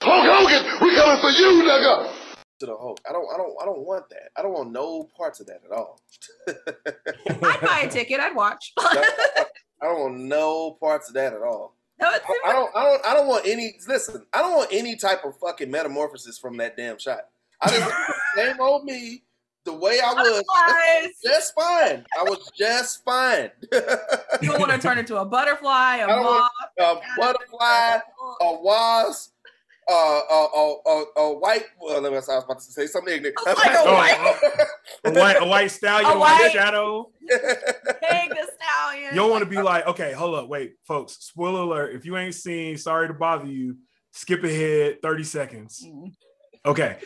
Hulk Hogan, we coming for you, nigga. To the Hulk. I don't want that. I don't want no parts of that at all. I'd buy a ticket. I'd watch. I don't want no parts of that at all. No, I don't want any. Listen, I don't want any type of fucking metamorphosis from that damn shot. I just same old me, the way I was, just fine. I was just fine. You don't want to turn into a butterfly, a moth, a butterfly, a wasp. A white. Well, I was about to say something ignorant. A white stallion, a white shadow. Big stallion. You don't want to be like, okay, hold up, wait, folks. Spoiler alert: if you ain't seen Sorry to Bother You, skip ahead 30 seconds. Mm-hmm. Okay,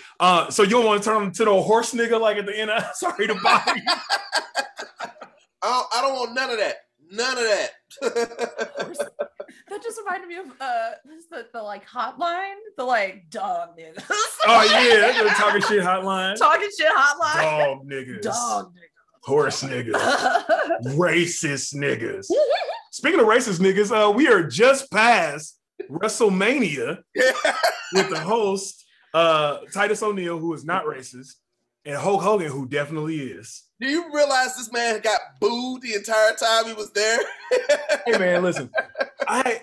so you don't want to turn into the horse nigga like at the end of Sorry to Bother You. I don't want none of that. None of that. That just reminded me of the like hotline, the like dog niggas. Oh yeah, the talking shit hotline. Talking shit hotline. Dog niggas. Dog niggas. Horse niggas. Racist niggas. Speaking of racist niggas, we are just past WrestleMania with the host Titus O'Neil, who is not racist, and Hulk Hogan, who definitely is. Do you realize this man got booed the entire time he was there? Hey man, listen. I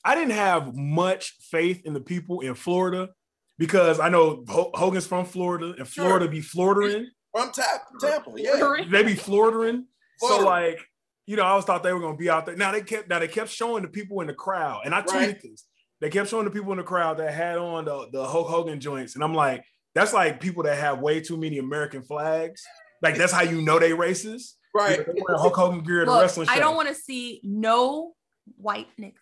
didn't have much faith in the people in Florida because I know Hogan's from Florida and Florida be Floridering. From Tampa, yeah. They be Floridering. So like, you know, I always thought they were gonna be out there. Now they kept showing the people in the crowd, and I tweeted this. They kept showing the people in the crowd that had on the Hulk Hogan joints, and I'm like, that's like people that have way too many American flags. Like that's how you know they racist, right? You know, they wear Hulk Hogan gear at a wrestling show. I don't want to see no white niggas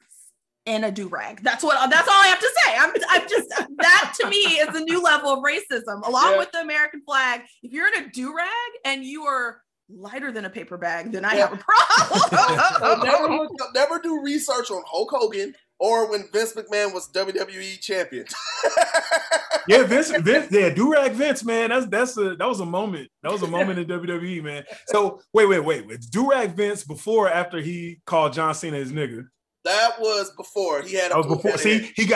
in a do-rag. That's all I have to say. I'm just that to me is a new level of racism. Along with the American flag, if you're in a do-rag and you are lighter than a paper bag, then I have a problem. Never do research on Hulk Hogan or when Vince McMahon was WWE champion. Yeah, Vince, yeah, do-rag Vince, man. That was a moment. That was a moment in WWE, man. So wait. Do-rag Vince before or after he called John Cena his nigga? That was before. He had. That was before. See, he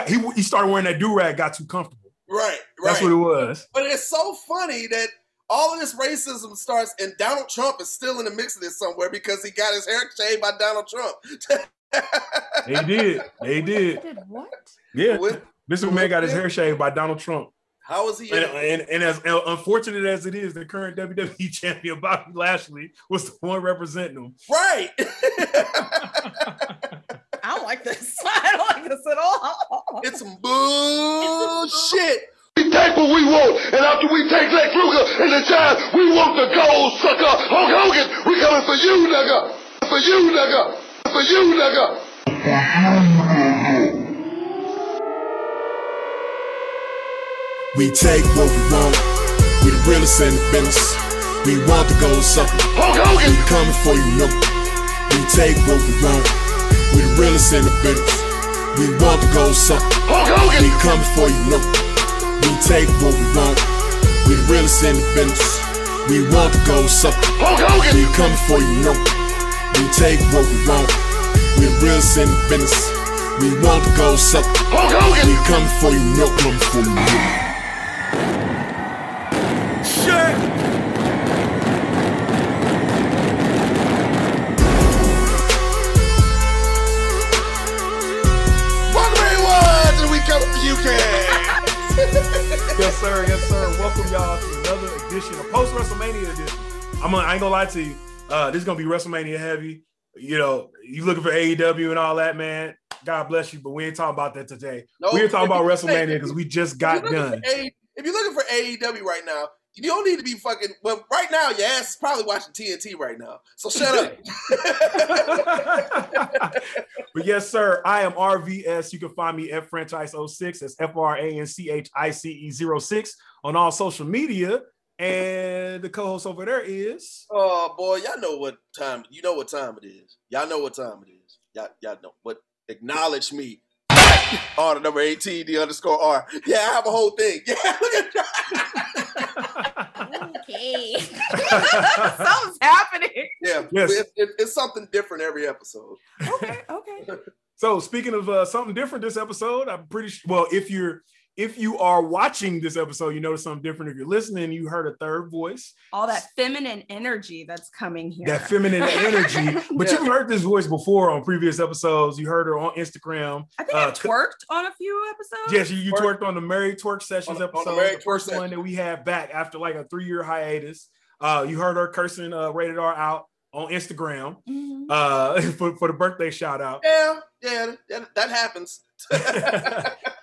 started wearing that do-rag, got too comfortable. Right. That's what it was. But it's so funny that all of this racism starts, and Donald Trump is still in the mix of this somewhere because he got his hair shaved by Donald Trump. They did. Did what? Yeah. Mr. McMahon got his hair shaved by Donald Trump. How was he? And as unfortunate as it is, the current WWE champion Bobby Lashley was the one representing him. Right. I don't like this. I don't like this at all. It's some bullshit. We take what we want, and after we take Lex Luger and the Giant, we want the gold, sucker. Hulk Hogan, we coming for you, nigga. For you, nigga. For you, nigga. We take what we want. We the realest in the business. We want the gold, sucker. Hulk Hogan, we coming for you, nigga. We take what we want. We the realest in the business. We want the gold, sucker. Hulk Hogan, we coming for you, nigga. We take what we want. We the realest in the business. We want the gold, sucker. Hulk Hogan, we coming for you, nigga. We take what we want. We the realest in the business. We want the gold, sucker. Hulk Hogan, we coming for you, nigga. Coming for you, nigga. Shit. Welcome everyone to the WeCominForYouCast. Yes, sir. Yes, sir. Welcome y'all to another edition, a post WrestleMania edition. I ain't gonna lie to you. This is gonna be WrestleMania heavy. You know, you looking for AEW and all that, man. God bless you, but we ain't talking about that today. We're talking about WrestleMania because we just got done. If you're looking for AEW right now, you don't need to be fucking. Well, right now, your ass is probably watching TNT right now. So shut up. But yes, sir, I am RVS. You can find me at Franchise06. That's FRANCHICE06 on all social media. And the co-host over there is. Oh boy, y'all know what time. You know what time it is. Y'all know what time it is. Y'all know what. Acknowledge me. On the number 18, D_R. Yeah, I have a whole thing. Yeah, look at that. Okay. Something's happening. Yeah, yes. It's something different every episode. Okay. So speaking of something different this episode, I'm pretty sure, well, if you are watching this episode, you notice something different. If you're listening, you heard a third voice. All that feminine energy that's coming here. That feminine energy. But you've heard this voice before on previous episodes. You heard her on Instagram. I think I've twerked on a few episodes. Yes, you twerked on the Married Twerk Sessions episode. On the Married the first one that we had back after like a 3-year hiatus. You heard her cursing Rated R out on Instagram for the birthday shout out. Yeah, that happens.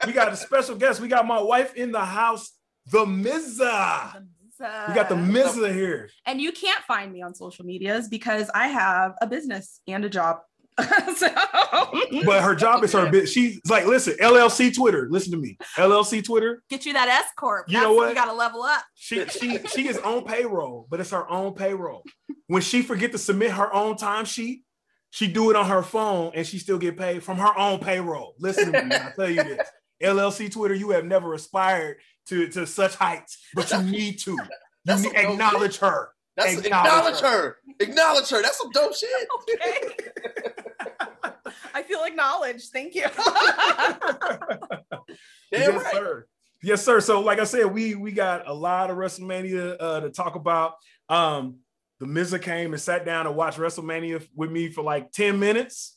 We got a special guest. We got my wife in the house, the Mizza. We got the Mizza here. And you can't find me on social medias because I have a business and a job. But her job is her business. She's like, listen, LLC Twitter. Listen to me. LLC Twitter. Get you that S Corp. You know what? You got to level up. She is on payroll, but it's her own payroll. When she forget to submit her own timesheet, she do it on her phone and she still get paid from her own payroll. Listen to me, I tell you this. LLC Twitter, you have never aspired to such heights, but you need to. You acknowledge her. Acknowledge her. Acknowledge her. That's some dope shit. Okay. I feel acknowledged. Thank you. Yes, sir. Yes, sir. So, like I said, we got a lot of WrestleMania to talk about. The Mizza came and sat down and watched WrestleMania with me for like 10 minutes.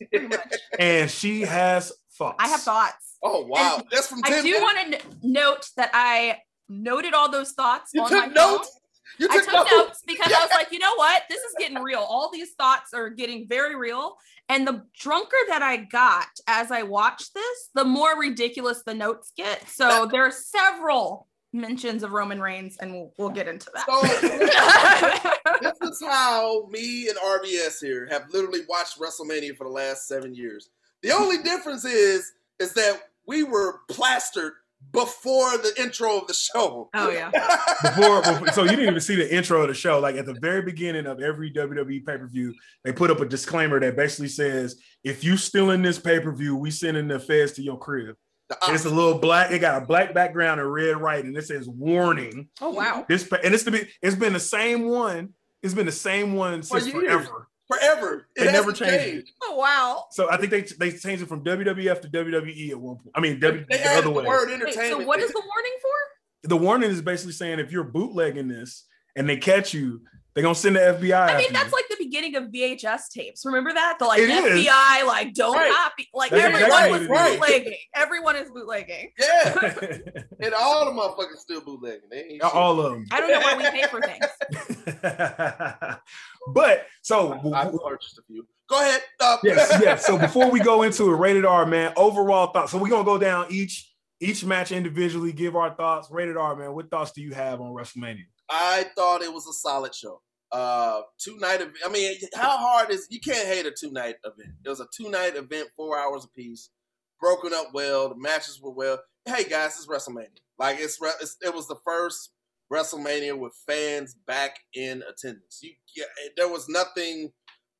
And she has thoughts. I have thoughts. Oh, wow. And that's from 10 I do want to note that I noted all those thoughts you on took my notes? phone. I took notes because I was like, you know what? This is getting real. All these thoughts are getting very real. And the drunker that I got as I watched this, the more ridiculous the notes get. So there are several mentions of Roman Reigns, and we'll get into that. So, this is how me and RVS here have literally watched WrestleMania for the last 7 years. The only difference is that we were plastered before the intro of the show. Oh yeah. Before, so you didn't even see the intro of the show. Like at the very beginning of every WWE pay-per-view, they put up a disclaimer that basically says, if you still in this pay-per-view, we sending the feds to your crib. And it's a little black, it got a black background and red writing, and it says warning. Oh wow. It's been the same one. It's been the same one since forever. Forever. They never changed it. Oh wow. So I think they changed it from WWF to WWE at one point. I mean, the other way. Word Wait, so what is the warning for? The warning is basically saying if you're bootlegging this and they catch you, they're gonna send the FBI. I mean, that's like the beginning of VHS tapes. Remember that? The like it FBI, is. like don't copy. Like that's everyone was exactly bootlegging. Everyone is bootlegging. Yeah. And all the motherfuckers still bootlegging. They ain't all of them. I don't know why we pay for things. But so I purchased a few. Go ahead. Yes. So before we go into it, Rated R, man, overall thoughts. So we're gonna go down each match individually, give our thoughts. Rated R, man, what thoughts do you have on WrestleMania? I thought it was a solid show. 2-night event. I mean, how hard is you can't hate a 2-night event. It was a 2-night event, 4 hours apiece, broken up well. The matches were well. Hey guys, it's WrestleMania. Like it was the first WrestleMania with fans back in attendance. There was nothing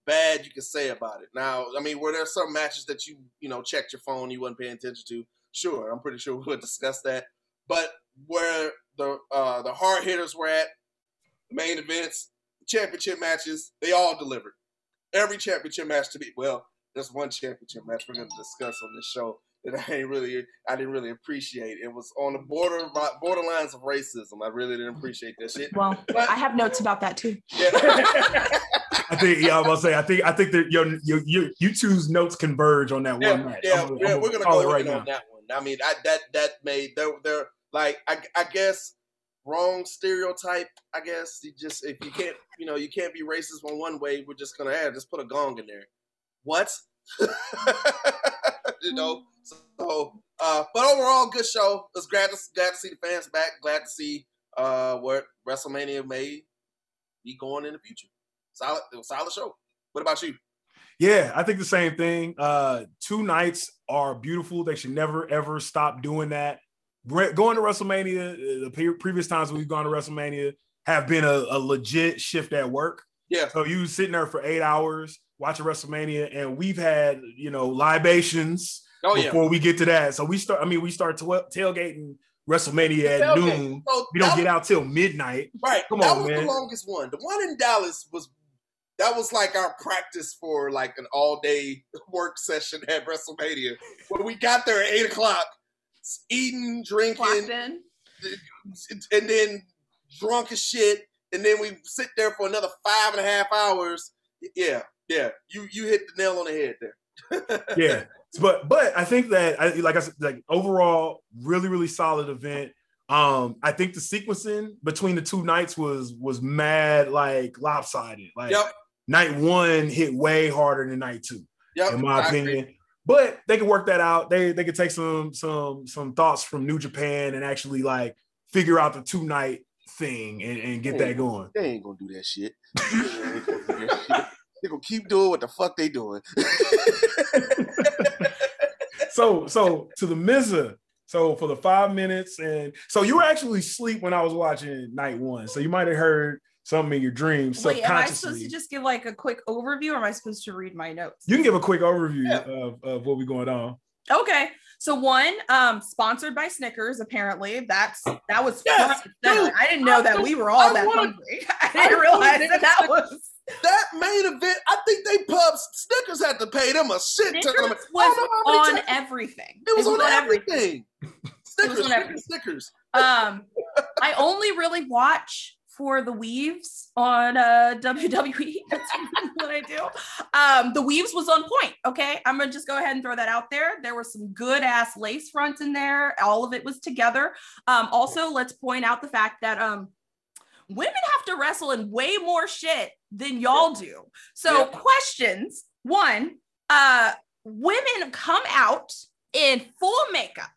bad you could say about it. Now, I mean, were there some matches that you checked your phone, you wasn't paying attention to? Sure, I'm pretty sure we'll discuss that. But where the hard hitters were at, the main events, championship matches, they all delivered. Every championship match there's one championship match we're going to discuss on this show that I didn't really appreciate. It was on the borderlines of racism. I really didn't appreciate that shit. Well, but I have notes about that too. Yeah. I think that you two's notes converge on that one match. Yeah, we're gonna go right on that one. I mean, that made they're like I guess wrong stereotype. I guess if you can't you can't be racist one way, we're just gonna just put a gong in there. What? So but overall, good show. It was glad to see the fans back. Glad to see what WrestleMania may be going in the future. It was a solid show. What about you? Yeah, I think the same thing. 2 nights are beautiful. They should never, ever stop doing that. Going to WrestleMania, the previous times we've gone to WrestleMania have been a legit shift at work. Yeah. So you sitting there for 8 hours watching WrestleMania, and we've had, libations before we get to that. So we start tailgating WrestleMania at noon. So we don't get out till midnight. Right. Come that on, was man. The longest one. The one in Dallas was that was like our practice for like an all-day work session at WrestleMania. When we got there at 8 o'clock, eating, drinking, and then drunk as shit, and then we sit there for another 5.5 hours. Yeah. You hit the nail on the head there. Yeah, but I think that like I said, like overall, really, really solid event. I think the sequencing between the two nights was mad like lopsided. Like night one hit way harder than night two, in my opinion. But they can work that out. They could take some thoughts from New Japan and actually like figure out the 2-night thing and get that going. They ain't gonna do that shit. They gonna keep doing what the fuck they doing. So to the Mizza. So for the 5 minutes, and so you were actually asleep when I was watching night one. So you might have heard something in your dreams subconsciously. Wait, am I supposed to just give like a quick overview, or am I supposed to read my notes? You can give a quick overview of what we're going on. Okay. So one, sponsored by Snickers, apparently. That was fun. I didn't know that we were all that hungry. I didn't realize that was that main event. I think Snickers had to pay them a shit ton. Snickers was on everything. It was on everything. Snickers. I only really watch for the weaves on WWE. That's what I do. The weaves was on point. Okay, I'm gonna just go ahead and throw that out there. There were some good ass lace fronts in there. All of it was together. Also, let's point out the fact that women have to wrestle in way more shit than y'all do. So questions. One, women come out in full makeup.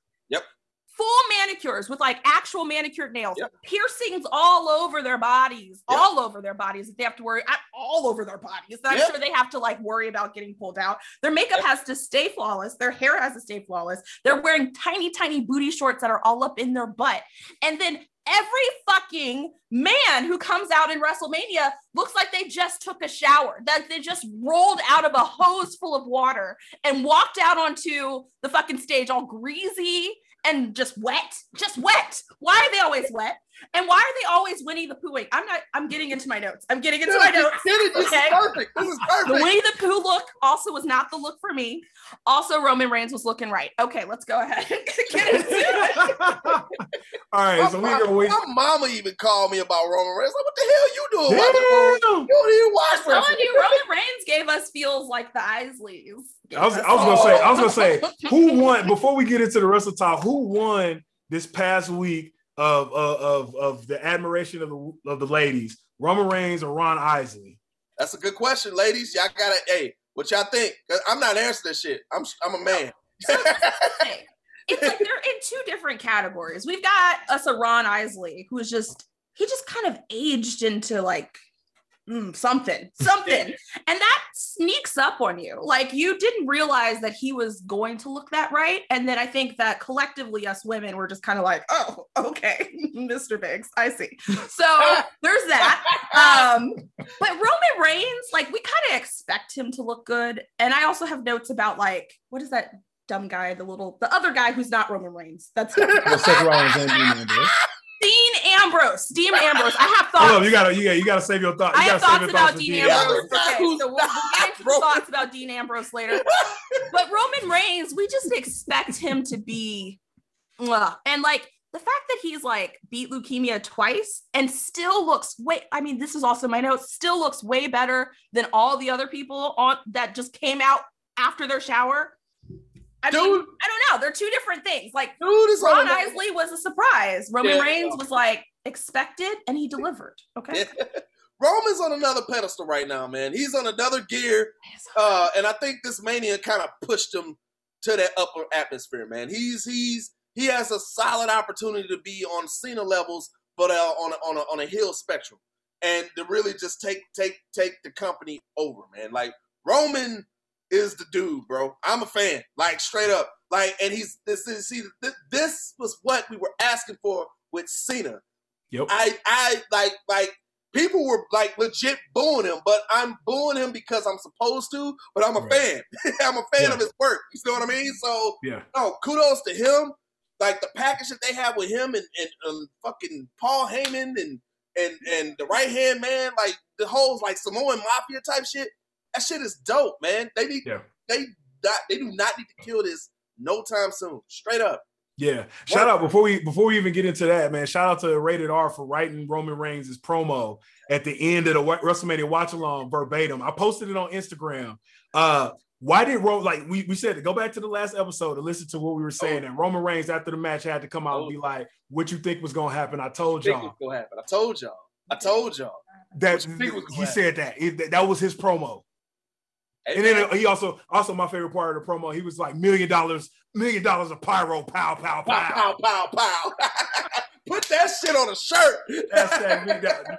Full manicures with like actual manicured nails, piercings all over their bodies, all over their bodies. They have to worry all over their bodies. I'm sure they have to like worry about getting pulled out. Their makeup has to stay flawless. Their hair has to stay flawless. They're wearing tiny, tiny booty shorts that are all up in their butt. And then every fucking man who comes out in WrestleMania looks like they just took a shower, that they just rolled out of a hose full of water and walked out onto the fucking stage all greasy and just wet. Why are they always wet? And why are they always Winnie the Poohing? I'm getting into my notes. Okay? This is perfect. The Winnie the Pooh look also was not the look for me. Also, Roman Reigns was looking right. Okay, let's go ahead and get into it. All right, so we're gonna wait. My mama even called me about Roman Reigns. Like, what the hell you doing? You don't even watch wrestling. Roman Reigns gave us feels like the Isleys. I was gonna say, who won before we get into the rest of the top? Who won this past week of the admiration of the ladies? Roman Reigns or Ron Isley? That's a good question, ladies. Y'all gotta, what y'all think? 'Cause I'm not answering that shit. I'm a man. So it's like they're in two different categories. We've got us a Ron Isley who is he just kind of aged into like something and that sneaks up on you. Like you didn't realize that he was going to look that right, and then I think that collectively us women were just kind of like, oh, okay, Mr. Biggs, I see. So there's that. But Roman Reigns, like we kind of expect him to look good, and I also have notes about like, what is that dumb guy, the other guy who's not Roman Reigns? That's Seth Rollins and Dean Ambrose. Dean Ambrose. I have thoughts. Oh, you gotta save your thoughts. I have thoughts about Dean Ambrose. Okay, so we'll get into the thoughts about Dean Ambrose later. But Roman Reigns, we just expect him to be, and like the fact that he's like beat leukemia twice and still looks this is also my notes, still looks way better than all the other people that just came out after their shower. I don't know. They're two different things. Like Ron Isley was a surprise. Roman Reigns was like expected, and he delivered. Okay. Yeah. Roman's on another pedestal right now, man. He's on another gear, and I think this Mania kind of pushed him to that upper atmosphere, man. He has a solid opportunity to be on Cena levels, but on a heel spectrum, and to really just take the company over, man. Like Roman is the dude, bro. I'm a fan, like straight up. Like, and this was what we were asking for with Cena. Yep. I like people were like legit booing him, but I'm booing him because I'm supposed to. But I'm a fan. I'm a fan of his work. You know what I mean? So kudos to him. Like the package that they have with him and fucking Paul Heyman and the right hand man, like the whole like Samoan mafia type shit. That shit is dope, man. They do not need to kill this no time soon. Straight up. Yeah. Shout out before we even get into that, man. Shout out to Rated R for writing Roman Reigns' promo at the end of the WrestleMania watch along verbatim. I posted it on Instagram. Why did Roman, like we said, to go back to the last episode to listen to what we were saying, and Roman Reigns after the match had to come out and be like, "What you think was gonna happen?" I told y'all. I told y'all. That he said that was his promo. And then he also my favorite part of the promo, he was like, $1 million of pyro, pow, pow, pow. Pow, pow, pow. Put that shit on a shirt.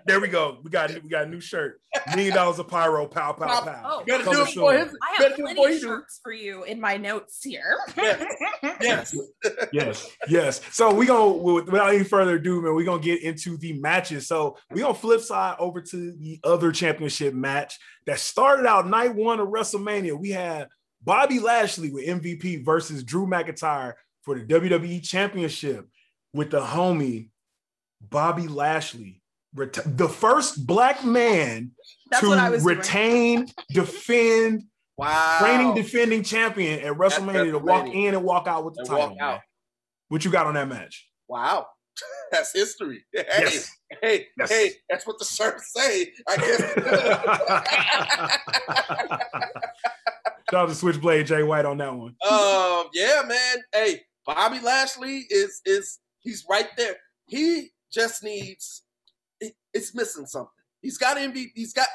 There we go. We got a new shirt. $1 million of pyro, pow, pow, pow. Oh, you gotta do it for his. I have plenty of shirts for you in my notes here. Yes. So without any further ado, man, we're gonna get into the matches. So we're gonna flip side over to the other championship match that started out night one of WrestleMania. We had Bobby Lashley with MVP versus Drew McIntyre for the WWE Championship with the homie Bobby Lashley, the first black man to retain, defend, reigning defending champion at WrestleMania to walk in and walk out with the title. What you got on that match? Wow. That's history. Hey, that's what the shirts say. I guess. Shout out to Switchblade Jay White on that one. Yeah, man. Hey, Bobby Lashley is he's right there. He just needs. It's missing something. He's got MVP. He's got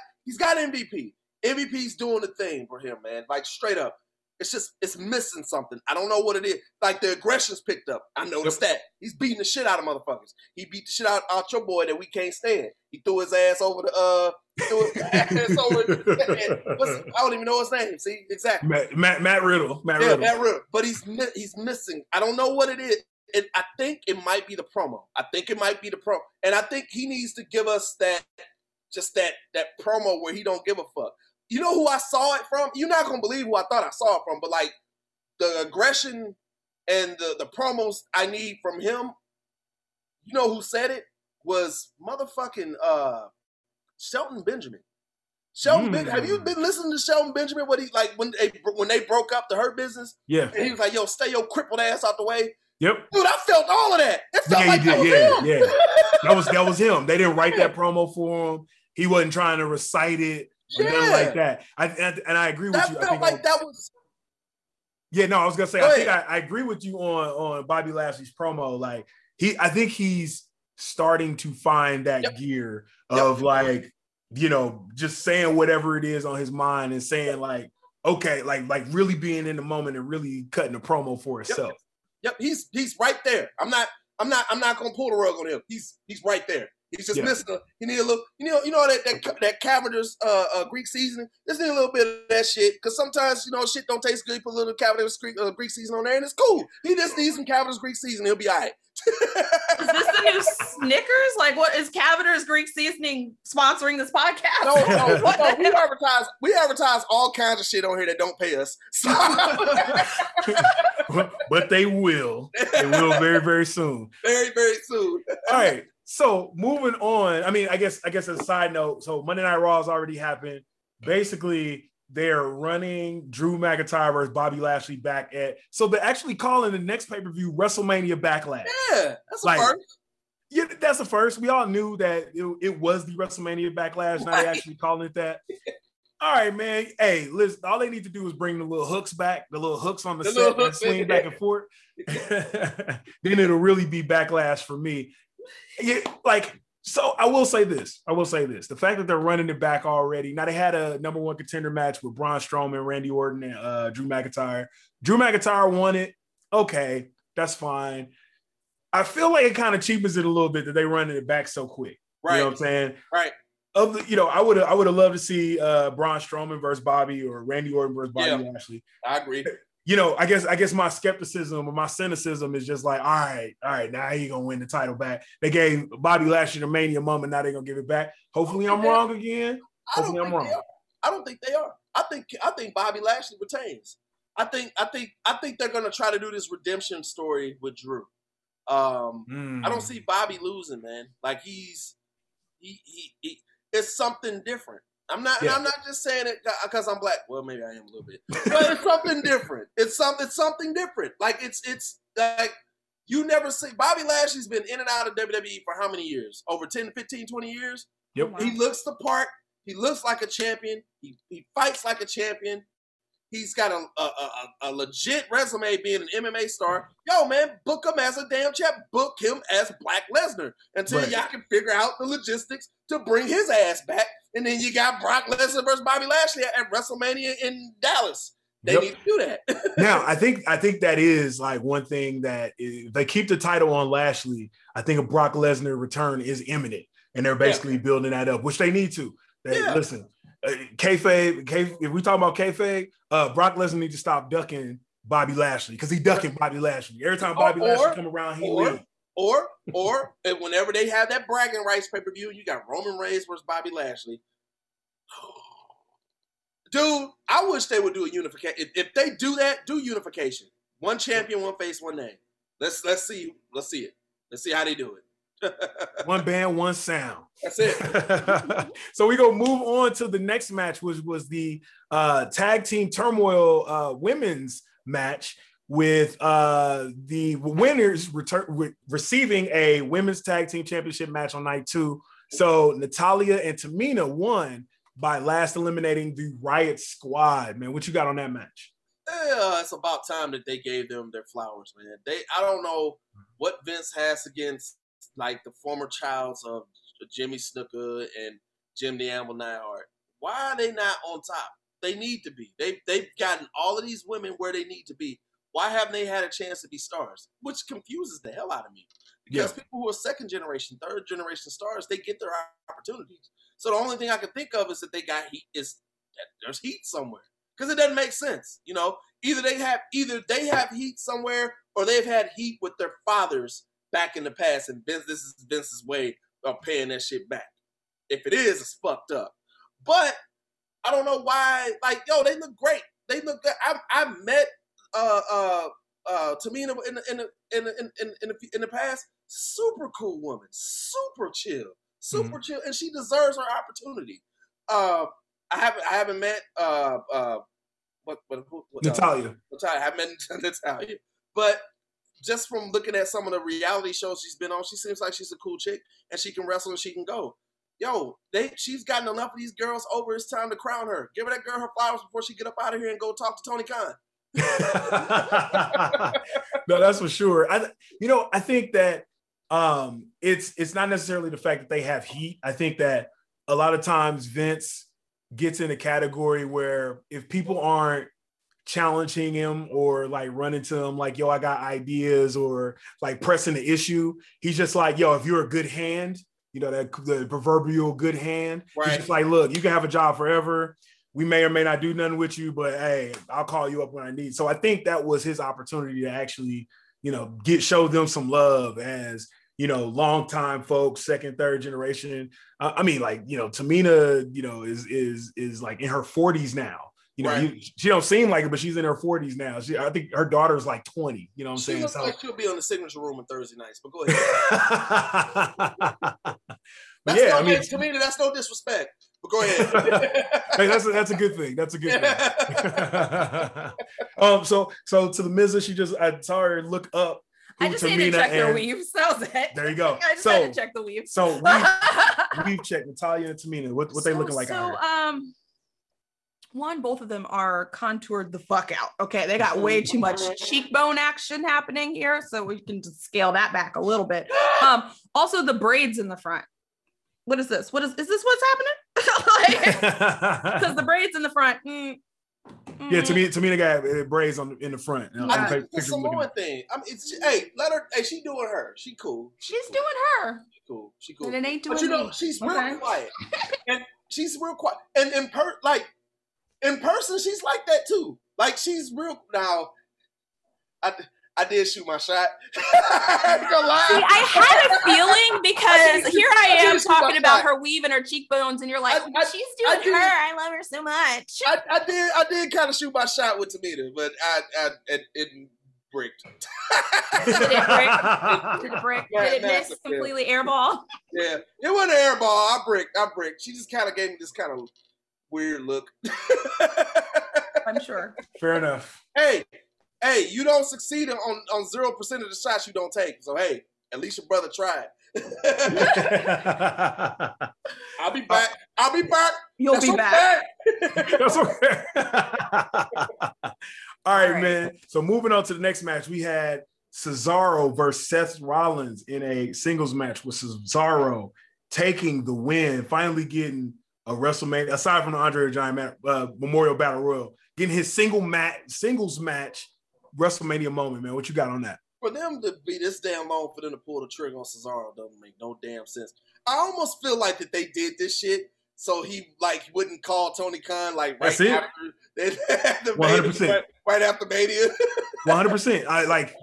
MVP. MVP's doing the thing for him, man. Like straight up. It's missing something. I don't know what it is. Like the aggression's picked up. I noticed that. He's beating the shit out of motherfuckers. He beat the shit out your boy that we can't stand. He threw his ass over the I don't even know his name. See, exactly. Matt Riddle. Matt Riddle. But he's missing. I don't know what it is. I think it might be the promo. And I think he needs to give us that promo where he don't give a fuck. You know who I saw it from? You're not gonna believe who I thought I saw it from, but like the aggression and the promos I need from him. You know who said it? Was motherfucking Shelton Benjamin. Have you been listening to Shelton Benjamin? What he like when they broke up the Hurt Business? Yeah. And he was like, "Yo, stay your crippled ass out the way." Yep. Dude, I felt all of that. It felt like that was him. Yeah. That was him. They didn't write that promo for him. He wasn't trying to recite it. Nothing like that. I agree with you. That felt like that was. Yeah, no, I was gonna say. I agree with you on Bobby Lashley's promo. Like I think he's starting to find that gear of like, you know, just saying whatever it is on his mind and saying like, okay, like really being in the moment and really cutting the promo for itself. Yep, he's right there. I'm not gonna pull the rug on him. He's right there. He's just missing. He need a little, you know that Cavender's Greek seasoning. Just need a little bit of that shit because sometimes shit don't taste good. You put a little Cavender's Greek seasoning on there and it's cool. He just needs some Cavender's Greek seasoning. He'll be all right. Is this the new Snickers? Like, what is Cavender's Greek seasoning sponsoring this podcast? No, we advertise all kinds of shit on here that don't pay us. So. but they will. They will very, very soon. Very, very soon. All right. So moving on. I mean, I guess as a side note, so Monday Night Raw has already happened. Basically, they're running Drew McIntyre versus Bobby Lashley back at. So they're actually calling the next pay-per-view WrestleMania Backlash. Yeah, that's a first. Yeah, that's a first. We all knew that it was the WrestleMania Backlash. Now they're actually calling it that. All right, man. Hey, listen, all they need to do is bring the little hooks back, the little hooks on the set and swing back and forth. Then it'll really be Backlash for me. Yeah, so I will say this. The fact that they're running it back already. Now they had a number one contender match with Braun Strowman, Randy Orton, and Drew McIntyre. Drew McIntyre won it. Okay, that's fine. I feel like it kind of cheapens it a little bit that they running it back so quick. Right. You know what I'm saying? Right. I would have loved to see Braun Strowman versus Bobby or Randy Orton versus Bobby Lashley. I agree. I guess my skepticism or my cynicism is just like, all right, now he gonna win the title back. They gave Bobby Lashley the Mania moment, now they're gonna give it back. Hopefully I'm wrong again. Hopefully I'm wrong. I don't think they are. I think Bobby Lashley retains. I think they're gonna try to do this redemption story with Drew. I don't see Bobby losing, man. Like he's it's something different. I'm not just saying it because I'm black. Well, maybe I am a little bit, but it's something different. It's something different. Like it's like you never see. Bobby Lashley's been in and out of WWE for how many years? Over 10, 15, 20 years. Yep. He looks the part. He looks like a champion. He fights like a champion. He's got a legit resume being an MMA star. Yo, man, book him as a damn champ. Book him as Black Lesnar until y'all can figure out the logistics to bring his ass back. And then you got Brock Lesnar versus Bobby Lashley at WrestleMania in Dallas. They need to do that. Now, I think that is like one thing that if they keep the title on Lashley, I think a Brock Lesnar return is imminent. And they're basically building that up, which they need to. Listen, kayfabe, if we talk about kayfabe, Brock Lesnar needs to stop ducking Bobby Lashley because he's ducking Bobby Lashley. Every time Bobby Lashley come around, he leaves. Or whenever they have that bragging rights pay-per-view, you got Roman Reigns versus Bobby Lashley. Dude, I wish they would do a unification. If they do that, do unification. One champion, one face, one name. Let's see it. Let's see how they do it. One band, one sound. That's it. So we're going to move on to the next match, which was the Tag Team Turmoil women's match with the winners receiving a women's tag team championship match on night 2. So Natalya and Tamina won by last eliminating the Riot Squad. Man, what you got on that match? Yeah, it's about time that they gave them their flowers, man. I don't know what Vince has against like the former childs of Jimmy Snuka and Jim the Anvil Neidhart. Why are they not on top? They need to be. They've gotten all of these women where they need to be. Why haven't they had a chance to be stars? Which confuses the hell out of me. Because people who are second generation, third generation stars, they get their opportunities. So the only thing I can think of is that they got heat, is that there's heat somewhere. Because it doesn't make sense. You know, either they have heat somewhere or they've had heat with their fathers back in the past, and this is Vince's way of paying that shit back. If it is, it's fucked up. But I don't know why. Like, yo, they look great. They look good. I met Tamina in the past. Super cool woman, super chill, and she deserves her opportunity. I haven't met Natalya. I haven't met Natalya, but just from looking at some of the reality shows she's been on, she seems like she's a cool chick and she can wrestle and she can go. Yo, she's gotten enough of these girls over. It's time to crown her. Give her that girl her flowers before she get up out of here and go talk to Tony Khan. No, that's for sure. I think that it's not necessarily the fact that they have heat. I think that a lot of times Vince gets in a category where if people aren't challenging him or like running to him like, yo, I got ideas, or like pressing the issue, he's just like, yo, if you're a good hand, you know, that the proverbial good hand, he's just like, look, you can have a job forever. We may or may not do nothing with you, but hey, I'll call you up when I need. So I think that was his opportunity to actually, you know, show them some love as, you know, longtime folks, second, third generation. I mean, like, you know, Tamina, you know, is like in her 40s now. You know, she don't seem like it, but she's in her 40s now. I think her daughter's like 20. You know what I'm saying? Looks like she'll be on the signature room on Thursday nights. But go ahead. Tamina, that's no disrespect. But go ahead. Hey, that's a good thing. That's a good thing. So to the Miz, I saw her look up. I just need to check their weaves. That was it. There you go. I just had to check the weaves. So we've checked Natalya and Tamina. What they looking like out here? Both of them are contoured the fuck out. Okay, they got way too much cheekbone action happening here, so we can just scale that back a little bit. Also, the braids in the front. What is this? Is this what's happening? Because the braids in the front. Yeah, Tamina got braids in the front. I think it's a Samoan thing. I mean, let her. Hey, she doing her. She cool. She's doing her. She cool. And it ain't doing. But you know, she's real quiet. And she's real quiet. And in person, she's like that too. Like she's real. Now, I did shoot my shot. I had a feeling because here I am talking about her weave and her cheekbones, and you're like, she's doing her. I love her so much. I did kind of shoot my shot with Tamina, but it bricked. Did it brick? Did it miss completely airball? Yeah, it wasn't an air ball. I brick. She just kind of gave me this kind of weird look. I'm sure. Fair enough. Hey, you don't succeed on 0% of the shots you don't take. So hey, at least your brother tried. I'll be back. You'll be back. That's okay. All right, man. So moving on to the next match, we had Cesaro versus Seth Rollins in a singles match with Cesaro taking the win, finally getting a WrestleMania, aside from the Andre the Giant Memorial Battle Royal, getting his singles match WrestleMania moment, man. What you got on that? For them to be this damn long for them to pull the trigger on Cesaro doesn't make no damn sense. I almost feel like that they did this shit so he wouldn't call Tony Khan right after the 100%. right after Mania. 100%. I like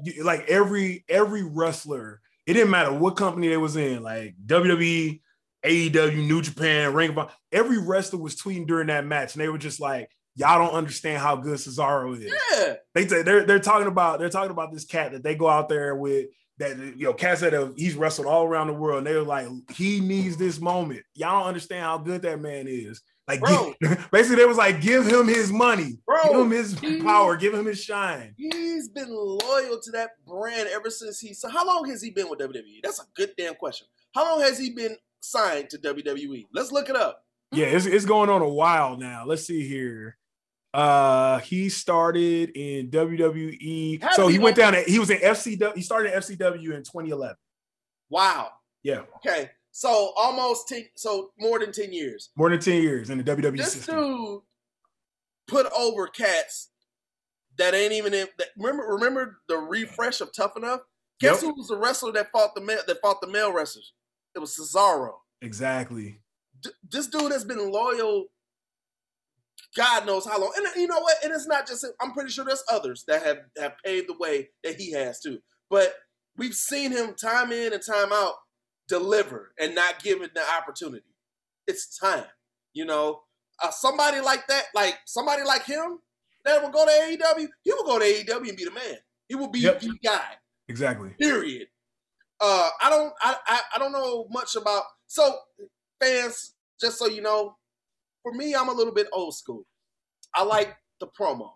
every wrestler. It didn't matter what company they was in, like WWE, AEW, New Japan, Ring of Honor. Every wrestler was tweeting during that match, and they were just like, "Y'all don't understand how good Cesaro is." Yeah, they're talking about this cat that they go out there with. That cats that he's wrestled all around the world, and they were like, he needs this moment. Y'all don't understand how good that man is. Like, basically, they was like, give him his money, give him his power, give him his shine. He's been loyal to that brand ever since So how long has he been with WWE? That's a good damn question. How long has he been signed to WWE? Let's look it up. Yeah, it's going on a while now. Let's see here. He started in WWE. So he went down. He was in FCW. He started in FCW in 2011. Wow. Yeah. Okay. So more than 10 years. More than 10 years in the WWE this system. This dude put over cats that ain't even in. Remember the refresh of Tough Enough? Guess who was the wrestler that fought the male wrestlers? It was Cesaro. Exactly. This dude has been loyal. God knows how long. And you know what? And it's not just him. I'm pretty sure there's others that have paved the way that he has too. But we've seen him time in and time out deliver and not give it the opportunity. It's time. Somebody like that, like somebody like him that will go to AEW, he will go to AEW and be the man. He will be the guy. Exactly. Period. I don't know much about, so fans, just so you know, for me, I'm a little bit old school. I like the promo.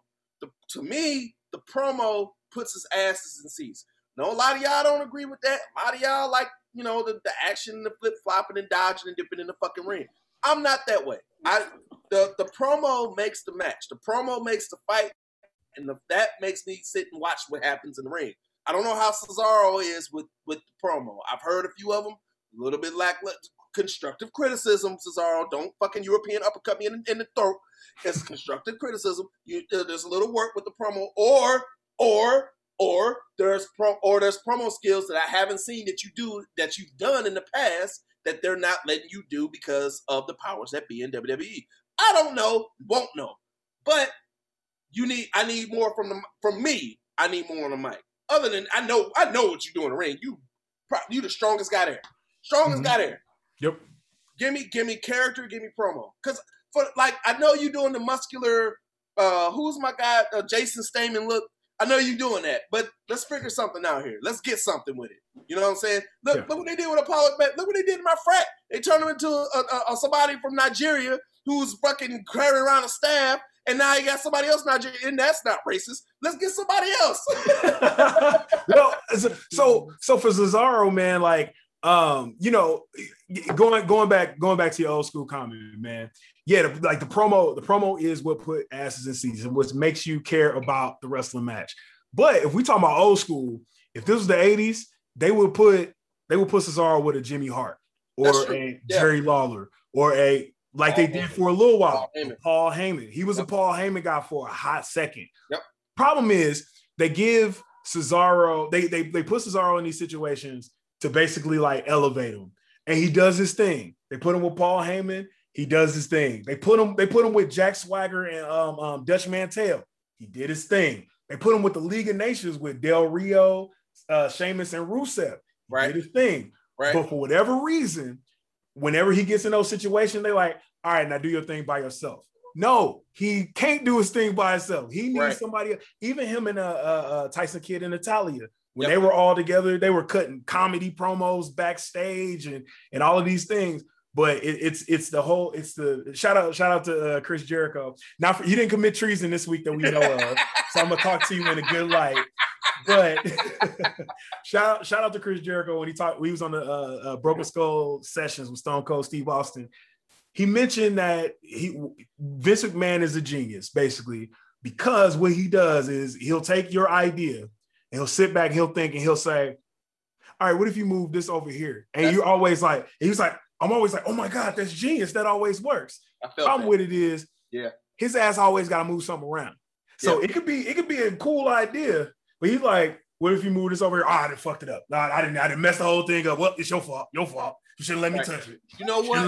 To me, the promo puts his asses in seats. No, a lot of y'all don't agree with that. A lot of y'all like, the action, the flip-flopping and dodging and dipping in the fucking ring. I'm not that way. The promo makes the match. The promo makes the fight, and that makes me sit and watch what happens in the ring. I don't know how Cesaro is with the promo. I've heard a few of them, a little bit lackluster. Constructive criticism, Cesaro. Don't fucking European uppercut me in the throat. It's constructive criticism. There's a little work with the promo, or there's promo skills that I haven't seen that you've done in the past that they're not letting you do because of the powers that be in WWE. I don't know, won't know, but I need more from me. I need more on the mic. Other than I know what you do in the ring. You the strongest guy there. Strongest guy there. Yep. Give me character, give me promo. Because I know you doing the muscular. Who's my guy? Jason Statham look. I know you doing that, but let's figure something out here. Let's get something with it. You know what I'm saying? Look what they did with Apollo. Look what they did in my frat. They turned him into somebody from Nigeria who's fucking carrying around a staff, and now you got somebody else Nigeria, and that's not racist. Let's get somebody else. Well, so for Cesaro, man, going back to your old school comment, man. Yeah, the promo is what put asses in seats and what makes you care about the wrestling match. But if we talk about old school, if this was the 80s, they would put Cesaro with a Jimmy Hart or a Jerry Lawler or they did for a little while. Paul Heyman. He was a Paul Heyman guy for a hot second. Yep. Problem is they give Cesaro, they put Cesaro in these situations to basically elevate him. And he does his thing. They put him with Paul Heyman. He does his thing. They put him with Jack Swagger and Dutch Mantell. He did his thing. They put him with the League of Nations with Del Rio, Sheamus, and Rusev. He did his thing. Right. But for whatever reason, whenever he gets in those situations, they're like, all right, now do your thing by yourself. No, he can't do his thing by himself. He needs somebody, even him and Tyson Kidd and Natalia. When they were all together, they were cutting comedy promos backstage and all of these things. But it's the shout out to Chris Jericho. Now he didn't commit treason this week that we know of, so I'm gonna talk to you in a good light. But shout out to Chris Jericho when he was on the Broken Skull sessions with Stone Cold Steve Austin. He mentioned that Vince McMahon is a genius, basically, because what he does is he'll take your idea and he'll sit back, he'll think, and he'll say, all right, what if you move this over here? And you're always like, I'm always like, oh my God, that's genius. That always works. Problem with it is, his ass always got to move something around. So it could be a cool idea, but he's like, what if you move this over here? I done fucked it up. No, I didn't mess the whole thing up. Well, it's your fault. You shouldn't let me touch it. You know what?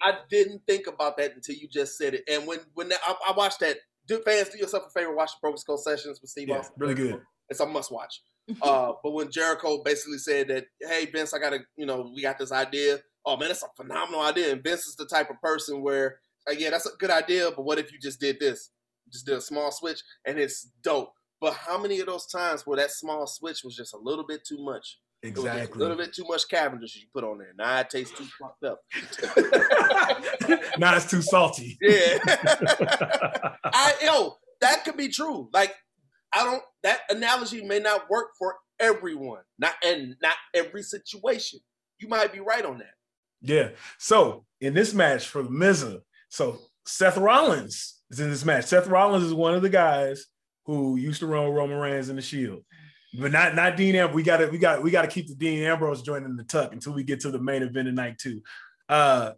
I didn't think about that until you just said it. And when I watched that, fans, do yourself a favor, watch the Broken Skull sessions with Steve Austin. Really good. It's a must watch. But when Jericho basically said that, hey, Vince, we got this idea. Oh man, that's a phenomenal idea. And Vince is the type of person where, that's a good idea, but what if you just did this? Just did a small switch and it's dope. But how many of those times where that small switch was just a little bit too much? Exactly. A little bit too much Cavendish you put on there. Now it tastes too fucked up. Now it's too salty. Yeah. That could be true. Like, that analogy may not work for everyone. Not every situation. You might be right on that. Yeah. So in this match for the Miz, so Seth Rollins is in this match. Seth Rollins is one of the guys who used to run Roman Reigns in the Shield. But not Dean Ambrose. We got to keep the Dean Ambrose joint in the tuck until we get to the main event of night 2.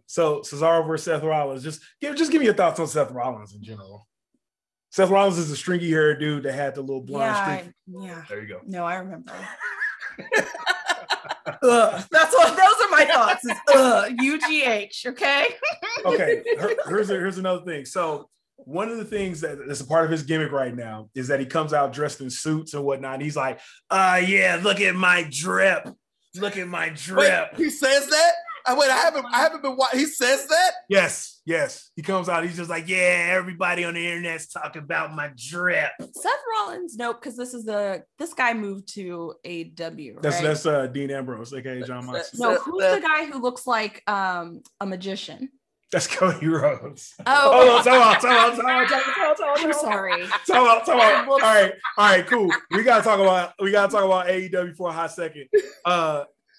So Cesaro versus Seth Rollins. Just give me your thoughts on Seth Rollins in general. Seth Rollins is a stringy haired dude that had the little blonde streak. Yeah. There you go. No, I remember. Those are my thoughts. UGH. Okay. Okay. Here's another thing. So one of the things that's a part of his gimmick right now is that he comes out dressed in suits and whatnot. And he's like, look at my drip. Look at my drip. Wait, he says that? I haven't been watching. He says that? Yes. He comes out. He's just like, everybody on the internet's talking about my drip. Seth Rollins, nope, because this guy moved to AW. Right? That's Dean Ambrose, aka John Moxley. No, who's the guy who looks like a magician? That's Cody Rhodes. Oh, I'm sorry. All right, cool. We gotta talk about AEW for a hot second.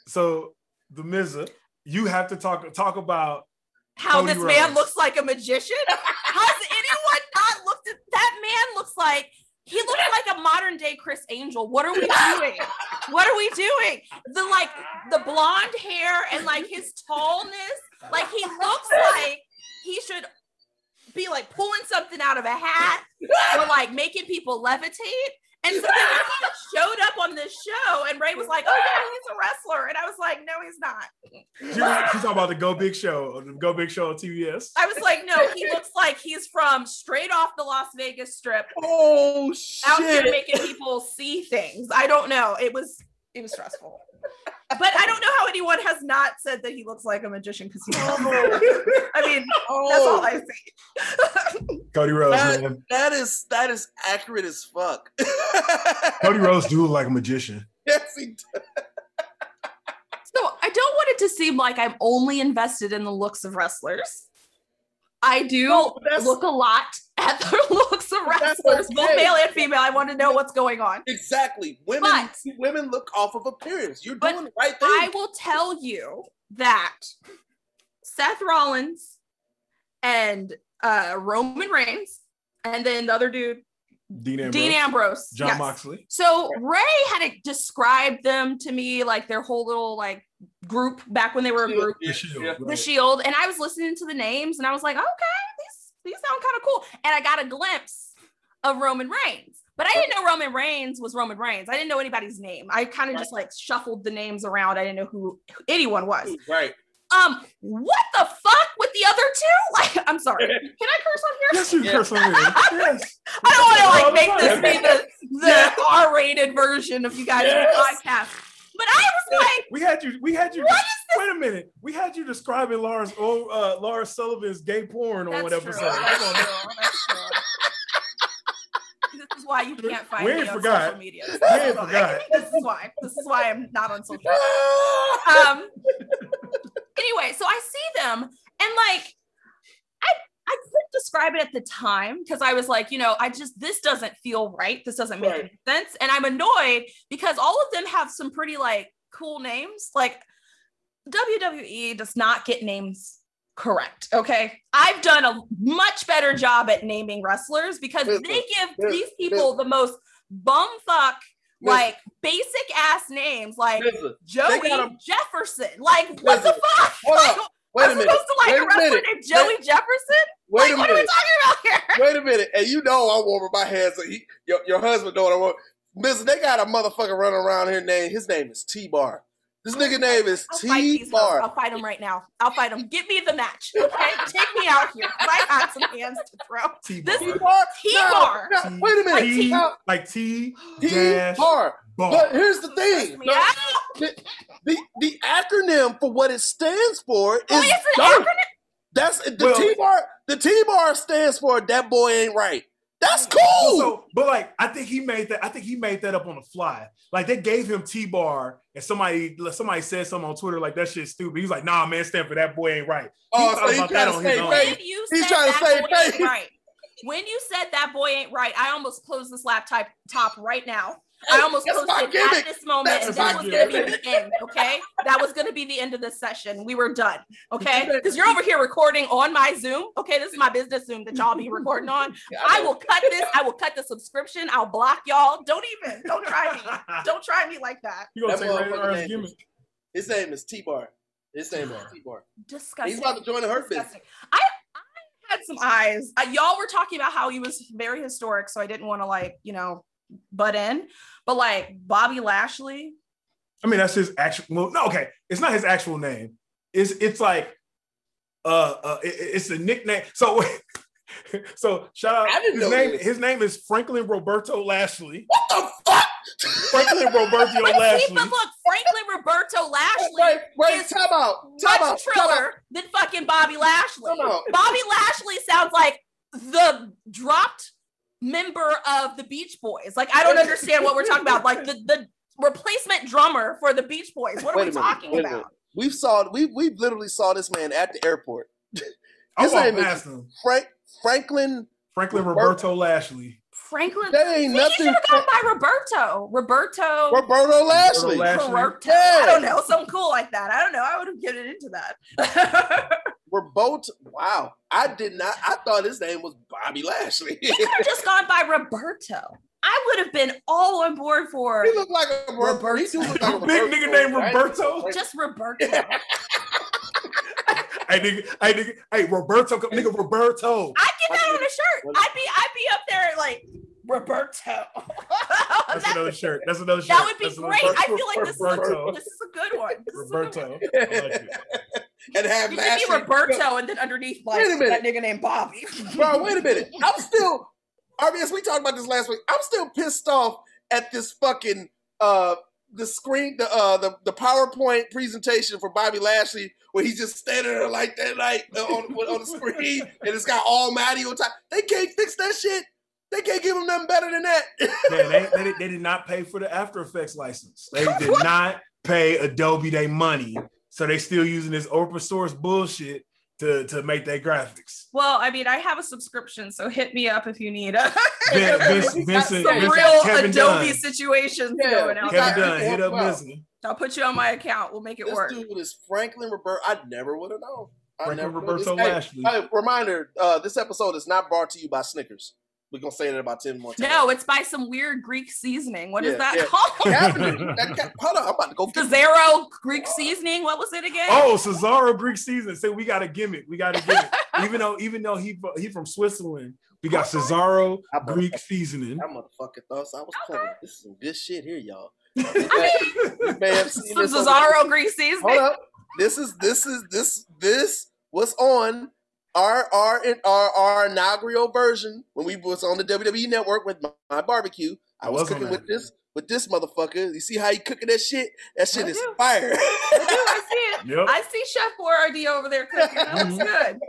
So the Miz, you have to talk about how Cody this Rhodes. man looks like a magician. Has anyone not looked at that man? Looks like he looks like a modern day Chris Angel. What are we doing? The blonde hair and like his tallness. Like he looks like he should be like pulling something out of a hat or like making people levitate. And so then he showed up on this show and Ray was like, oh yeah, he's a wrestler. And I was like, no, he's not. She's talking about the Go Big Show on TBS. I was like, no, he looks like he's from straight off the Las Vegas Strip. Oh shit. Out here making people see things. I don't know. It was stressful. But I don't know how anyone has not said that he looks like a magician because he's I mean, that's all I see. Cody Rhodes, man. That is accurate as fuck. Cody Rhodes do look like a magician. Yes, he does. So I don't want it to seem like I'm only invested in the looks of wrestlers. I do look a lot at the looks of wrestlers, both male and female. I want to know what's going on. Exactly. Women look off of appearance. You're doing the right thing. I will tell you that Seth Rollins and Roman Reigns, and then the other dude, Dean Ambrose. John Moxley. So Ray had described them to me, like their whole little like group back when they were a group. The Shield. And I was listening to the names and I was like, okay, these sound kind of cool. And I got a glimpse of Roman Reigns. But I didn't know Roman Reigns was Roman Reigns. I didn't know anybody's name. I kind of just like shuffled the names around. I didn't know who anyone was. Right. What the fuck with the other two? Like, I'm sorry. Can I curse on here? Yes, you curse on here. Yes. I don't want to like make this be the R-rated version of you guys' podcast. But I was like, we had you. What is this? Wait a minute. We had you describing Lars Sullivan's gay porn on one episode. That's true. This is is why you can't find we me ain't on forgot. social media. We ain't forgot. This is why. This is why I'm not on social media. Anyway, so I see them and like I couldn't describe it at the time because I was like, you know, this doesn't feel right. This doesn't make any sense. And I'm annoyed because all of them have some pretty like cool names. Like WWE does not get names correct. Okay. I've done a much better job at naming wrestlers because they give these people the most bumfuck, like basic ass names like Joey Jefferson. Like, what the fuck? Wait a minute. Supposed to like a wrestler named Joey Jefferson? What are we talking about here? Wait a minute. And you know I'm warming my hands. So your husband know what I want. Listen, they got a motherfucker running around here named, his name is T-Bar. This nigga name is T-Bar. I'll fight him right now. I'll fight him. Get me the match, okay? Take me out here. I got some hands to throw. T-Bar? T-Bar. No, wait a minute. Like T-Bar. But here's the thing. The acronym for what it stands for is dope. That's the T-Bar. The T-Bar stands for that boy ain't right. That's cool. But like, I think he made that up on the fly. Like they gave him T-Bar, and somebody said something on Twitter like that shit's stupid. He's like, nah, man, stand for that boy ain't right. He's trying to save face. Right. When you said that boy ain't right, I almost closed this laptop right now. I almost closed it at this moment, and that was going to be the end, okay? That was going to be the end of this session. We were done, okay? Because you're over here recording on my Zoom, okay? This is my business Zoom that y'all be recording on. I will cut this. I will cut the subscription. I'll block y'all. Don't try me. Don't try me like that. You gonna take gimmick? His name is T-Bar. His name is T-Bar. Disgusting. He's about to join the Hurt Business. I had some eyes. Y'all were talking about how he was very historic, so I didn't want to like, you know, butt in. But like Bobby Lashley, I mean that's his actual. Well, no, okay, it's not his actual name. It's like it's a nickname. So shout out. His name is Franklin Roberto Lashley. What the fuck? Franklin Roberto Lashley. But look, Franklin Roberto Lashley is time out. Triller than fucking Bobby Lashley. Bobby Lashley sounds like the dropped member of the Beach Boys. Like, I don't understand what we're talking about. Like the replacement drummer for the Beach Boys. What are we talking about? We literally saw this man at the airport. His name is Franklin Roberto Lashley. Franklin. That ain't nothing. You should have gone by Roberto Lashley. Roberto. I don't know, something cool like that. I don't know. I would have given into that. Wow. I did not. I thought his name was Bobby Lashley. He could have just gone by Roberto. I would have been all on board for. He looked like a Roberto. He look like a big nigga named Roberto. Just Roberto. Hey, Roberto, nigga, Roberto. I'd get that on a shirt. I'd be up there like Roberto. That's another shirt. That would be great. I feel like this is a good one. Roberto. And have you could be Roberto, and then underneath like that nigga named Bobby. Bro, wait a minute. I'm still RVS. We talked about this last week. I'm still pissed off at this fucking the screen, the PowerPoint presentation for Bobby Lashley, where he's just standing there like that, like on the screen, and it's got all Matty on top. They can't fix that shit. They can't give him nothing better than that. Yeah, they did not pay for the After Effects license. They did not pay Adobe their money, so they still using this open source bullshit to make their graphics. Well, I mean, I have a subscription, so hit me up if you need some real Kevin Adobe Dunn. situations going out. Kevin Dunn, hit up Vincent. I'll put you on my account. We'll make it work. This dude is Franklin Roberto. I never would have known. Franklin Roberto Lashley. Hey, reminder, this episode is not brought to you by Snickers. We're going to say that about 10 more times. No, it's by some weird Greek seasoning. What is that called? Hold on, I'm about to go get Cesaro Greek seasoning. What was it again? Oh, Cesaro Greek seasoning. So we got a gimmick. Even though he from Switzerland, we got Cesaro Greek seasoning. That motherfucker thought I was clever. This is some good shit here, y'all. You may have seen some Cesaro Greek seasoning. Hold up. This was on our inaugural version when we was on the WWE Network with my barbecue. I was cooking with this motherfucker. You see how he cooking that shit? That shit is fire. I see it. Yep. I see Chef Boyardee over there cooking. That looks good.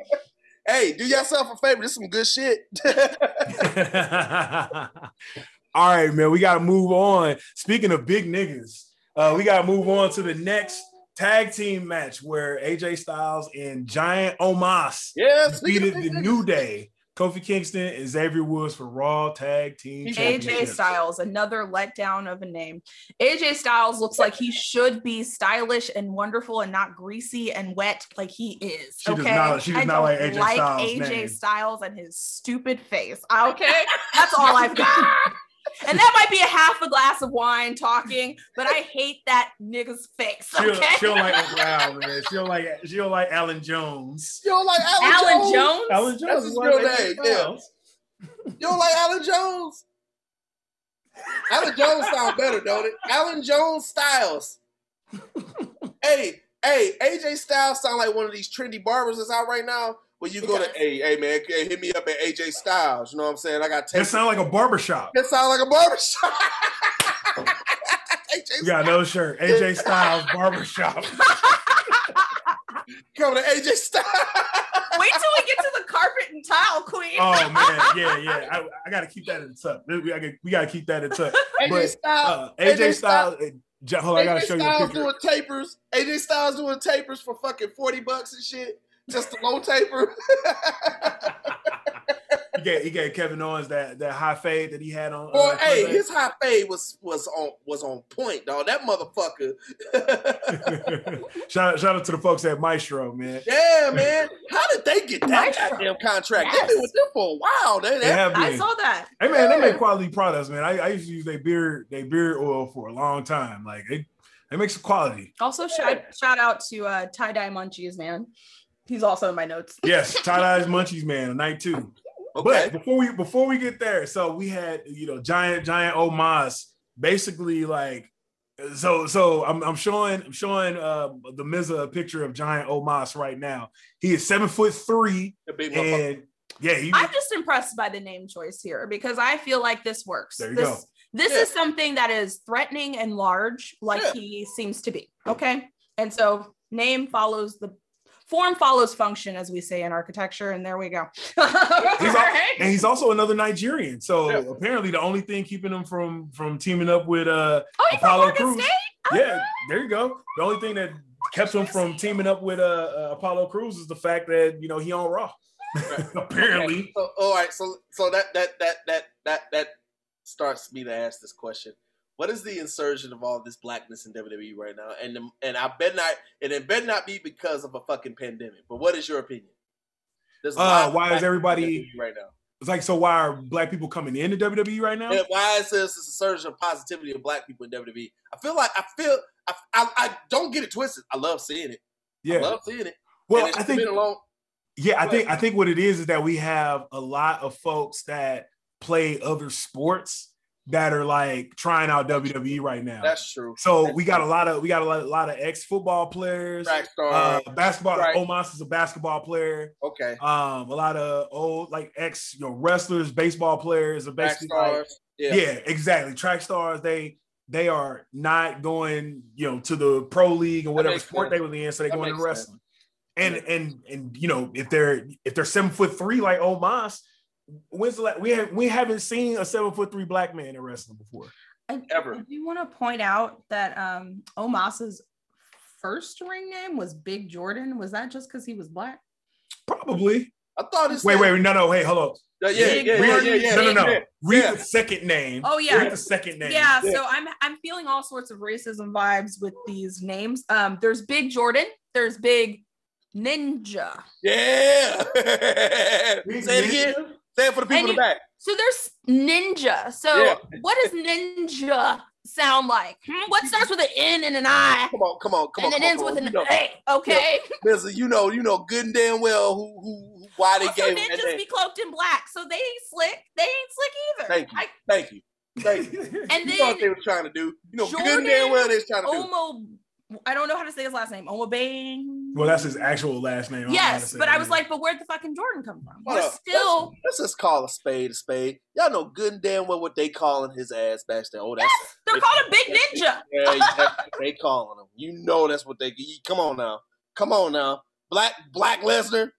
Hey, do yourself a favor. This is some good shit. All right, man. We got to move on. Speaking of big niggas, we got to move on to the next tag team match where AJ Styles and Giant Omos defeated the New Day, Kofi Kingston and Xavier Woods for Raw Tag Team AJ Styles, another letdown of a name. AJ Styles looks like he should be stylish and wonderful and not greasy and wet like he is. She does not like AJ Styles and his stupid face. Okay, that's all I've got. And that might be a half a glass of wine talking, but I hate that nigga's face. Okay? She don't like Uncle Al, man. She don't like Alan Jones. You don't like Alan Jones? Alan Jones. That's his real name. Yeah. You don't like Alan Jones? Alan Jones sounds better, don't it? Alan Jones Styles. Hey, AJ Styles sound like one of these trendy barbers that's out right now. When you go to, hey man, hit me up at AJ Styles. You know what I'm saying? I got. That sound like a barbershop. That sound like a barbershop. You got no shirt. AJ Styles barbershop. Coming to AJ Styles. Wait till we get to the carpet and tile queen. Oh man, yeah. I got to keep that in the tuck. We got to keep that in the tuck. AJ Styles. AJ Styles. Hold on, I got to show you a picture. Doing tapers. AJ Styles doing tapers for fucking $40 and shit. Just a low taper. He gave Kevin Owens that high fade that he had on. Boy, his high fade was on point, dog. That motherfucker. shout out to the folks at Maestro, man. Yeah, man. How did they get that goddamn contract? Yes. They've been with them for a while. I saw that. Hey man, they make quality products, man. I used to use their beard oil for a long time. Like it makes quality. Also, shout out to Tie-Dye Munchies, man. He's also in my notes. Yes, Tie-Dye's Munchies, man, night 2. Okay. But before we get there, so we had Giant Omos basically like so I'm showing the Miz a picture of Giant Omos right now. He is 7'3", and I'm just impressed by the name choice here because I feel like this works. There you go. This is something that is threatening and large, like he seems to be. Okay, and so form follows function, as we say in architecture, and there we go. He's also another Nigerian, so apparently the only thing keeping him from teaming up with Apollo Crews. Yeah, there you go. The only thing that kept him from teaming up with Apollo Crews is the fact that he on Raw. Apparently. Okay. So, all right. So that starts me to ask this question. What is the insurgence of all this blackness in WWE right now? And it better not be because of a fucking pandemic. But what is your opinion? Why is everybody right now? It's like, so why are black people coming into WWE right now? And why is this a surge of positivity of black people in WWE? I don't get it twisted. I love seeing it. Yeah, I love seeing it. Well, I think I think what it is that we have a lot of folks that play other sports that are like trying out WWE right now. That's true. So we got a lot of ex-football players. Basketball. Right. Omos is a basketball player. Okay. A lot of old ex wrestlers, baseball players, basically yeah, exactly. Track stars. They are not going to the pro league or whatever sport they were in, so they're going into wrestling. And if they're 7'3" like Omos. We haven't seen a 7'3" black man in wrestling before. Ever. I do want to point out that Omos's first ring name was Big Jordan. Was that just because he was black? Probably. I thought it's wait, no, hey, hold on. No. Read the second name. Oh yeah. Read the second name. Yeah, so I'm feeling all sorts of racism vibes with these names. There's Big Jordan, there's Big Ninja. Yeah. Say it again. Say it for the people in the back. So there's Ninja. So what does Ninja sound like? What starts with an N and an I? Come on. And it ends with an A. Okay. Listen, you know good and damn well who why they gave ninjas that be cloaked in black, so they ain't slick. They ain't slick either. Thank you. And then what they were trying to do. Jordan, good and damn well they was trying to do. I don't know how to say his last name. Bang. Well, that's his actual last name. Yes, but I was like, but where'd the fucking Jordan come from? Let's just call a spade a spade. Y'all know good and damn well what they calling his ass back there. Oh, they're calling Big Ninja. Yeah, they calling him. That's what they. Come on now. Black Lesnar.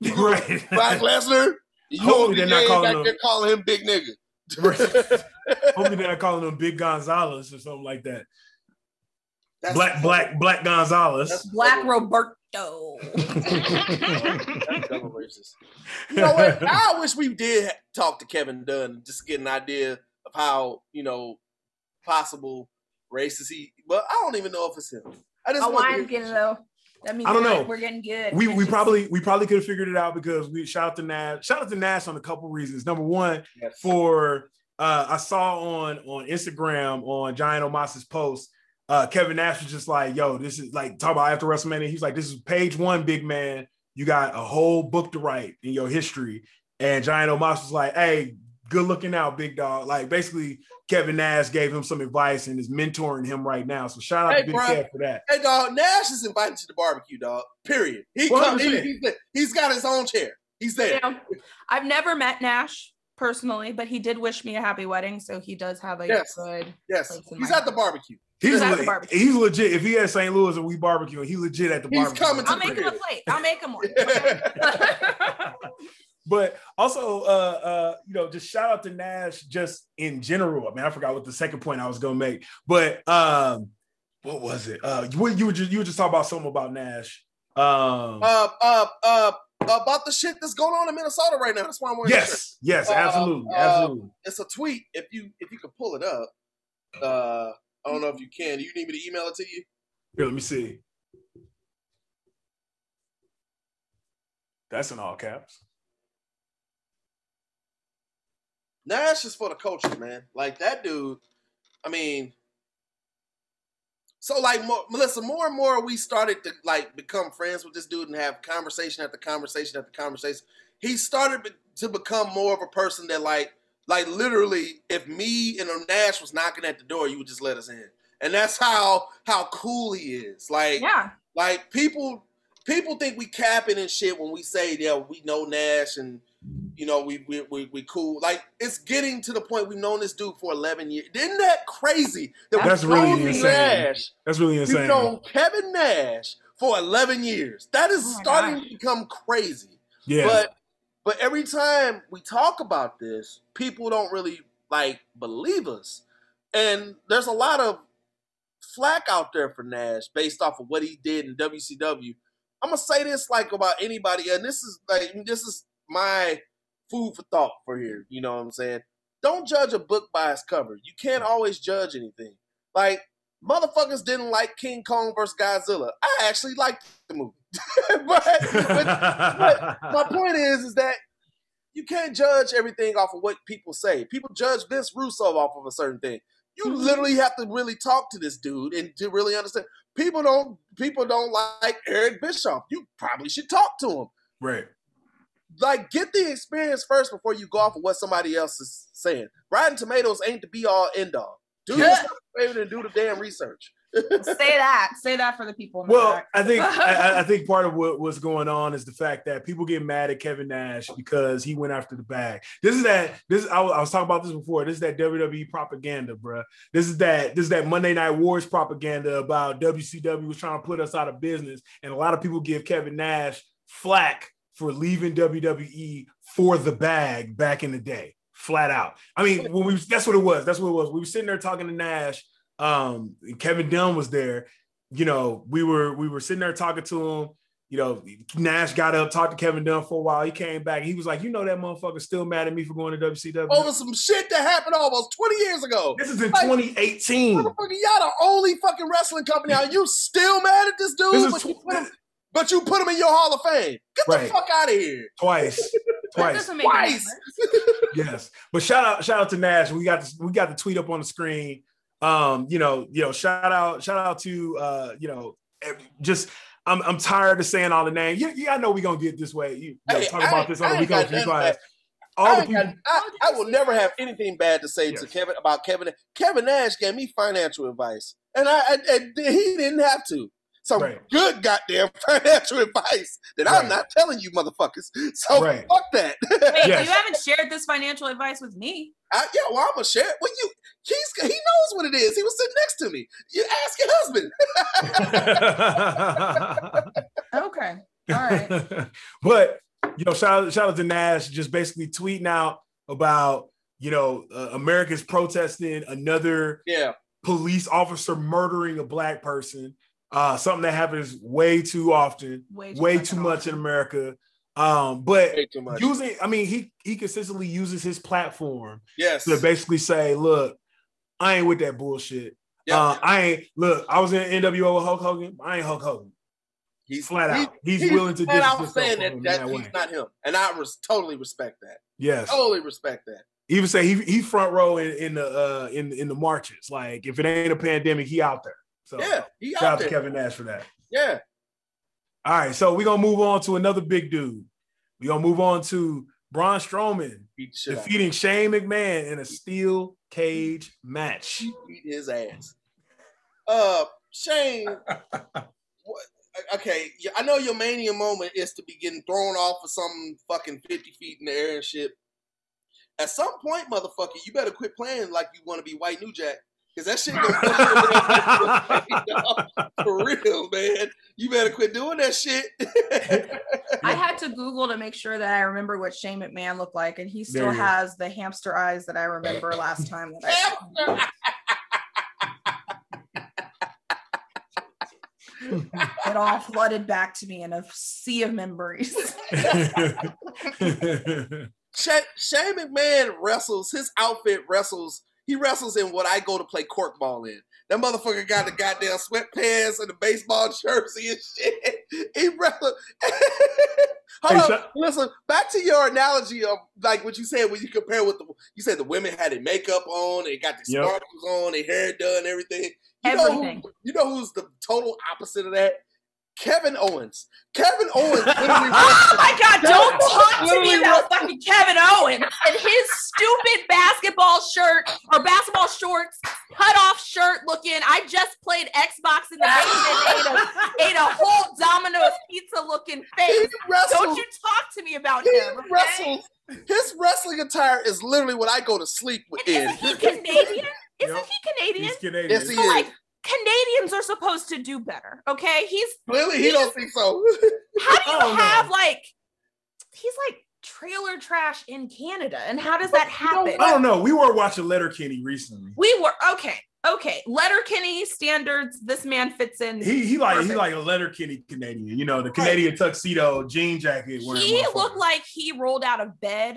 Right. Brock Lesnar. Hopefully they're not calling him. They're calling him big nigga. Right. Hopefully they're not calling him Big Gonzalez or something like that. That's Black Gonzalez. That's Black Roberto. That's double racist. You know what? I wish we did talk to Kevin Dunn just to get an idea of how, possible racist he. But I don't even know if it's him. I just why I'm getting though. That means I don't know. We're getting good. We probably could have figured it out because we shout out to Nash. Shout out to Nash on a couple reasons. Number one, for I saw on Instagram on Giant Omas's post, Kevin Nash was just like, yo, this is like talk about after WrestleMania. He's like, this is page 1, big man. You got a whole book to write in your history. And Giant Omas was like, hey, good looking out, big dog. Like basically Kevin Nash gave him some advice and is mentoring him right now. So shout out to Big Kev for that. Hey, dog, Nash is invited to the barbecue, dog. Period. He's got his own chair. He's there. Yeah. I've never met Nash personally, but he did wish me a happy wedding. So he does have a good. Yes, he's at the barbecue. He's legit. If he at St. Louis and we barbecue, he's legit at the barbecue. He's coming to I'll make him a plate. I'll make him one. But also, just shout out to Nash just in general. I mean, I forgot what the second point I was gonna make, but what was it? You were just talking about something about Nash. About the shit that's going on in Minnesota right now. That's why I'm wearing Yes, absolutely. It's a tweet. If you could pull it up, I don't know if you can. Do you need me to email it to you? Here, let me see. That's in all caps. Nash is for the culture, man. Like that dude. I mean, so like Melissa, more and more we started to like become friends with this dude and have conversation after conversation after conversation. He started to become more of a person that like literally, if me and Nash was knocking at the door, you would just let us in, and that's how cool he is. Like, yeah, like people think we capping and shit when we say we know Nash and. We cool. Like, it's getting to the point we've known this dude for 11 years. Isn't that crazy? That's really insane. Nash, that's really insane. We've known Kevin Nash for 11 years. That is starting to become crazy. Yeah. But every time we talk about this, people don't really, believe us. And there's a lot of flack out there for Nash based off of what he did in WCW. I'm going to say this, about anybody, and this is my food for thought for here. You know what I'm saying? Don't judge a book by its cover. You can't always judge anything. Like, motherfuckers didn't like King Kong versus Godzilla. I actually liked the movie. but my point is that you can't judge everything off of what people say. People judge Vince Russo off of a certain thing. You literally have to really talk to this dude and to really understand. People don't like Eric Bischoff. You probably should talk to him. Right. Like, get the experience first before you go off of what somebody else is saying. Rotten Tomatoes ain't the be-all, end-all. Do yourself a favor and do the damn research. Say that for the people. Well, I think part of what's going on is the fact that people get mad at Kevin Nash because he went after the bag. I was talking about this before. This is that WWE propaganda, bro. This is that Monday Night Wars propaganda about WCW was trying to put us out of business, and a lot of people give Kevin Nash flack for leaving WWE for the bag back in the day, flat out. I mean, that's what it was. We were sitting there talking to Nash. Kevin Dunn was there. We were sitting there talking to him. Nash got up, talked to Kevin Dunn for a while. He came back. He was like, that motherfucker's still mad at me for going to WCW. Over some shit that happened almost 20 years ago. This is in 2018. Motherfucker, y'all the only fucking wrestling company out. You still mad at this dude? But you put him in your Hall of Fame. Get the fuck out of here. Twice. Yes. But shout out to Nash. We got the tweet up on the screen. Shout out to I'm tired of saying all the names. I know we're gonna get this way. Talk about this on the WeCominForYouCast. I will never have anything bad to say to Kevin about Kevin. Kevin Nash gave me financial advice, and he didn't have to. Some good goddamn financial advice that I'm not telling you motherfuckers. So fuck that. Wait, so you haven't shared this financial advice with me? I'm gonna share it with you. He knows what it is. He was sitting next to me. You ask your husband. Okay. All right. But know, shout out to Nash just basically tweeting out about, you know, Americans protesting another police officer murdering a black person. Something that happens way too often, way too much in America. But using, I mean, he consistently uses his platform to basically say, look, I ain't with that bullshit. I was in NWO with Hulk Hogan. I ain't Hulk Hogan. He's flat out. He's willing to distance himself from that he's way. not him. And I totally respect that. Yes. Totally respect that. Even say he front row in the marches. Like if it ain't a pandemic, he out there. So he shout out to Kevin Nash for that. Yeah. All right, so we're gonna move on to another big dude. We're gonna move on to Braun Strowman defeating Shane McMahon in a steel cage match. He beat his ass. Shane, okay, I know your mania moment is to be getting thrown off of some fucking 50 feet in the air and shit. At some point, motherfucker, you better quit playing like you want to be White New Jack. Because that shit goes for real, man. You better quit doing that shit. I had to Google to make sure that I remember what Shane McMahon looked like, and he still has the hamster eyes that I remember last time that I It all flooded back to me in a sea of memories. Shane McMahon wrestles, his outfit wrestles. He wrestles in what I go to play corkball in. That motherfucker got the goddamn sweatpants and the baseball jersey and shit. He wrestled. Hold on, listen. Back to your analogy of like what you said when you compare with you said the women had their makeup on, they got their sparkles on, their hair done, everything. You know who's the total opposite of that? Kevin Owens. Kevin Owens. Oh my God, don't talk to me about fucking Kevin Owens and his stupid basketball shirt or basketball shorts, cut off shirt looking. I just played Xbox in the basement, ate a whole Domino's pizza looking face. Don't you talk to me about him. Okay? His wrestling attire is literally what I go to sleep in. Isn't he Canadian? Isn't he Canadian? He's Canadian. Yes, he is. Like, Canadians are supposed to do better, okay? Clearly he don't think so. How do you have he's like trailer trash in Canada, and how does that happen? I don't know. We were watching Letterkenny recently. We were okay. Letterkenny standards. This man fits in. He like a Letterkenny Canadian. You know, the Canadian tuxedo jean jacket. He looked like he rolled out of bed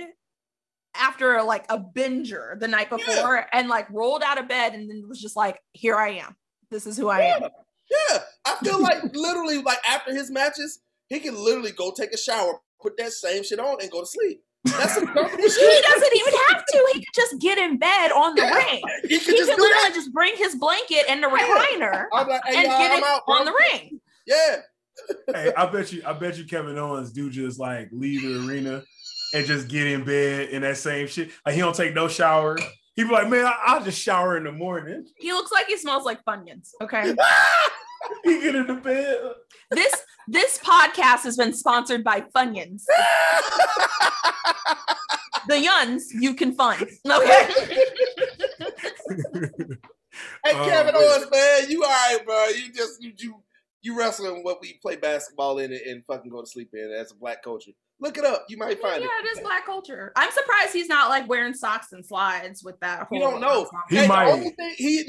after like a binger the night before, and like rolled out of bed, and then was just like, "Here I am. This is who I am." Yeah, I feel like literally, like after his matches, he can literally go take a shower, put that same shit on, and go to sleep. That's some comfortable shit. He doesn't even have to. He could just get in bed on the ring. He could literally just bring his blanket and the recliner and get it on the ring. Yeah. Hey, I bet you Kevin Owens do just like leave the arena and just get in bed in that same shit. Like he don't take no shower. He be like, man, I'll just shower in the morning. He looks like he smells like Funyuns. Okay. He get into bed. This podcast has been sponsored by Funyuns. The yuns you can fund. Okay. Hey, Kevin Owens, man, you all right, bro? You wrestling what we play basketball in and fucking go to sleep in as a black culture. Look it up. You might find it. Yeah, it is black culture. I'm surprised he's not like wearing socks and slides with that whole. You don't know. He might. The only thing, he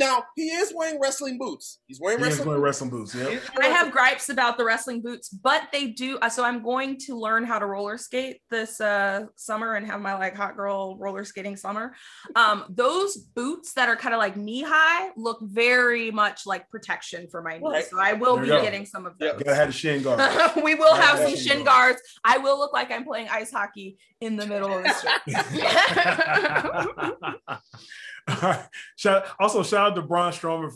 is wearing wrestling boots. He's wearing wrestling boots. Yeah. I have gripes about the wrestling boots, but they do. So I'm going to learn how to roller skate this summer and have my like hot girl roller skating summer. Those boots that are kind of like knee high look very much like protection for my knees. Right. So I will be getting some of those. You gotta have the shin guard. We will have some shin guards. I will look like I'm playing ice hockey in the middle of the street. All right. Shout out to Braun Strowman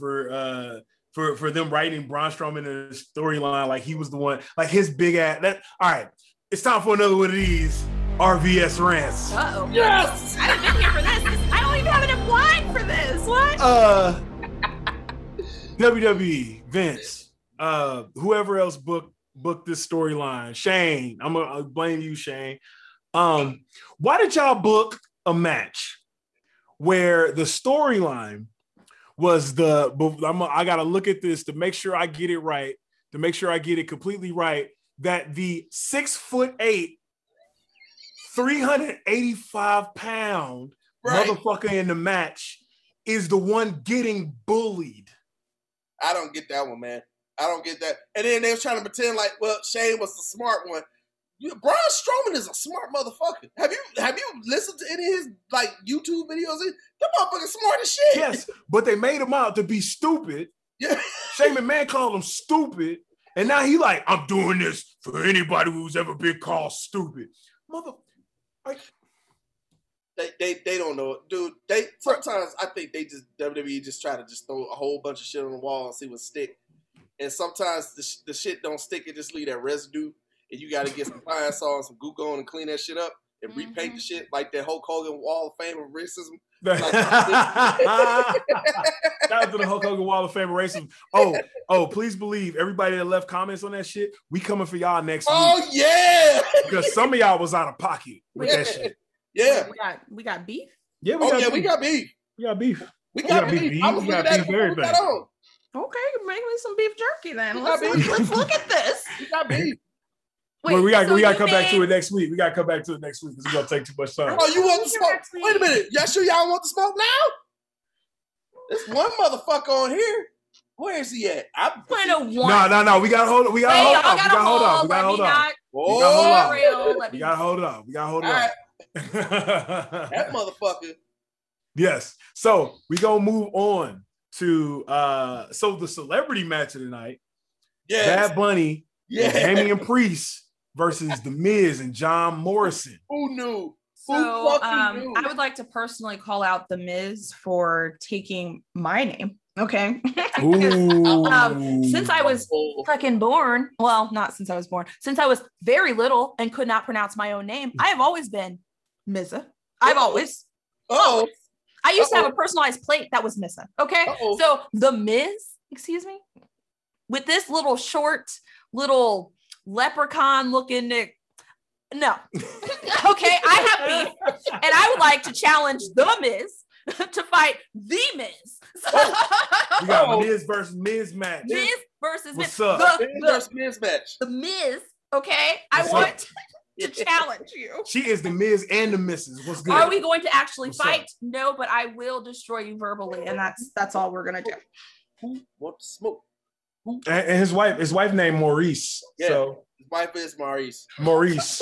for them writing Braun Strowman in the storyline like he was the one, like his big ass. All right, it's time for another one of these RVS rants. Uh-oh. Yes! I haven't been here for this. I don't even have an line for this. What? WWE, Vince, whoever else booked this storyline. Shane, I'm gonna blame you, Shane. Why did y'all book a match where the storyline was I gotta look at this to make sure I get it right, to make sure I get it completely right, that the 6'8" 385-pound motherfucker in the match is the one getting bullied. I don't get that one, man. I don't get that. And then they were trying to pretend like, well, Shane was the smart one. Braun Strowman is a smart motherfucker. Have you listened to any of his like YouTube videos? That motherfucker smart as shit. Yes, but they made him out to be stupid. Yeah. Shane McMahon called him stupid, and now he like, I'm doing this for anybody who's ever been called stupid. They don't know, dude. They sometimes I think they just WWE just try to just throw a whole bunch of shit on the wall and see what stick. And sometimes the shit don't stick. It just leave that residue, and you got to get some fire saw and some goo on and clean that shit up and repaint the shit like that Hulk Hogan Wall of Fame of racism. Shout out to the Hulk Hogan Wall of Fame of racism. Oh, please believe everybody that left comments on that shit. We coming for y'all next week. Oh yeah, because some of y'all was out of pocket with that shit. Yeah, we got beef. Yeah, we got beef. We got beef. We got beef. I was looking at everything. Okay, make me some beef jerky then. Let's look at this. We got beef. Wait, we got to come back to it next week. We got to come back to it next week because it's gonna take too much time. Oh, you want the smoke? Wait a minute. Y'all sure y'all want the smoke now? There's one motherfucker on here. Where is he at? No. We gotta hold on. We gotta hold on. We gotta hold on. That motherfucker. Yes. So we gonna move on to the celebrity match of the night. Yeah. Bad Bunny and Damian Priest versus The Miz and John Morrison. Who knew? So I would like to personally call out The Miz for taking my name. Okay. Since I was fucking born, well, not since I was born, since I was very little and could not pronounce my own name, I have always been Mizza. I've always. I used to have a personalized plate that was Missa. Okay. So The Miz, excuse me, with this little short, little leprechaun looking Nick. No. Okay. I have beef. And I would like to challenge The Miz to fight The Miz. We got Miz versus Miz match. Miz versus Miz. Miz. Miz versus Miz match. The Miz. Okay. I want to challenge you. She is the Miz and the Misses. What's good? Are we going to actually fight? No, but I will destroy you verbally, and that's all we're gonna do. Who wants smoke? And his wife named Maurice. Yeah, so his wife is Maurice. Maurice.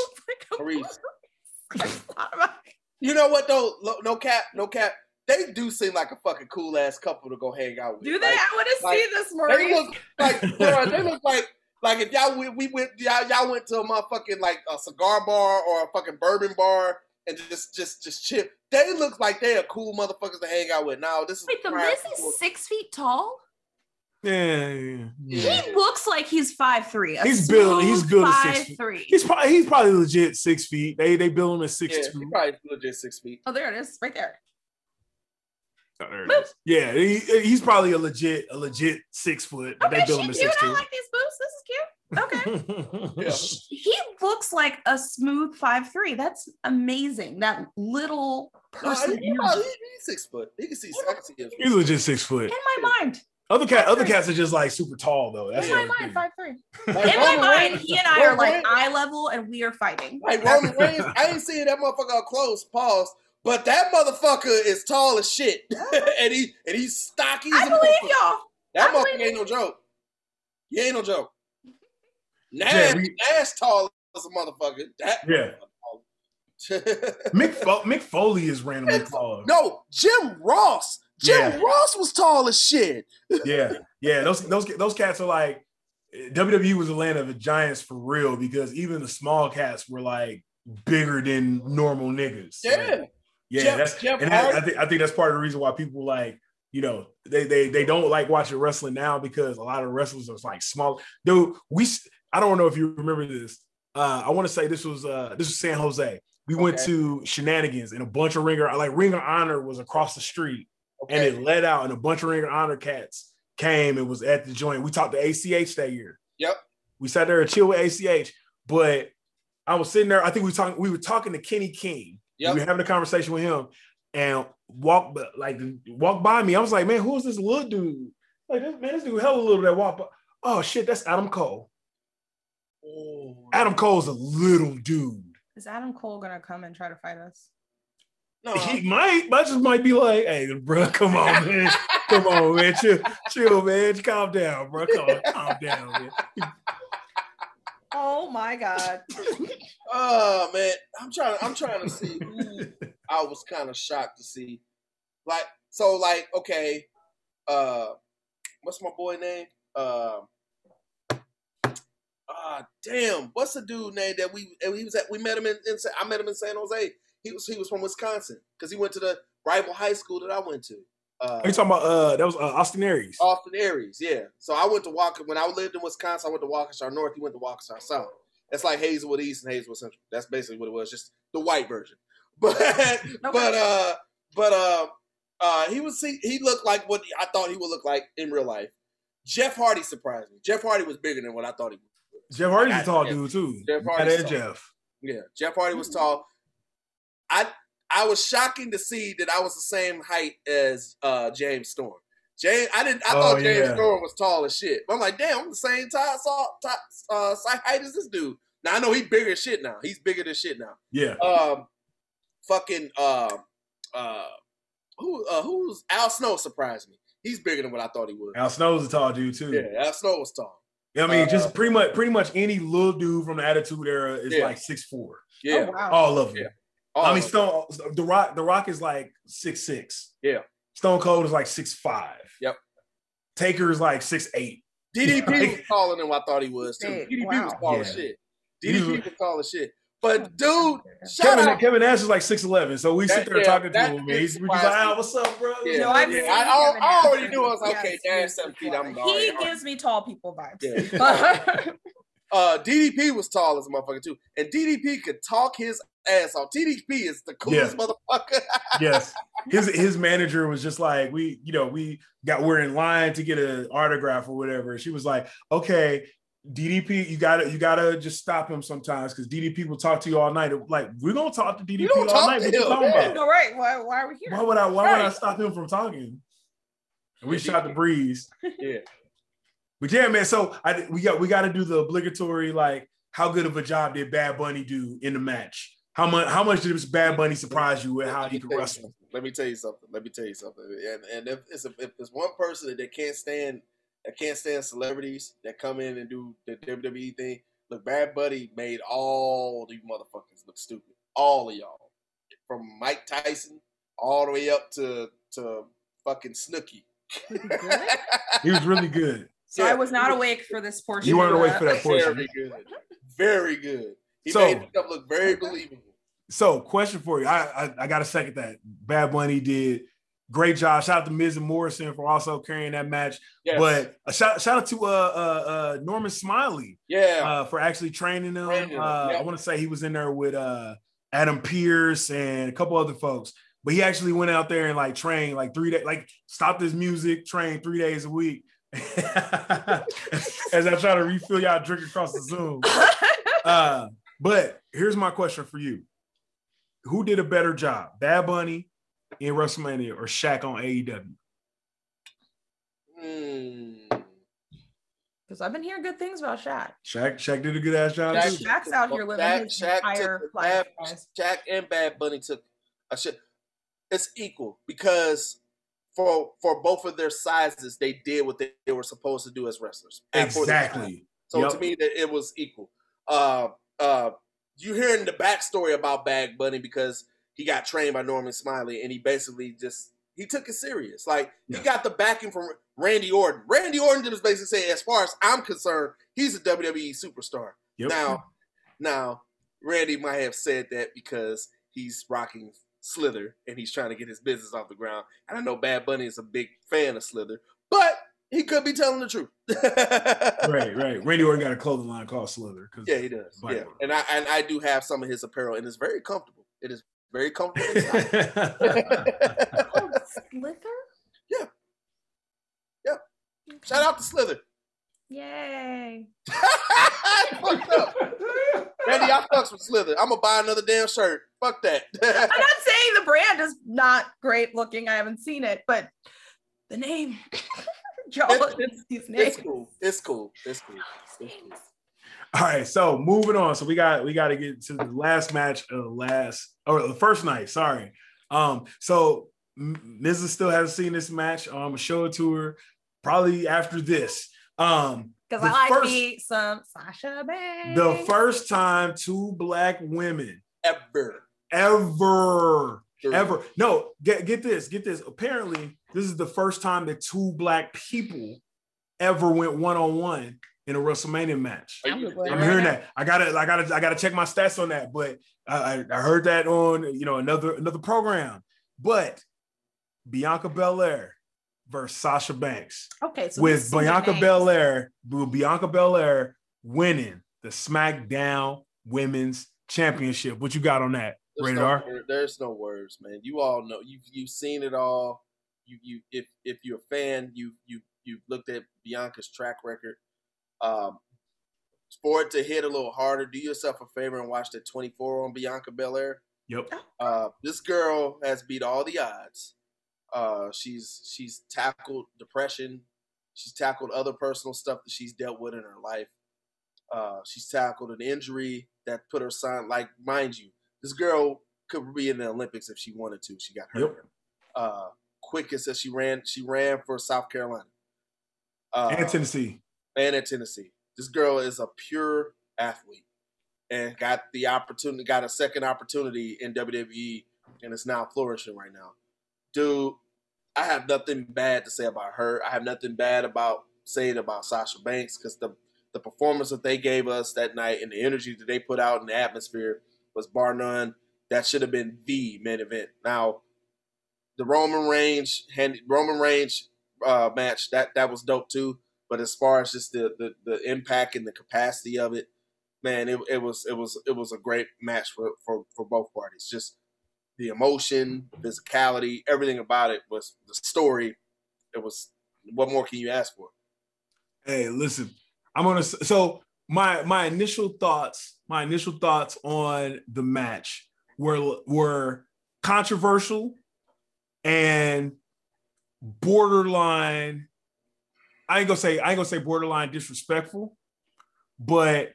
You know what though? No cap. They do seem like a fucking cool ass couple to go hang out with. Do they? I want to see this, Maurice. They look like if y'all went to a motherfucking like a cigar bar or a fucking bourbon bar and just chill. They look like they are cool motherfuckers to hang out with. Now this is The Miz is 6 feet tall. Yeah. He looks like he's 5'3". He's built 5'3". He's probably legit 6 feet. They build him at 6'2". Yeah, he's probably legit 6 feet. Oh, there it is, right there. Oh, there it is. Yeah, he's probably a legit 6 foot. But they build him at 6'2". I like these boots. This is cute. Okay. He looks like a smooth 5'3". That's amazing. That little person. He's 6 foot. I can see him. He's legit 6 foot. In my mind. Other cats are just like super tall though. That's in my mind, 5'3". In my mind, he and I are like eye level, and we are fighting. Like Roman Reigns, I ain't seen that motherfucker up close. Pause. But that motherfucker is tall as shit, and he's stocky. I believe y'all. That motherfucker ain't no joke. He ain't no joke. Nash tall as a motherfucker. Mick Foley is randomly tall. No, Jim Ross. Jim Ross was tall as shit. Yeah. Those cats are like, WWE was the land of the giants for real, because even the small cats were like bigger than normal niggas. Yeah. I think that's part of the reason why people like, you know, they don't like watching wrestling now, because a lot of wrestlers are like small. Dude, I don't know if you remember this. I want to say this was San Jose. We went to Shenanigans, and a bunch of Ring of Honor was across the street. And it let out, and a bunch of Ring of Honor cats came and was at the joint. We talked to ACH that year. Yep. We sat there and chilled with ACH, but I was sitting there. I think we were talking to Kenny King. Yep. We were having a conversation with him, and walked by me. I was like, man, who is this little dude? Like, this dude hella little that walked by. Oh shit, that's Adam Cole. Oh. Adam Cole's a little dude. Is Adam Cole gonna come and try to fight us? No, he might. I just might be like, hey, bro, come on, man. Come on, man. Chill, man. Calm down, bro. Calm down, man. Oh my God. Oh man, I'm trying to see who I was kind of shocked to see. Okay, what's my boy name? Damn, what's the dude name that we met him I met him in San Jose. He was from Wisconsin because he went to the rival high school that I went to. Are you talking about that was Austin Aries? Austin Aries, yeah. So I went to when I lived in Wisconsin, I went to Waukesha North. He went to Waukesha South. That's like Hazelwood East and Hazelwood Central. That's basically what it was, just the white version. But he looked like what I thought he would look like in real life. Jeff Hardy surprised me. Jeff Hardy was bigger than what I thought he was. Jeff Hardy's a tall dude too. Jeff Hardy. Jeff. Yeah, Jeff Hardy was tall. I was shocking to see that I was the same height as James Storm. I thought James Storm was tall as shit. But I'm like, damn, I'm the same height as this dude. Now I know he's bigger as shit now. He's bigger than shit now. Yeah. Who's Al Snow surprised me. He's bigger than what I thought he was. Al Snow's a tall dude too. Yeah, Al Snow was tall. I mean, just pretty much any little dude from the Attitude Era is like 6'4". Yeah. Oh, wow. All of them. Yeah. I mean, The Rock is like 6'6". Yeah. Stone Cold is like 6'5". Yep. Taker is like 6'8". DDP was taller than what I thought he was too. Hey, DDP wow. was tall as shit. DDP was tall as shit. But dude, Kevin Nash is like 6'11", so we sit there talking to him, man. He's like, what's up, bro? Yeah. No, I already knew. I was like, okay, Nash 7 feet. He gives me tall people vibes. Yeah. DDP was tall as a motherfucker too, and DDP could talk his ass off. DDP is the coolest motherfucker. Yes, his manager was just like, we're in line to get an autograph or whatever. She was like, okay, DDP, you gotta just stop him sometimes because DDP will talk to you all night. Like, we're gonna talk to DDP all night. What you talking about? No, right? Why are we here? Why would I stop him from talking? And we shot the breeze. Yeah. But yeah, man. So we got to do the obligatory, like, how good of a job did Bad Bunny do in the match? How much did this Bad Bunny surprise you with how he could wrestle? Let me tell you something. And if it's one person that can't stand celebrities that come in and do the WWE thing, look, Bad Bunny made all these motherfuckers look stupid. All of y'all, from Mike Tyson all the way up to fucking Snooki. He was really good. So I was not awake for this portion. You weren't awake for that portion. Very good. Very good. He made himself look very believable. So, question for you. I got to second that. Bad Bunny did great job. Shout out to Miz and Morrison for also carrying that match. Yes. But shout out to Norman Smiley. Yeah. For actually training them. I want to say he was in there with Adam Pearce and a couple other folks. But he actually went out there and like trained like 3 days, like stopped his music, trained 3 days a week. As I try to refill y'all drink across the Zoom. But here's my question for you. Who did a better job? Bad Bunny in WrestleMania or Shaq on AEW? Because I've been hearing good things about Shaq. Shaq did a good ass job. Shaq's out here living his entire life. Shaq and Bad Bunny took a shit. It's equal because for both of their sizes, they did what they were supposed to do as wrestlers. Exactly. So to me, that it was equal. You hearing the backstory about Bad Bunny because he got trained by Norman Smiley and he basically he took it serious. Like he got the backing from Randy Orton. Randy Orton just basically say, as far as I'm concerned, he's a WWE superstar. Yep. Now, Randy might have said that because he's rocking Slither and he's trying to get his business off the ground. And I know Bad Bunny is a big fan of Slither, but he could be telling the truth. Right. Randy Orton got a clothing line called Slither. Yeah, he does. Yeah, and I do have some of his apparel, and it's very comfortable. It is very comfortable. Oh, Slither? Yeah. Okay. Shout out to Slither. Yay. Fucked up. Randy, I fucks with Slither. I'm gonna buy another damn shirt. Fuck that. I'm not saying the brand is not great looking. I haven't seen it, but the name. It's cool. All right, so moving on. So we got to get to the last match of the first night. Sorry. So Mrs. still hasn't seen this match. I'm gonna show it to her probably after this. Because I like me some Sasha Banks. The first time two black women ever. No, get this. Apparently, this is the first time that two black people ever went one-on-one in a WrestleMania match. I'm hearing that. I gotta check my stats on that, but I heard that on another program. But Bianca Belair versus Sasha Banks. Okay, so with Bianca Belair winning the SmackDown Women's Championship. What you got on that, Radar? There's no words, man. You all know. You've seen it all. If you're a fan, you've looked at Bianca's track record. For it to hit a little harder, do yourself a favor and watch the 24 on Bianca Belair. Yep. This girl has beat all the odds. She's tackled depression. She's tackled other personal stuff that she's dealt with in her life. She's tackled an injury that put her sign. Like, mind you, this girl could be in the Olympics if she wanted to. She got hurt. Yep. Quickest as she ran for South Carolina. And Tennessee. This girl is a pure athlete and got a second opportunity in WWE and is now flourishing right now. Dude, I have nothing bad to say about her. I have nothing bad about Sasha Banks because the performance that they gave us that night and the energy that they put out in the atmosphere was bar none. That should have been the main event. Now, the Roman Reigns match, that was dope too. But as far as just the impact and the capacity of it, man, it was a great match for both parties. Just the emotion, the physicality, everything about it was the story. It was, what more can you ask for? Hey, listen, so my initial thoughts on the match were controversial and borderline. I ain't gonna say borderline disrespectful, but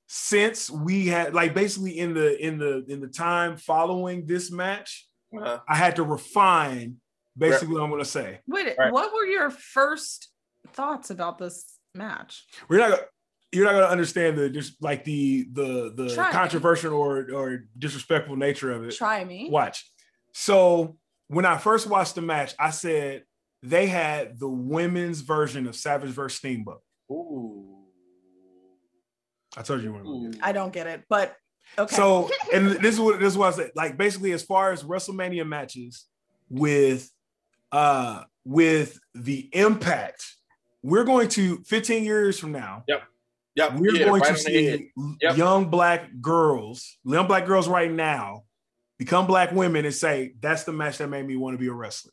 since we had basically in the time following this match, I had to refine basically what I'm gonna say. Wait, right. What were your first thoughts about this match? You're not gonna understand the controversial or disrespectful nature of it. Try me. Watch. So when I first watched the match, I said they had the women's version of Savage vs. Steamboat. Ooh. I told you. I don't get it, but okay. So, and this is what I said. Like, basically, as far as WrestleMania matches with the Impact, we're going to 15 years from now. Yep. We're going to see young black girls right now become black women and say that's the match that made me want to be a wrestler.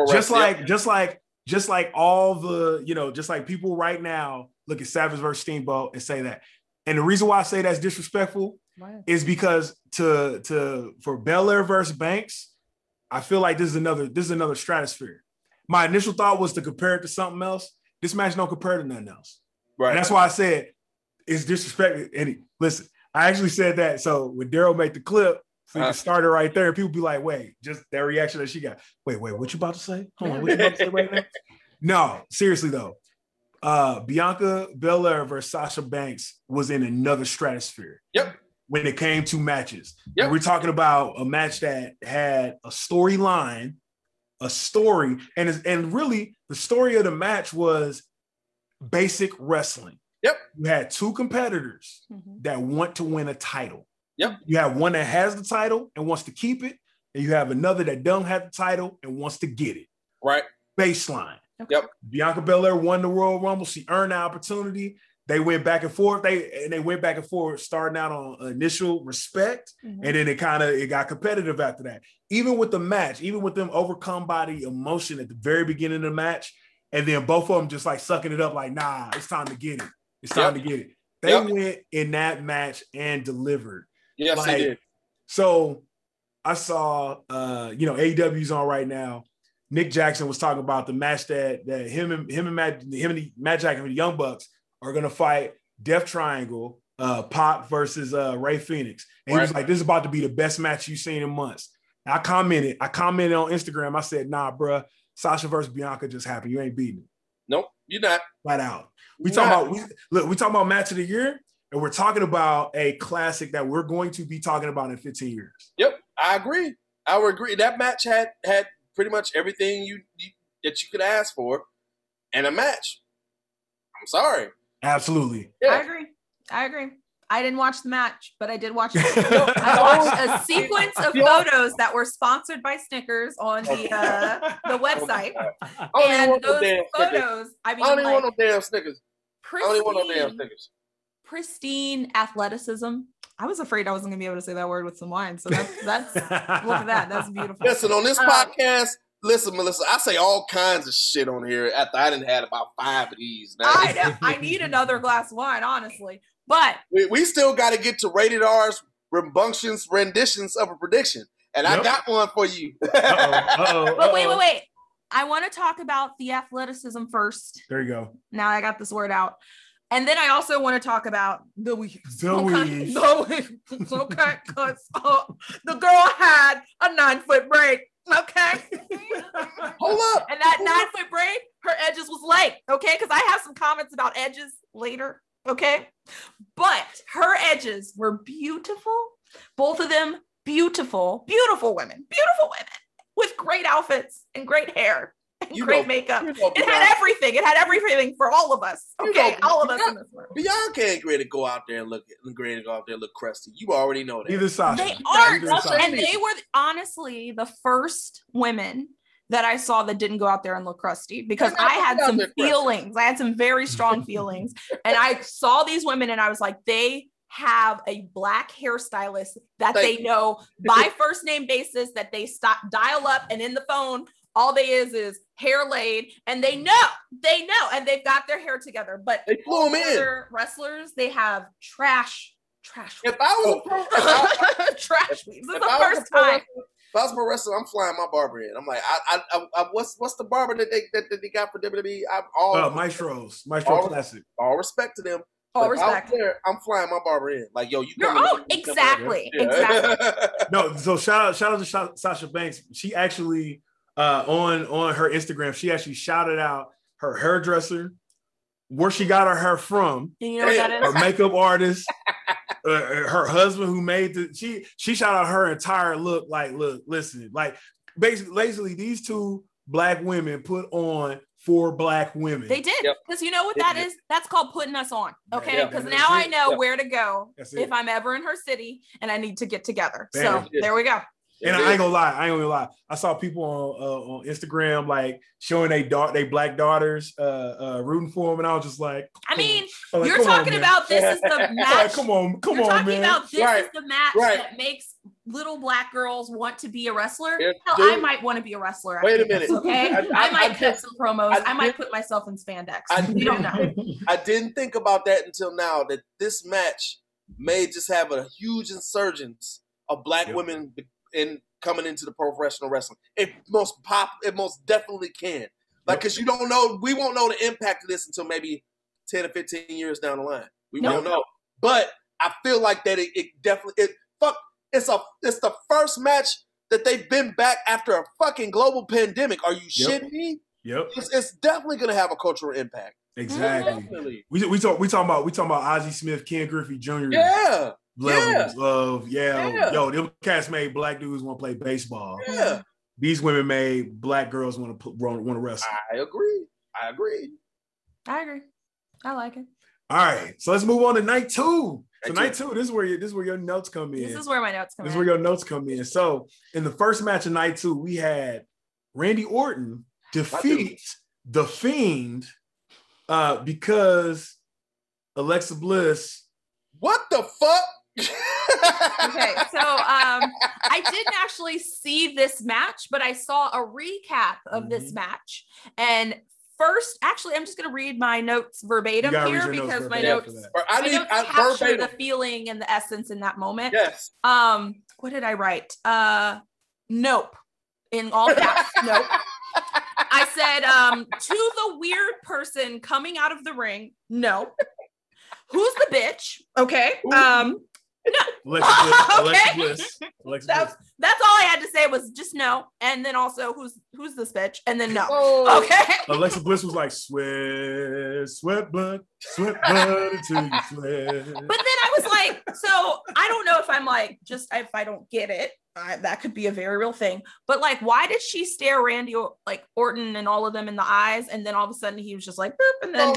Just like all the, just like people right now look at Savage vs. Steamboat and say that. And the reason why I say that's disrespectful is because for Belair versus Banks, I feel like this is another stratosphere. My initial thought was to compare it to something else. This match don't compare to nothing else. Right. And that's why I said it's disrespectful. And listen, I actually said that. So when Daryl made the clip, so you can start it right there, and people be like, wait, just that reaction that she got. Wait, what you about to say? Hold on, what you about to say right now? No, seriously though. Bianca Belair versus Sasha Banks was in another stratosphere. Yep. When it came to matches. Yep. And we're talking about a match that had a storyline, and really the story of the match was basic wrestling. Yep. You had two competitors that want to win a title. Yep. You have one that has the title and wants to keep it, and you have another that don't have the title and wants to get it. Right. Baseline. Okay. Yep. Bianca Belair won the Royal Rumble. She earned the opportunity. They went back and forth. They went back and forth, starting out on initial respect, and then it got competitive after that. Even with the match, even with them overcome by the emotion at the very beginning of the match, and then both of them just like sucking it up, like, nah, it's time to get it. It's time to get it. They went in that match and delivered. Yes, they did. So I saw, AEW's on right now. Nick Jackson was talking about the match that him and Matt Jackson and the Young Bucks are going to fight Death Triangle, Pac versus Ray Phoenix. And he was like, this is about to be the best match you've seen in months. And I commented on Instagram. I said, nah, bruh, Sasha versus Bianca just happened. You ain't beating it. Nope, you're not. Flat out. We talking about match of the year, and we're talking about a classic that we're going to be talking about in 15 years. Yep, I agree. I would agree. That match had pretty much everything that you could ask for in a match. I'm sorry. Absolutely. Yeah. I agree. I didn't watch the match, but I did watch it. I watched a sequence of photos that were sponsored by Snickers on the website. And those photos, I don't even want no damn Snickers. I don't even want no damn Snickers. Pristine athleticism. I was afraid I wasn't gonna be able to say that word with some wine. So that's look at that. That's beautiful. Listen, on this podcast, listen, Melissa, I say all kinds of shit on here after I done had about 5 of these. Now. I know. I need another glass of wine, honestly. But we still got to get to Rated R's Rambunctious renditions of a prediction. And I got one for you. But wait. I want to talk about the athleticism first. There you go. Now I got this word out. And then I also want to talk about the weaves. Okay, because the girl had a 9-foot braid. Okay. Hold up. And that 9-foot braid, her edges was late. Okay. Because I have some comments about edges later. Okay. But her edges were beautiful. Both of them beautiful women with great outfits and great hair and great makeup. It had everything. It had everything for all of us. Okay. All of us in this world. Bianca ain't great to go out there and look crusty. You already know that. Either side. They aren't. And they were honestly the first women that I saw that didn't go out there and look crusty, because I had some feelings. I had some very strong feelings. And I saw these women and I was like, they have a black hairstylist that they know by first name basis, that they dial up, and in the phone, all they is hair laid, and they know, and they've got their hair together. But they flew them in. Wrestlers, they have trash. If I was trash. This is the first time. If I was a pro wrestler, I'm flying my barber in. I'm like, what's the barber that they got for WWE? Maestro Classic. All respect to them. All respect. I'm flying my barber in. Like, yo, exactly. No, so shout out to Sasha Banks. She actually on her Instagram, she actually shouted out her hairdresser, where she got her hair from. And you know what that is? Her makeup artist. Her husband who made she shot out her entire look. Like, look, listen, like basically these two black women put on 4 black women. They did, because you know what that is? That's called putting us on. Okay, because now I know where to go if I'm ever in her city and I need to get together. So there we go. And I ain't gonna lie. I saw people on Instagram like showing they black daughters rooting for them, and I was just like, you're talking about this is the match. Come on, you're talking man. about this is the match that makes little black girls want to be a wrestler. Hell, I might want to be a wrestler. Wait a minute. Okay, I might cut some promos. I might put myself in spandex. You don't know. I didn't think about that until now. That this match may just have a huge insurgence of black women coming into the professional wrestling. It most definitely can. Like, because we won't know the impact of this until maybe 10 or 15 years down the line. We won't know. But I feel like that it's the first match that they've been back after a fucking global pandemic. Are you shitting me? Yep. It's definitely gonna have a cultural impact. Exactly. We talking about Ozzie Smith, Ken Griffey Jr. Levels of yo, them cats made black dudes want to play baseball. Yeah. These women made black girls want to wrestle. I agree. I like it. All right, so let's move on to night 2. So night 2, this is where your notes come in. This is where my notes come in. This is where your notes come in. So in the first match of night 2, we had Randy Orton defeat The Fiend because Alexa Bliss. What the fuck? Okay, so I didn't actually see this match, but I saw a recap of this match. And first, actually, I'm just going to read my notes verbatim here because my notes capture the feeling and the essence in that moment. Yes. What did I write? Nope. In all caps, nope. I said, to the weird person coming out of the ring, no. Who's the bitch? Okay. No. Alexa Bliss. That's all I had to say was just no. And then also who's this bitch? And then no. Oh. Okay. Alexa Bliss was like, sweat blood until you sweat. But then I was like, so I don't know if I'm like, just if I don't get it, that could be a very real thing. But like, why did she stare Randy like Orton and all of them in the eyes, and then all of a sudden he was just like boop, and then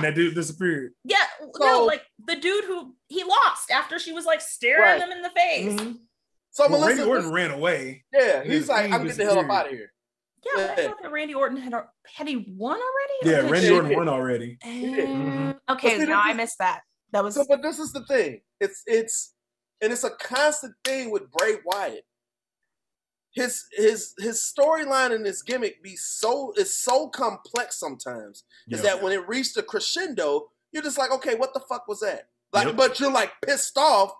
that dude disappeared. Yeah, no, like the dude who he lost after she was like staring them in the face. Mm-hmm. So Randy Orton ran away. Yeah, he's like, I'm getting the hell up out of here. Yeah, I thought that Randy Orton had he won already? Yeah, Randy Orton won already. Okay, now I missed that. That was. So, but this is the thing. It's a constant thing with Bray Wyatt. His storyline and his gimmick is so complex sometimes. Is that when it reached a crescendo, you're just like, okay, what the fuck was that? Like, but you're like pissed off.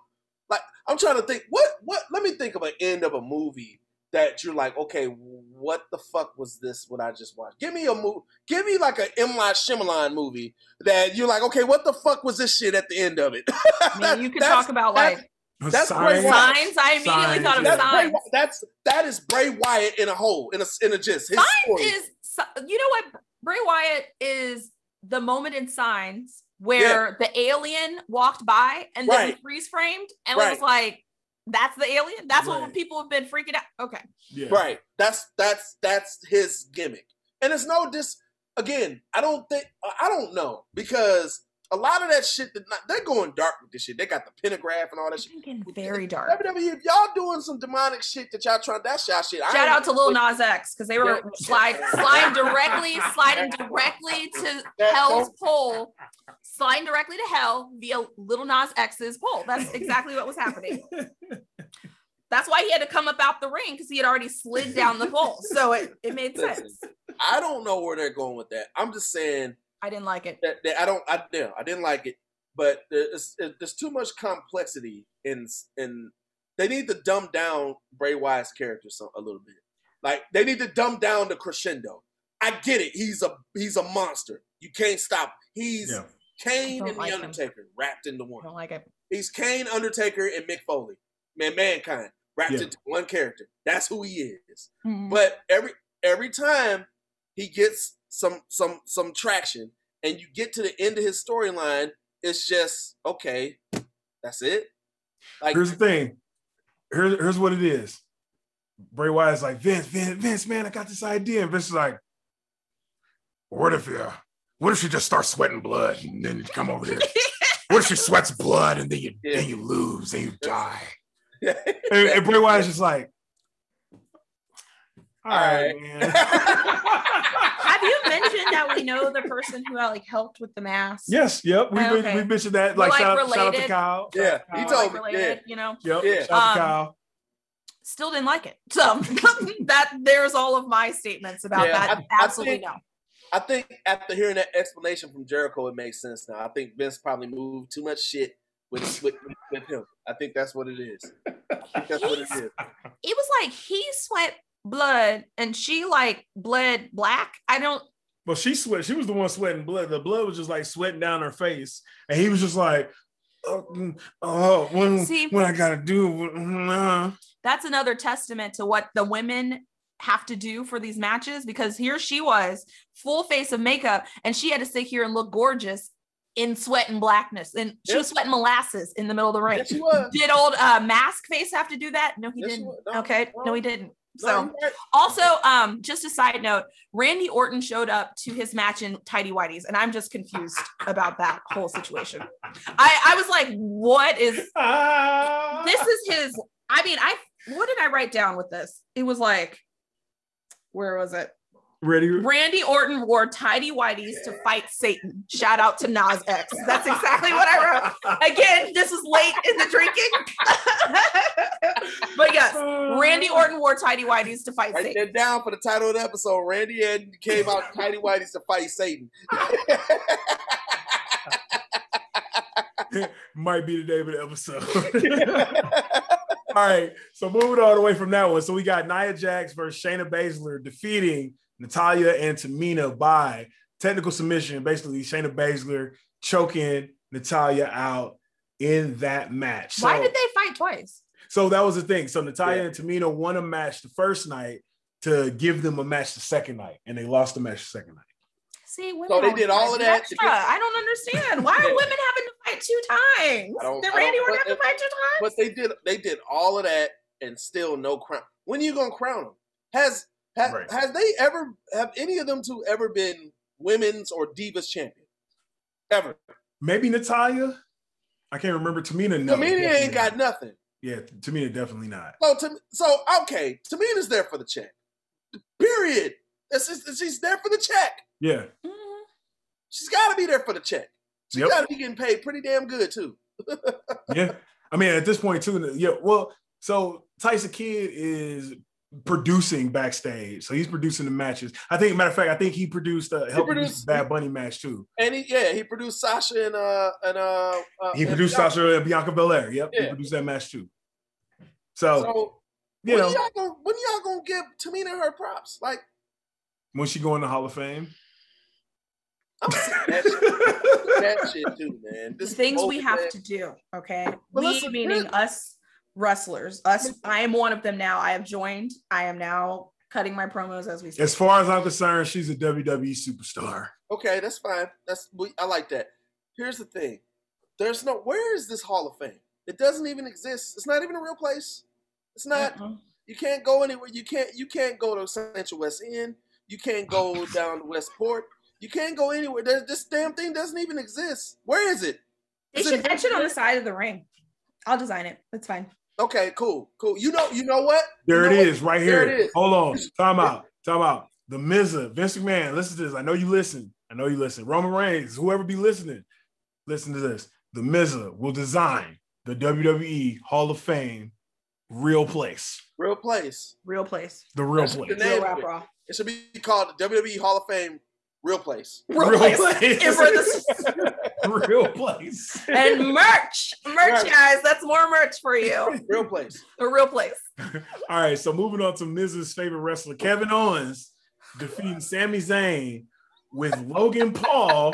Like, I'm trying to think, what? Let me think of an end of a movie that you're like, okay, what the fuck was this? What I just watched? Give me a movie. Give me like an M. Night Shyamalan movie that you're like, okay, what the fuck was this shit at the end of it? I mean, you could talk about like. That's Bray Wyatt. Signs. I immediately thought of Signs. That is Bray Wyatt in a whole, in a gist. His Signs story. is, you know what? Bray Wyatt is the moment in Signs where the alien walked by and then he freeze framed and was like, "That's the alien." That's what people have been freaking out. Okay, right. That's his gimmick, and it's no again. I don't know because. A lot of that shit, they're going dark with this shit. They got the pentagraph and all that shit. Getting very dark. WWE, if y'all doing some demonic shit that y'all trying, that's y'all shit. Shout out to Lil Nas X because they were sliding directly to Hell's pole, sliding directly to Hell via Lil Nas X's pole. That's exactly what was happening. That's why he had to come up out the ring because he had already slid down the pole. So it made sense. I don't know where they're going with that. I'm just saying. I didn't like it. I didn't like it, but there's too much complexity in. They need to dumb down Bray Wyatt's character a little bit. Like they need to dumb down the crescendo. I get it. He's a monster. You can't stop. He's Kane and the Undertaker wrapped into one. I don't like it. He's Kane, Undertaker, and Mick Foley. Mankind wrapped into one character. That's who he is. Mm-hmm. But every time he gets some traction and you get to the end of his storyline, it's just okay, that's it. Like, here's the thing. Here's what it is. Bray Wyatt's like, Vince, man, I got this idea. And Vince is like, what if she just starts sweating blood and then you come over here? What if she sweats blood and then you lose and you die? and Bray Wyatt's just like, all right, man. Have you mentioned that we know the person who like helped with the mask? Yes, yep. We mentioned that. Like shout out to Kyle. Yeah, he told me. Related, you know. Yep. Yeah. Shout out to Kyle. Still didn't like it. So that there's all of my statements about that. Absolutely no. I think after hearing that explanation from Jericho, it makes sense now. I think Vince probably moved too much shit with him. I think that's what it is. It was like he sweat blood and she like bled black. Well, she sweat. She was the one sweating blood. The blood was just like sweating down her face, and he was just like, when I gotta do. That's another testament to what the women have to do for these matches, because here she was, full face of makeup, and she had to sit here and look gorgeous in sweat and blackness, and she was sweating molasses in the middle of the ring. Yes, did old Mask Face have to do that? No, he didn't. No, he didn't. So also, just a side note, Randy Orton showed up to his match in tighty whities, and I'm just confused about that whole situation. I was like, what is this is his, I mean, what did I write down with this? It was like, where was it? Randy Orton wore tighty whities to fight Satan. Shout out to Nas X. That's exactly what I wrote. Again, this was late in the drinking. But yes, Randy Orton wore tighty whities to fight Satan. Write that down for the title of the episode. Randy came out tighty whities to fight Satan. Might be the name of the episode. All right, so moving all the way from that one. So we got Nia Jax versus Shayna Baszler defeating Natalya and Tamina by technical submission. Basically, Shayna Baszler choking Natalya out in that match. Why did they fight twice? So that was the thing. So Natalya and Tamina won a match the first night to give them a match the second night, and they lost the match the second night. See, women so they did all of that. Extra. I don't understand. Why are women having to fight 2 times? Did Randy Orton have to fight 2 times? But they did all of that and still no crown. When are you gonna crown them? Have any of them two ever been women's or divas champion? Ever? Maybe Natalya. I can't remember. Tamina. No, Tamina ain't got nothing. Yeah, Tamina definitely not. So okay, Tamina's there for the check. Period. She's there for the check. Yeah. Mm-hmm. She's got to be there for the check. She's got to be getting paid pretty damn good too. Yeah. I mean, at this point too. Yeah. Well, so Tyson Kidd is producing backstage, so he's producing the matches. I think, matter of fact, he produced helped produce the Bad Bunny match too. And he produced Sasha and he produced Sasha and Bianca Belair. Yep, he produced that match too. So you know, when y'all gonna give Tamina her props? Like when she go in the Hall of Fame. I'm seeing that shit too, man. The things we have to do, okay? Meaning us wrestlers. I am one of them now. I have joined. I am now cutting my promos as we speak. As far as I'm concerned, she's a WWE superstar. Okay, that's fine. I like that. Here's the thing. Where is this Hall of Fame? It doesn't even exist. It's not even a real place. It's not. You can't go anywhere. You can't go to Central West End. You can't go down to Westport. You can't go anywhere. This damn thing doesn't even exist. Where is it? They should etch it on the side of the ring. I'll design it. That's fine. Okay, cool. You know what? There it is, right here. There it is. Hold on. Time out. The Miz, Vince McMahon, listen to this. I know you listen. Roman Reigns, whoever be listening, listen to this. The Miz will design the WWE Hall of Fame real place. Real place. Real place. The real place. The name of it. It should be called the WWE Hall of Fame Real Place. Real place. Real place. And merch, guys. That's more merch for you. Real place. A real place. All right. So moving on to Miz's favorite wrestler, Kevin Owens, defeating Sami Zayn with Logan Paul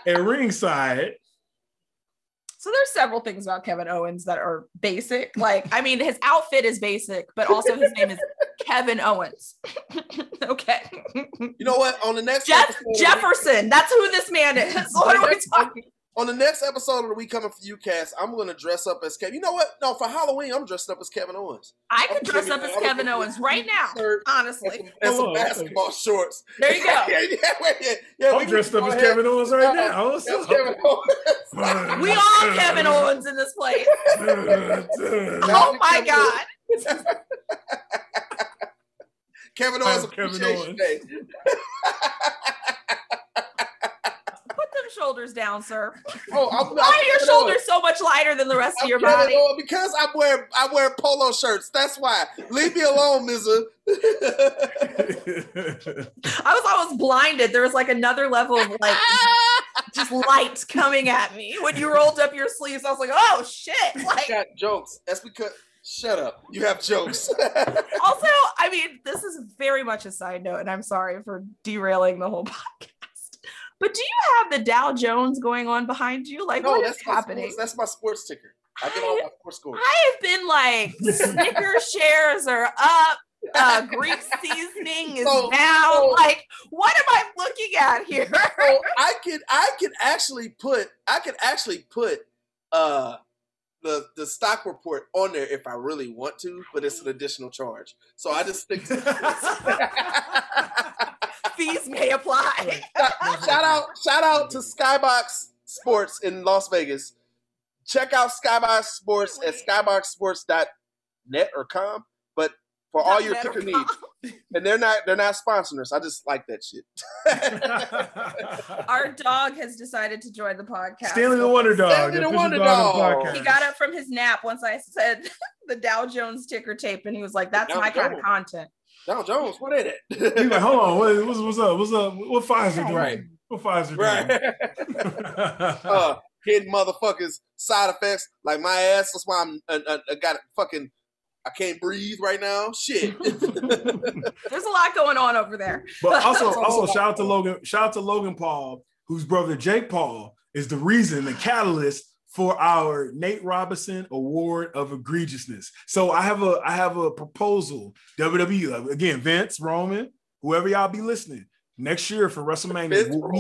at ringside. So there's several things about Kevin Owens that are basic. Like, I mean, his outfit is basic, but also his name is Kevin Owens. Okay. You know what? On the next Jefferson, that's who this man is. What are we talking? On the next episode of the We Coming For You cast, I'm going to dress up as Kevin. You know what? No, for Halloween, I'm dressing up as Kevin Owens. I could dress up as Kevin Owens right now, honestly. And some basketball shorts. There you go. I'm dressed up as Kevin Owens right now. We all Kevin Owens in this place. Oh my God. Kevin Owens Appreciation Day. Put them shoulders down, sir. Why are your shoulders so much lighter than the rest of your body? Because I wear polo shirts. That's why. Leave me alone, Mizza. I was blinded. There was like another level of like just light coming at me when you rolled up your sleeves. I was like, oh shit! Like, I got jokes. That's because. Shut up. You have jokes. Also, I mean, this is very much a side note, and I'm sorry for derailing the whole podcast. But do you have the Dow Jones going on behind you? Like, what is happening? That's my sports ticker. I get all my sports scores. I have been like, Snickers shares are up. Greek seasoning is down. Like, what am I looking at here? So I could actually put the stock report on there if I really want to, but it's an additional charge. So I just stick to fees may apply. Shout out to Skybox Sports in Las Vegas. Check out Skybox Sports at skyboxsports.net or com. But for all your ticker needs, and they're not sponsoring us. I just like that shit. Our dog has decided to join the podcast. Stanley the Wonder Dog. Stanley the Wonder Dog. He got up from his nap once I said the Dow Jones ticker tape, and he was like, "That's my kind of content." Dow Jones, what is it? He's like, "Hold on, what's up? What Pfizer doing? Right. What Pfizer doing?" Hitting motherfuckers side effects like my ass. That's why I got fucking. I can't breathe right now. Shit. There's a lot going on over there. But also shout out to Logan Paul, whose brother Jake Paul is the reason, the catalyst for our Nate Robinson Award of Egregiousness. So I have a proposal. WWE, again, Vince, Roman, whoever y'all be listening, next year for WrestleMania, what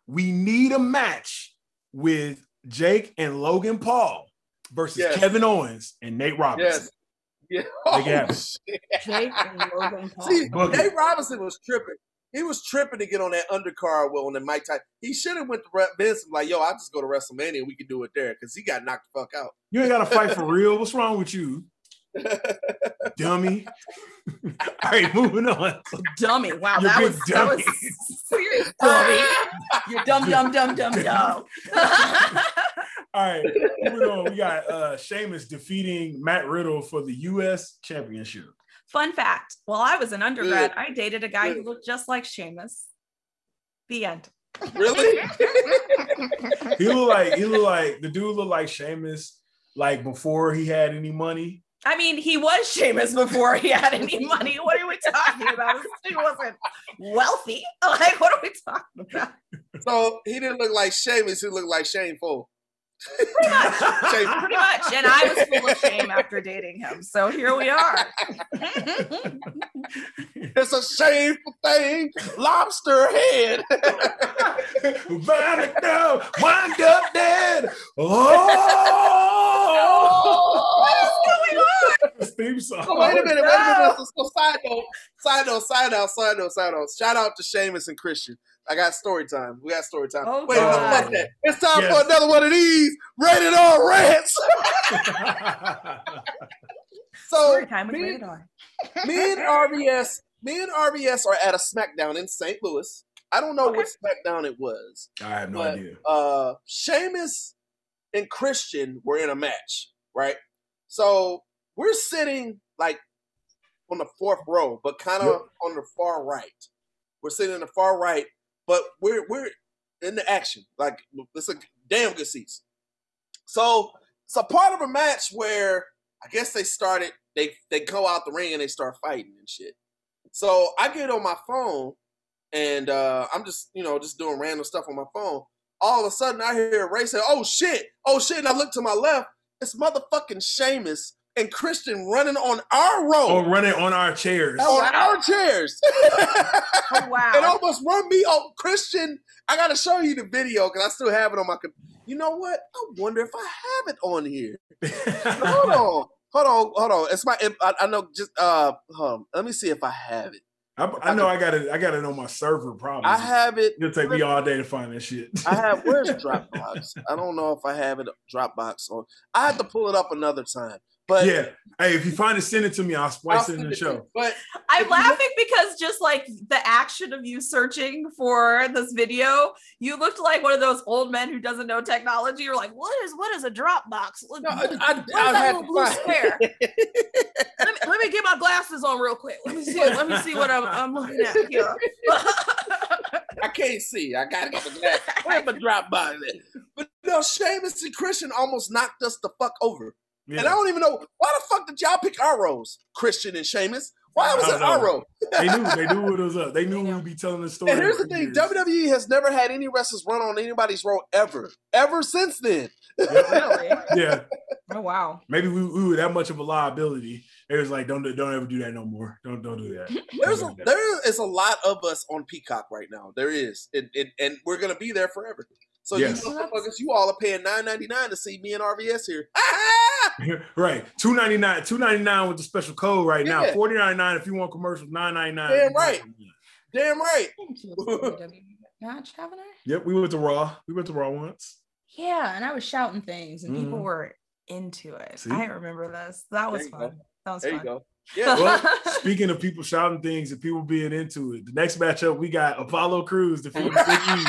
we need a match with Jake and Logan Paul versus Kevin Owens and Nate Robinson. Yes. Jake and Logan Paul. See, Nate Robinson was tripping. He was tripping to get on that undercard on the Mike Tyson. He should have went to Vince and like, yo, I'll just go to WrestleMania and we can do it there because he got knocked the fuck out. You ain't got to fight for real. What's wrong with you? Dummy. All right, moving on. Dummy. Wow, that was serious. Dummy. You're dumb. All right, moving on. We got Sheamus defeating Matt Riddle for the U.S. Championship. Fun fact, while I was an undergrad, I dated a guy who looked just like Sheamus. The end. Really? He looked like the dude looked like Sheamus, like before he had any money. I mean, he was Sheamus before he had any money. What are we talking about? He wasn't wealthy. Like, what are we talking about? So he didn't look like Sheamus, he looked like Shameful. Pretty much. Pretty much. And I was full of shame after dating him. So here we are. It's a shameful thing. Lobster head. Wind up dead. Oh! What is going on? Theme song. Oh, wait a minute. So side note. Shout out to Sheamus and Christian. I got story time. We got story time. Oh, wait, no, fuck that. It's time for another one of these Rated R rants. So story time with Rated R. Me and RVS are at a SmackDown in St. Louis. I don't know what SmackDown it was. I have no idea. Sheamus and Christian were in a match, right? So we're sitting like on the fourth row, but kind of on the far right. We're sitting in the far right, but we're in the action. Like, it's a damn good seats. So it's a part of a match where I guess they go out the ring and they start fighting and shit. So I get on my phone and I'm just doing random stuff on my phone. All of a sudden I hear Ray say, oh shit. And I look to my left. It's motherfucking Sheamus and Christian running on our row. Oh, running on our chairs. Our chairs. Oh, wow. It almost run me on Christian. I got to show you the video because I still have it on my computer. You know what? I wonder if I have it on here. Hold on. It's my, I know, just, hold on. Let me see if I have it. I know I got it on my server probably. I have it. It'll take me all day to find that shit. Where's Dropbox? I don't know if I have it Dropbox on. I have to pull it up another time. But yeah, hey, if you find it, send it to me. I'll splice it in the show. But I'm laughing because just like the action of you searching for this video, you looked like one of those old men who doesn't know technology. You're like, what is a Dropbox? No, I had to blue square. let me get my glasses on real quick. Let me see what I'm looking at here. I can't see. I gotta get the glasses. Where's my Dropbox at? But no, Sheamus and Christian almost knocked us the fuck over. Yeah. And I don't even know why the fuck did y'all pick our rows, Christian and Sheamus? Why was it our row? They knew what was up. They knew we would be telling the story. And here's the thing: WWE has never had any wrestlers run on anybody's row ever since then. Really? Yeah. Oh wow. Maybe we were that much of a liability. It was like, don't ever do that no more. Don't do that. There is a lot of us on Peacock right now. There is, and we're gonna be there forever. So yes. You motherfuckers, you all are paying $9.99 to see me and RVS here. Right, $2.99 with the special code right now. $40.99 if you want commercials. $9.99. Damn right. Match, haven't I? Yep, we went to Raw. Once. Yeah, and I was shouting things, and people were into it. See? I remember this. That was fun. There you go. Yeah. Well, speaking of people shouting things and people being into it, the next matchup we got Apollo Crews defeating Big E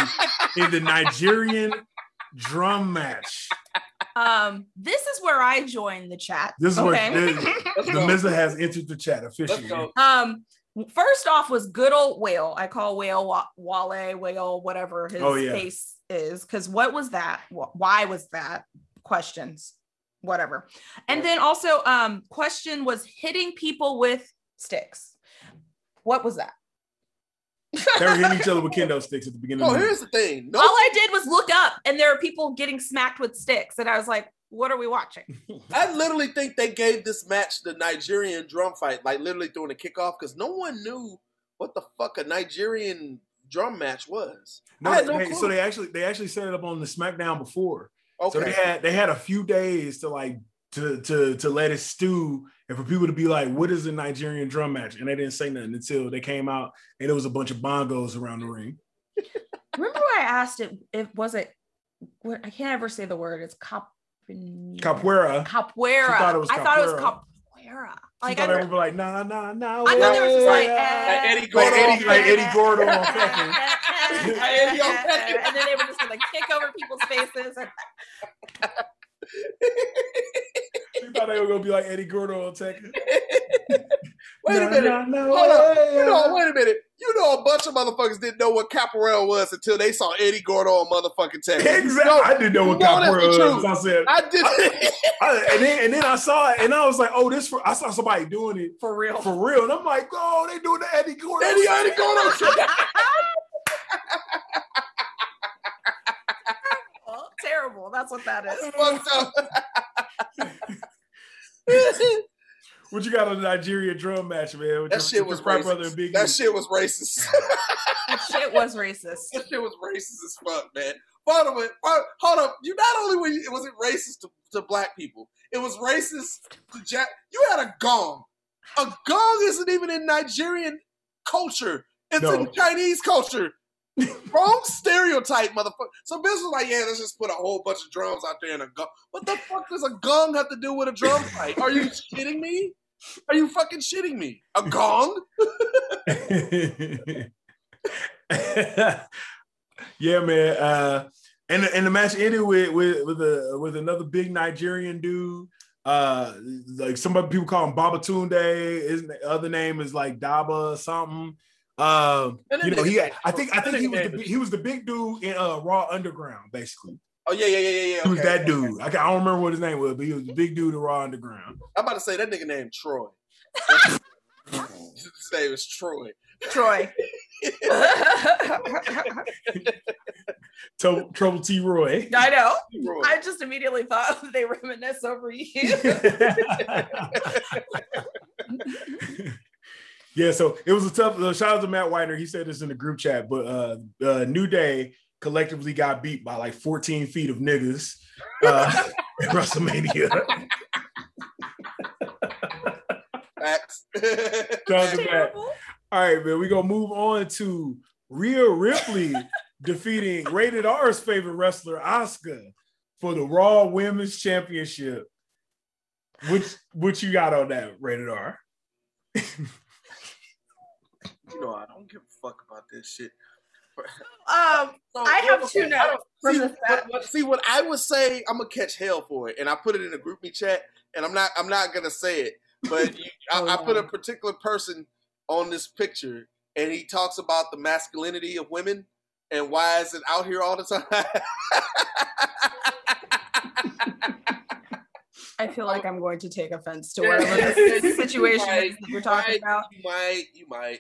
in the Nigerian drum match. This is where I joined the chat. This is where the Miz has entered the chat officially. First off was good old Whale. I call Whale Wale, Whale, whatever his face is. Because what was that? Why was that? Questions. Whatever. And then also question was hitting people with sticks. What was that? They were hitting each other with kendo sticks at the beginning. Oh, here's the thing. All I did was look up, and there are people getting smacked with sticks, and I was like, "What are we watching?" I literally think they gave this match the Nigerian drum fight, like literally during the kickoff, because no one knew what the fuck a Nigerian drum match was. No, I had no clue. So they actually set it up on the SmackDown before. Okay. So they had a few days to like to let it stew and for people to be like, what is a Nigerian drum match? And they didn't say nothing until they came out and it was a bunch of bongos around the ring. Remember when I asked it was it what I can't ever say the word, it's Capoeira. Capoeira. I thought it was capoeira. Like I would be like, nah. I thought there was just like Eddie Gordo. Like Eddie Gordo on Tekken. And then they were just gonna kick over people's faces. You thought they were gonna be like Eddie Gordo on Tekken. Wait a minute. Hold on. Wait a minute. You know a bunch of motherfuckers didn't know what capoeira was until they saw Eddie Gordo on motherfucking Tekken. Exactly. No, I didn't know what capoeira was. I said I did. and then I saw it and I was like, oh, I saw somebody doing it for real. And I'm like, oh, they doing the Eddie Gordo. Eddie Gordo. Well, terrible. That's what that is. Fucked up. What you got on the Nigeria drum match, man? That shit was racist. That shit was racist. That shit was racist. That shit was racist as fuck, man. Hold up. You not only it wasn't racist to black people, it was racist to Jack. You had a gong. A gong isn't even in Nigerian culture. It's in Chinese culture. Wrong stereotype, motherfucker. So Vince was like, yeah, let's just put a whole bunch of drums out there and a gong. What the fuck does a gong have to do with a drum fight? Are you shitting me? Are you fucking shitting me? A gong? Yeah, man. And the match ended with another big Nigerian dude. Like some people call him Babatunde. His other name is like Daba or something. I think he was the big dude in Raw Underground, basically. Oh yeah. He was that dude. I don't remember what his name was, but he was the big dude in Raw Underground. I'm about to say that nigga named Troy. His name is Troy. Trouble T. Roy. I know. Roy. I just immediately thought they reminisce over you. Yeah, so it was a tough. Shout out to Matt Whitener. He said this in the group chat, but New Day collectively got beat by like 14 feet of niggas at WrestleMania. Facts. All right, man. We're gonna move on to Rhea Ripley defeating Rated R's favorite wrestler, Asuka, for the Raw Women's Championship. What you got on that, Rated R? You know, I don't give a fuck about this shit. I have two notes. See, what I would say, I'm gonna catch hell for it, and I put it in a group me chat, and I'm not gonna say it, but I put a particular person on this picture, and he talks about the masculinity of women and why is it out here all the time. I feel like I'm going to take offense to whatever this situation is that you're talking about. You might.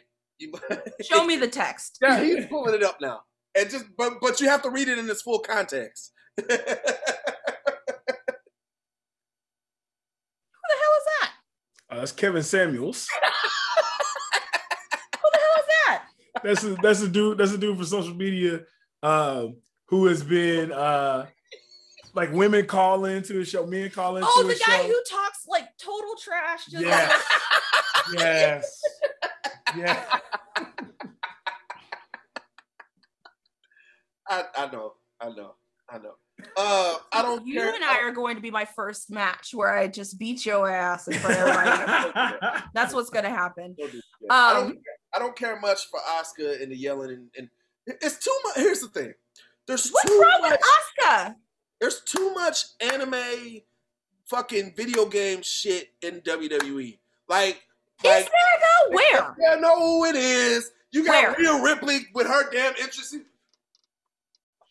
Show me the text. Yeah, he's pulling it up now, and but you have to read it in its full context. Who the hell is that? That's Kevin Samuels. Who the hell is that? That's a dude. That's a dude for social media who has been like women call into the show, men call into the show. Oh, the guy who talks like total trash. Yes. Yes. Yeah. I know. I don't you care. You and I are going to be my first match where I just beat your ass in front of everybody. That's what's going to happen. I don't care much for Asuka and the yelling and it's too much. Here's the thing. What's wrong with Asuka? There's too much anime fucking video game shit in WWE. Is there though? Where? Yeah, no, it is. You got Rhea Ripley with her damn interest in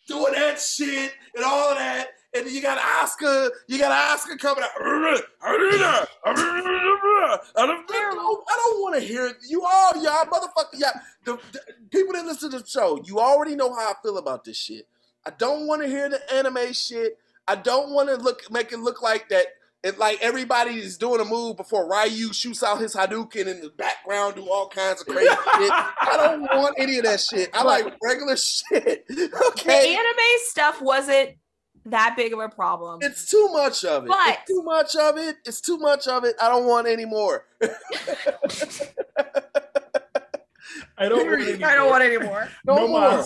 doing that shit and all of that. And then you got Oscar coming out. I don't want to hear it. Y'all motherfucker, the people that listen to the show, you already know how I feel about this shit. I don't want to hear the anime shit. I don't want to make it look like that. It's like everybody is doing a move before Ryu shoots out his Hadouken in the background, do all kinds of crazy shit. I don't want any of that shit. I like regular shit. Okay. The anime stuff wasn't that big of a problem. It's too much of it. But it's too much of it. It's too much of it. I don't want any more. I don't want any more. No more.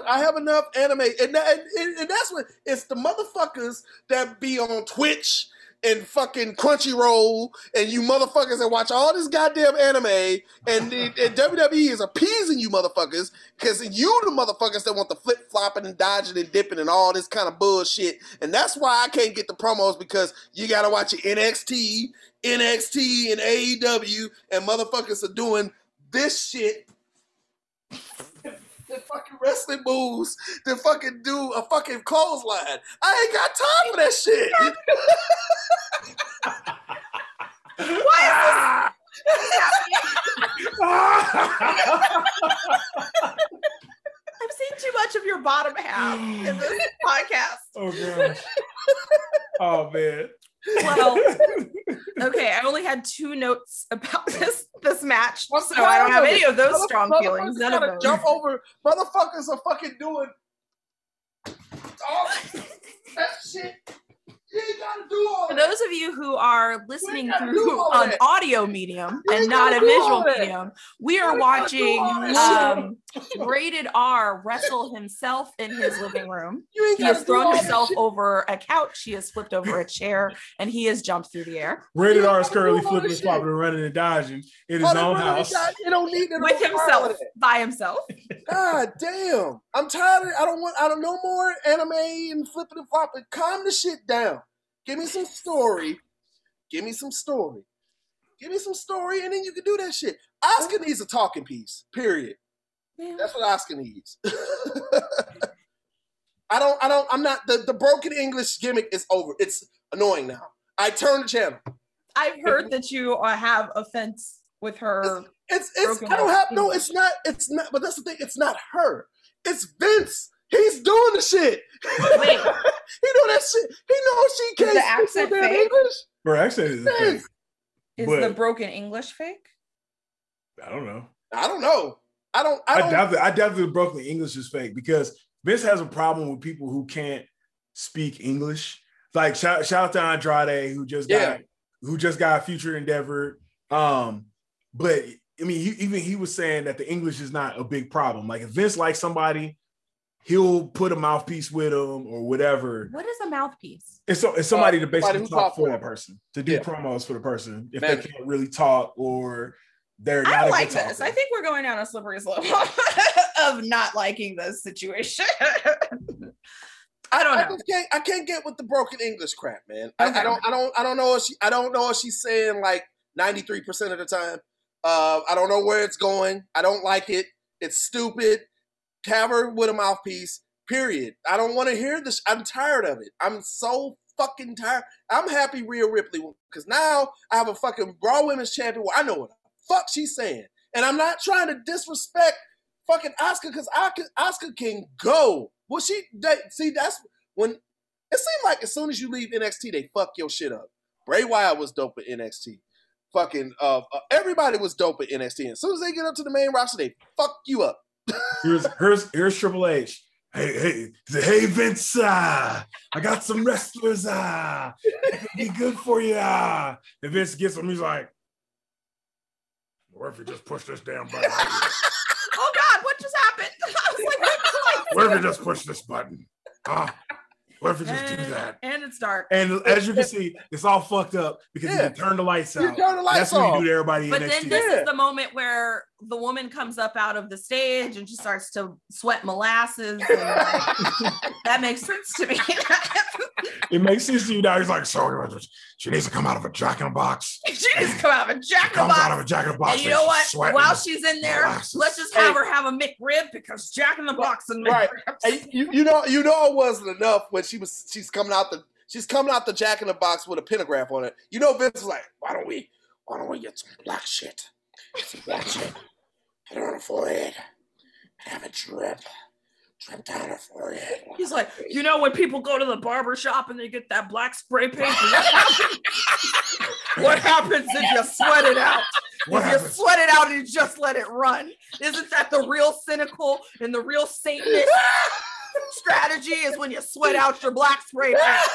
I have enough anime. And that's what it's the motherfuckers that be on Twitch and fucking Crunchyroll and you motherfuckers that watch all this goddamn anime and WWE is appeasing you motherfuckers because you the motherfuckers that want the flip-flopping and dodging and dipping and all this kind of bullshit. And that's why I can't get the promos because you gotta watch your NXT and AEW and motherfuckers are doing this shit. The fucking wrestling moves to fucking do a fucking clothesline. I ain't got time for that shit. Why I've seen too much of your bottom half in this podcast. Oh gosh. Oh man. Well, okay, I only had 2 notes about this match, so I don't have any of those strong feelings. None of those. Jump over. Motherfuckers are fucking doing all that shit. You ain't gotta do all For that. those of you who are listening through an audio medium and not a visual medium, we are watching Rated R wrestle himself in his living room. He has thrown himself over a couch, he has flipped over a chair, and he has jumped through the air. Rated R is currently flipping, flopping, and running and dodging in his own house. You don't need with himself, by himself. God damn. I'm tired of I don't know more anime and flipping and flopping. Calm the shit down. Give me some story. Give me some story. Give me some story, and then you can do that shit. Oscar needs a talking piece. Period. Yeah. That's what Oscar needs. I'm not the broken English gimmick is over. It's annoying now. I turned the channel. I've heard that you have offense with her. It's I don't have no, it's not, but that's the thing, it's not her. It's Vince. He's doing the shit. Wait. He know that shit. He knows she can't the accent speak fake? English. Her accent is fake. Is the broken English fake? I don't know. I doubt the broken English is fake because Vince has a problem with people who can't speak English. Like shout out to Andrade who just got a future endeavor. But I mean, he was saying that the English is not a big problem. Like if Vince likes somebody, he'll put a mouthpiece with them or whatever. What is a mouthpiece? It's somebody to basically talk for a person, to do promos for the person if they can't really talk or they're not. I like this. I think we're going down a slippery slope of not liking this situation. I don't know. I can't get with the broken English crap, man. Okay. I don't know if she's saying like 93% of the time. I don't know where it's going. I don't like it. It's stupid. Have her with a mouthpiece, period. I don't want to hear this. I'm tired of it. I'm so fucking tired. I'm happy Rhea Ripley because now I have a fucking Raw Women's Champion where I know what the fuck she's saying. And I'm not trying to disrespect fucking Asuka because Asuka can go. Well, that's when it seemed like as soon as you leave NXT, they fuck your shit up. Bray Wyatt was dope at NXT. Fucking everybody was dope at NXT. And as soon as they get up to the main roster, they fuck you up. Here's Triple H. Hey Vince, I got some wrestlers that could be good for you. And Vince gets him, he's like, what if you just push this damn button? Oh God, what just happened? I was like, what if you just push this button? What if you just do that? And it's dark. And as you can see, it's all fucked up because you can turn the lights out. That's what you do to everybody. But then this is the moment where the woman comes up out of the stage and she starts to sweat molasses. And that makes sense to me. It makes sense to you now. He's like, so she needs to come out of a Jack in the Box. She needs to come out of a Jack in the Box. Out of a Jack in the Box. And you know what? While she's in there, let's just have her have a McRib because Jack in the Box and McRib. Right. You know it wasn't enough when she's coming out the Jack in the Box with a pentagram on it. You know, Vince was like, why don't we get some black shit? Some black shit. Put it on her forehead. Have it drip down her forehead. He's like, you know, when people go to the barber shop and they get that black spray paint, what happens if you sweat it out? You sweat it out and you just let it run. Isn't that the real cynical and the real Satanist strategy is when you sweat out your black spray paint?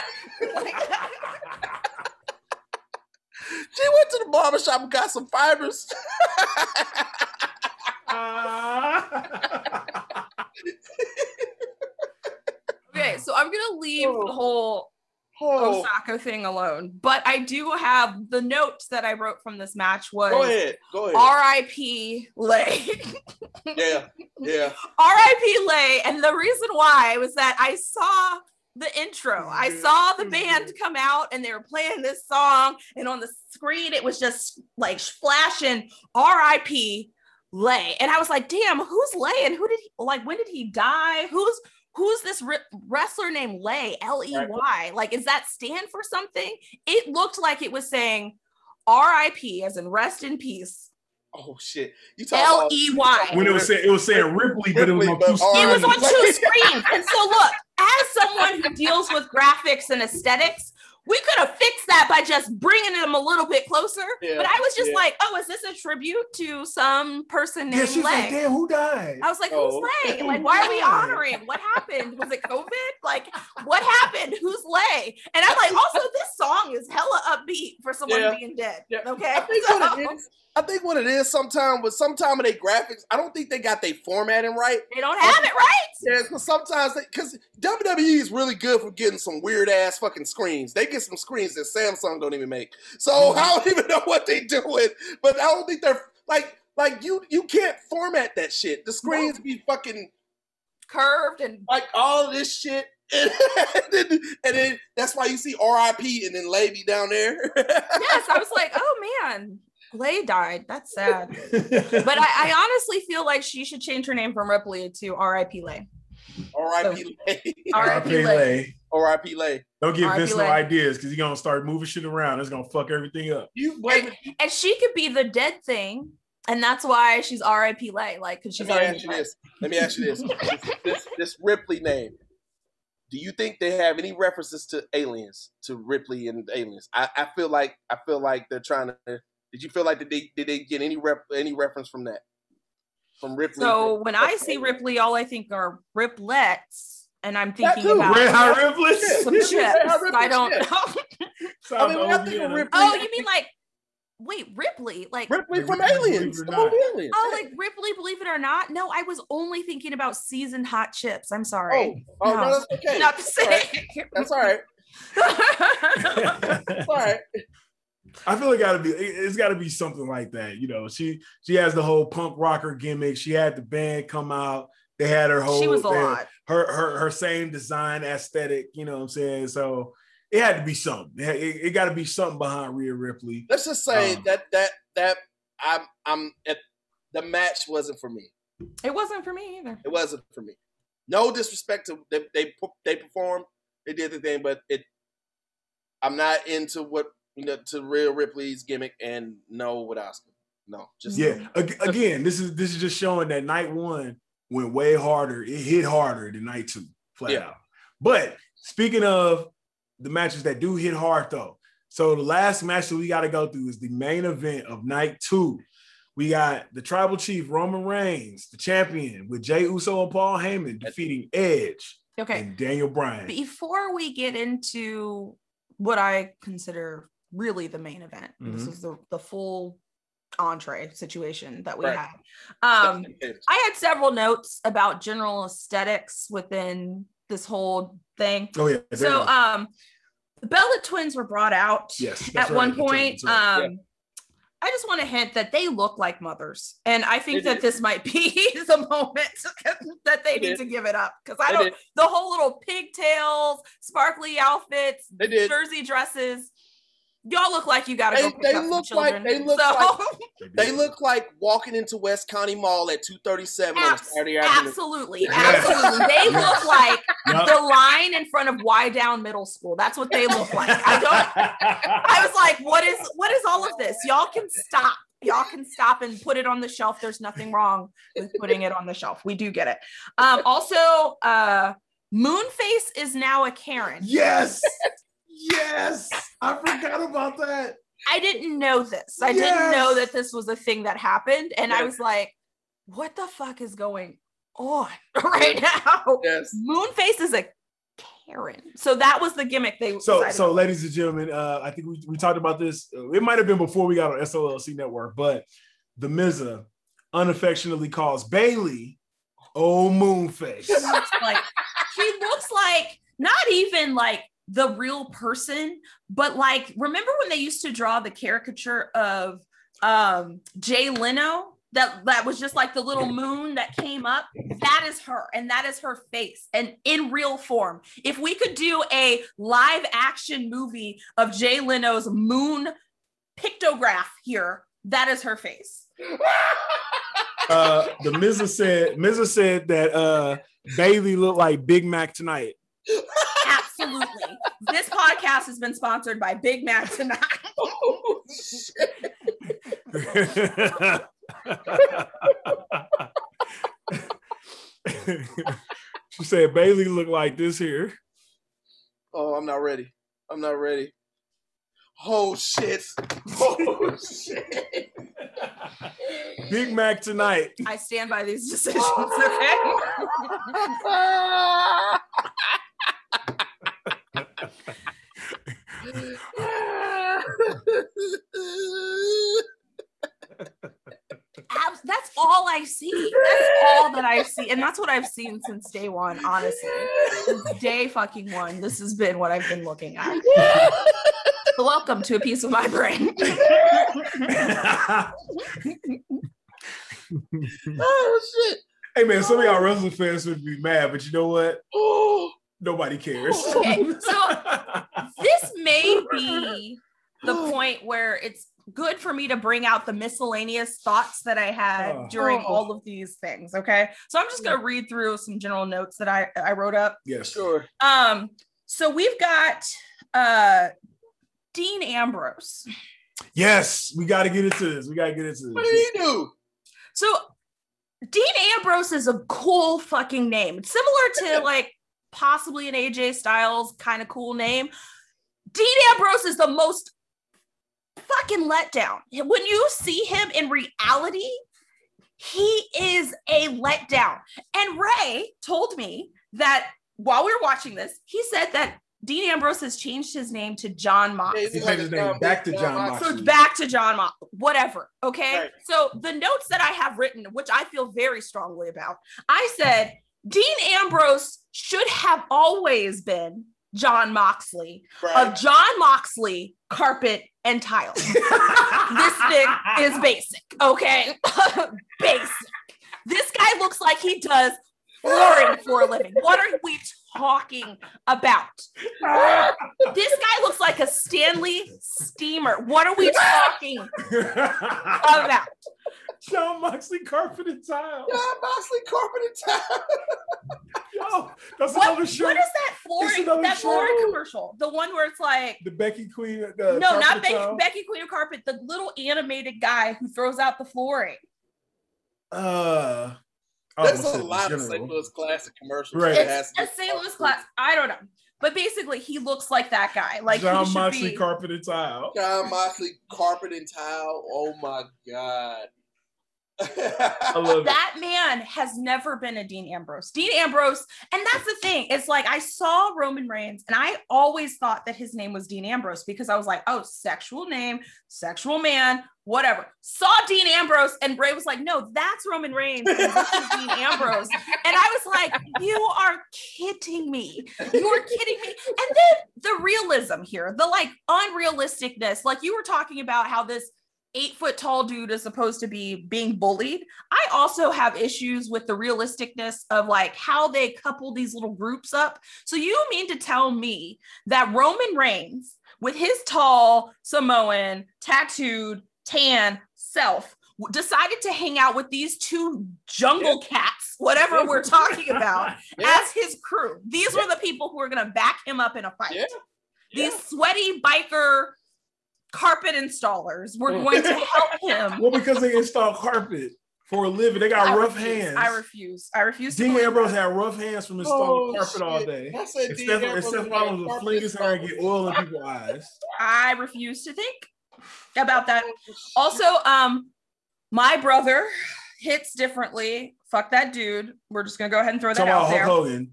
She went to the barber shop and got some fibers. Okay, so I'm gonna leave the whole Osaka thing alone, but I do have the notes that I wrote from this match was go ahead. R.I.P. Lay. Yeah. R.I.P. Lay, and the reason why was that I saw the intro. I saw the band come out and they were playing this song, and on the screen it was just like flashing R.I.P. Lay, and I was like, damn, who's Lay, and when did he die? Who's this wrestler named Lay, L-E-Y? Like, is that stand for something? It looked like it was saying R.I.P. as in rest in peace. Oh shit! You L-E-Y. When it was saying Ripley, but it was on two screens. It was on two screens. And so look, as someone who deals with graphics and aesthetics, we could have fixed that by just bringing them a little bit closer. Yeah, but I was just like, oh, is this a tribute to some person named she's Lay? like, damn, who died? I was like, who's Lay? Like, why are we honoring? What happened? Was it COVID? Like, what happened? Who's Lay? And I'm like, also, this song is hella upbeat for someone being dead. Yeah. Okay. I think what it is sometimes with some of their graphics, I don't think they got their formatting right. They don't have it right. Yeah, because sometimes because WWE is really good for getting some weird ass fucking screens. They get some screens that Samsung don't even make. So I don't even know what they doing. But I don't think they're like you can't format that shit. The screens be fucking curved and like all of this shit. And then that's why you see R.I.P. and then Lay be down there. Yes, I was like, oh man. Lay died. That's sad. But I honestly feel like she should change her name from Ripley to R.I.P. Lay. R.I.P. Lay. R.I.P. Lay. R.I.P. Lay. Don't give Vince no ideas because he's going to start moving shit around. It's going to fuck everything up. And she could be the dead thing. And that's why she's R.I.P. Lay. Like, because she's already dead. Let me ask you this. This Ripley name. Do you think they have any references to aliens, to Ripley and aliens? I feel like they're trying to. Did you feel like did they get any reference from that? From Ripley? So when I see Ripley, all I think are riplets, and I'm thinking about Red Hot Riplets, some chips. I don't know. I mean, when I think of Ripley, oh, you mean like Ripley, like Ripley from Aliens? Aliens. Oh, like Ripley, believe it or not. No, I was only thinking about seasoned hot chips. I'm sorry. Oh, no, that's okay. Not to say. That's all right. That's all right. I feel it's got to be something like that. You know, she has the whole punk rocker gimmick. She had the band come out. They had her whole. She was a lot. Her same design aesthetic. You know what I'm saying? So it had to be something. It got to be something behind Rhea Ripley. Let's just say that I'm the match wasn't for me. It wasn't for me either. It wasn't for me. No disrespect to they performed. They did the thing, but I'm not into what. To Rhea Ripley's gimmick and no with Oscar. No, just Again, this is just showing that night one went way harder. It hit harder than night two, flat out. But speaking of the matches that do hit hard, though, so the last match that we got to go through is the main event of night two. We got the Tribal Chief Roman Reigns, the champion, with Jey Uso and Paul Heyman defeating Edge and Daniel Bryan. Before we get into what I consider really the main event. This is the full entree situation that we had. I had several notes about general aesthetics within this whole thing. Oh yeah. So the Bella twins were brought out at one point. I just want to hint that they look like mothers. And I think that this might be the moment that they need to give it up. Because the whole little pigtails, sparkly outfits, jersey dresses, Y'all look like you gotta go pick up some children. They look like walking into West County Mall at 2:37 on a Saturday afternoon. Absolutely. They look like the line in front of Y Down Middle School. That's what they look like. I was like, what is all of this? Y'all can stop. Y'all can stop and put it on the shelf. There's nothing wrong with putting it on the shelf. We do get it. Also, Moonface is now a Karen. Yes. Yes. I forgot about that. I didn't know this. I didn't know that this was a thing that happened. And I was like, what the fuck is going on right now? Yes. Moonface is a Karen. So that was the gimmick they So ladies and gentlemen, I think we talked about this. It might have been before we got on SOLC Network, but the Miz unaffectionately calls Bailey old Moonface. She looks like not even like the real person, but like, remember when they used to draw the caricature of Jay Leno? That was just like the little moon that came up. That is her, and that is her face, and in real form. If we could do a live action movie of Jay Leno's moon pictograph here, that is her face. The Miz said that Bailey looked like Big Mac tonight. Absolutely. This podcast has been sponsored by Big Mac tonight. Oh, shit. She said Bailey looked like this here. Oh, I'm not ready. Oh shit. Oh shit. Big Mac tonight. I stand by these decisions, okay? That's all I see. That's all that I see. And that's what I've seen since day one, honestly. Since day fucking one, this has been what I've been looking at. Welcome to a piece of my brain. Oh, shit. Hey, man, some of y'all wrestling fans would be mad, but you know what? Oh. Nobody cares. Okay, so this may be the point where it's good for me to bring out the miscellaneous thoughts that I had during all of these things, okay? So I'm just going to read through some general notes that I wrote up. Yes, sure. So we've got Dean Ambrose. Yes, we got to get into this. What did he do? So Dean Ambrose is a cool fucking name. It's similar to like possibly an AJ Styles kind of cool name. Dean Ambrose is the most fucking letdown. When you see him in reality, he is a letdown. And Ray told me that while we were watching this, he said that Dean Ambrose has changed his name to John Moxley. He changed his name back to John Moxley. So it's back to John Moxley, whatever, okay? Right. So the notes that I have written, which I feel very strongly about, I said, Dean Ambrose should have always been John Moxley of John Moxley Carpet and Tile. This thing is basic, okay? Basic. This guy looks like he does flooring for a living. What are we talking about? This guy looks like a Stanley steamer. What are we talking about? John Moxley Carpet and Tile. John Moxley Carpet and Tile. Yo, that's another show. What is that flooring? That flooring commercial? The one where it's like the Becky Queen. No, not Becky Queen of Carpet. The little animated guy who throws out the flooring. There's a lot of St. Louis classic commercials. Right. It's a St. Louis class. I don't know. But basically, he looks like that guy. Like John Moxley Carpet and Tile. John Moxley Carpet and Tile. Oh my God. I love that man has never been a Dean Ambrose. Dean Ambrose, and that's the thing. It's like I saw Roman Reigns, and I always thought that his name was Dean Ambrose because I was like, oh, sexual name, sexual man, whatever. Saw Dean Ambrose, and Bray was like, no, that's Roman Reigns, and this is Dean Ambrose. And I was like, you are kidding me. You are kidding me. And then the realism here, the like unrealisticness, like you were talking about how this 8-foot tall dude is supposed to be being bullied. I also have issues with the realisticness of like how they couple these little groups up. So you mean to tell me that Roman Reigns with his tall Samoan, tattooed, tan self, decided to hang out with these two jungle cats, whatever we're talking about, as his crew. These were the people who were going to back him up in a fight. These sweaty biker carpet installers were going to help him. Well, because they install carpet for a living. They got rough hands. I refuse. Dean Ambrose had rough hands from installing carpet all day. Except Rollins would fling his hair and get oil in people's eyes. I refuse to think about that. Also, my brother hits differently. Fuck that dude. We're just gonna go ahead and throw that out there. Hulk Hogan,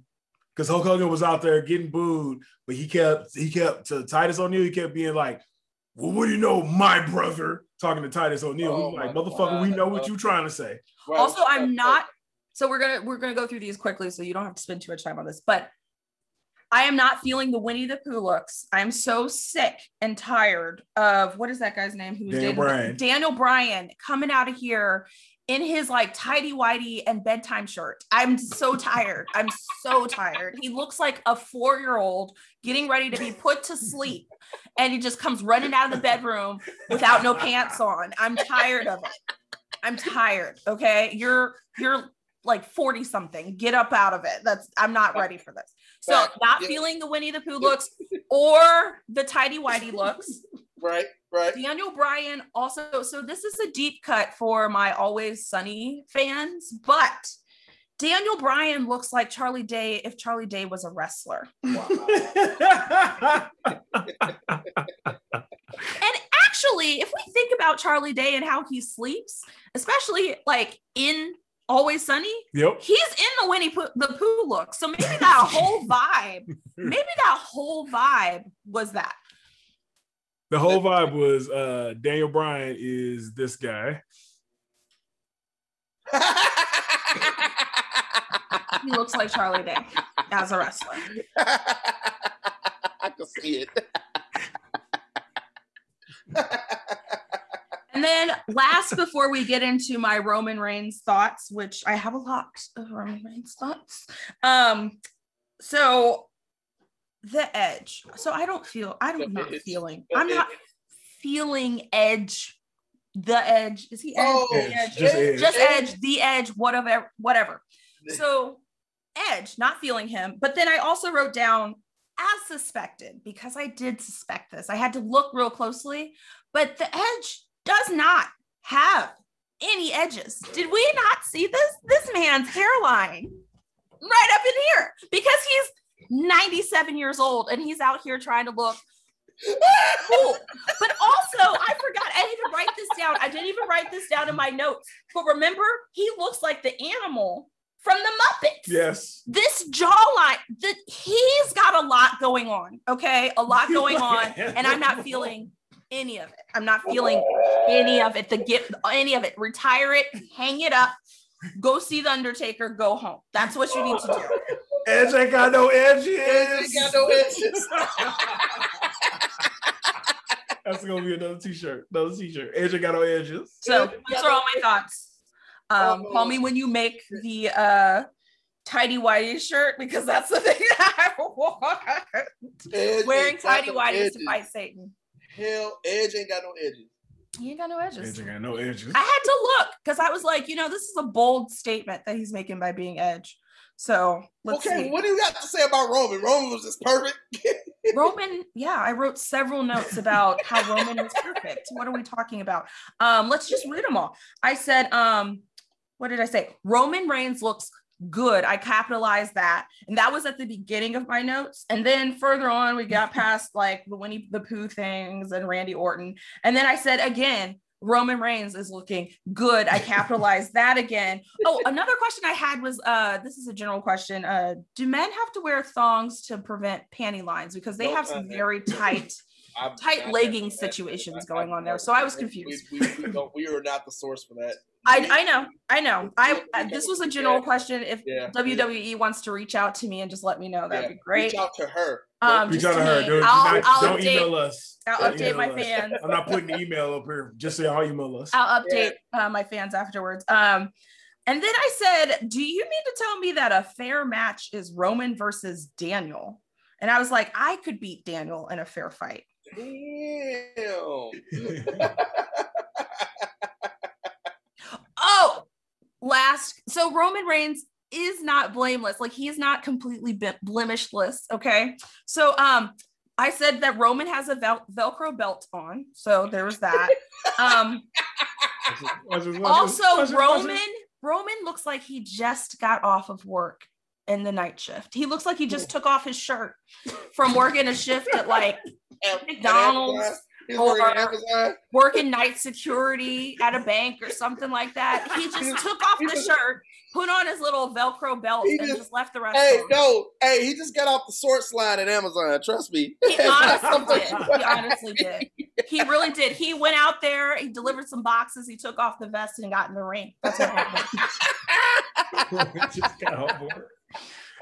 because Hulk Hogan was out there getting booed, but he kept to Titus O'Neil. He kept being like, "Well, what do you know, my brother?" Talking to Titus O'Neil. He's like, "Motherfucker, we know what you're trying to say." Right. Also, I'm not. So we're gonna go through these quickly, so you don't have to spend too much time on this. But I am not feeling the Winnie the Pooh looks. I'm so sick and tired of, what is that guy's name? Who was Daniel Bryan coming out of here in his like tidy whitey and bedtime shirt. I'm so tired. He looks like a 4-year-old getting ready to be put to sleep, and he just comes running out of the bedroom without no pants on. I'm tired of it. I'm tired. Okay, you're like 40 something. Get up out of it. I'm not ready for this. So not feeling the Winnie the Pooh looks or the tidy whitey looks. Right. Daniel Bryan also, so this is a deep cut for my Always Sunny fans, but Daniel Bryan looks like Charlie Day if Charlie Day was a wrestler. Wow. And actually, if we think about Charlie Day and how he sleeps, especially like in Always Sunny, he's in the Winnie the Pooh look. So maybe that whole vibe was that. The whole vibe was Daniel Bryan is this guy. He looks like Charlie Day as a wrestler. I can see it. And then last, before we get into my Roman Reigns thoughts, which I have a lot of Roman Reigns thoughts. So the Edge. So I'm not feeling Edge. The Edge. Is he Edge? Oh, Edge. Just Edge. The Edge. Whatever. So Edge, not feeling him. But then I also wrote down as suspected, because I did suspect this. I had to look real closely, but the Edge does not have any edges. Did we not see this man's hairline right up in here? Because he's 97 years old and he's out here trying to look cool. But also, I forgot, I didn't even write this down. I didn't even write this down in my notes. But remember, he looks like the animal from the Muppets. Yes. This jawline, he's got a lot going on, okay? A lot going on, and I'm not feeling any of it. I'm not feeling any of it. Any of it. Retire it, hang it up, go see the Undertaker, go home. That's what you need to do. Edge ain't got no edges. That's gonna be another t-shirt. Edge ain't got no edges. So those are all my thoughts. Call me when you make the tidy whitey shirt, because that's the thing that I want. Wearing tidy whities to fight Satan. Hell, Edge ain't got no edges. He ain't got no edges. Edge ain't got no edges. I had to look because I was like, this is a bold statement that he's making by being Edge. So let's see. What do you got to say about Roman? Roman was just perfect. Roman, I wrote several notes about how Roman was perfect. What are we talking about? Let's just read them all. I said, what did I say? Roman Reigns looks good. I capitalized that. And that was at the beginning of my notes. And then further on, we got past like the Winnie the Pooh things and Randy Orton. And then I said again, Roman Reigns is looking good. I capitalized that again. Oh, another question I had was, this is a general question. Do men have to wear thongs to prevent panty lines? Because they have some very tight legging situations going on there. So I was confused. We are not the source for that. I know. This was a general question. If WWE wants to reach out to me and just let me know, that'd be great. Reach out to her. Reach out to her. Don't email us. I'll update my fans. I'm not putting the email up here. Just say I'll email us. I'll update my fans afterwards. And then I said, do you mean to tell me that a fair match is Roman versus Daniel? And I was like, I could beat Daniel in a fair fight. Oh, so Roman Reigns is not blameless. Like, he is not completely blemishless. Okay. So, I said that Roman has a Velcro belt on. So there was that. Roman looks like he just got off of work in the night shift. He looks like he just took off his shirt from working a shift at like McDonald's or working night security at a bank or something like that. He just took off the shirt, put on his little Velcro belt, and just left the rest. He just got off the sort slide at Amazon. Trust me. He honestly did. He really did. He went out there, he delivered some boxes, he took off the vest and got in the ring. That's what happened. Just got off work.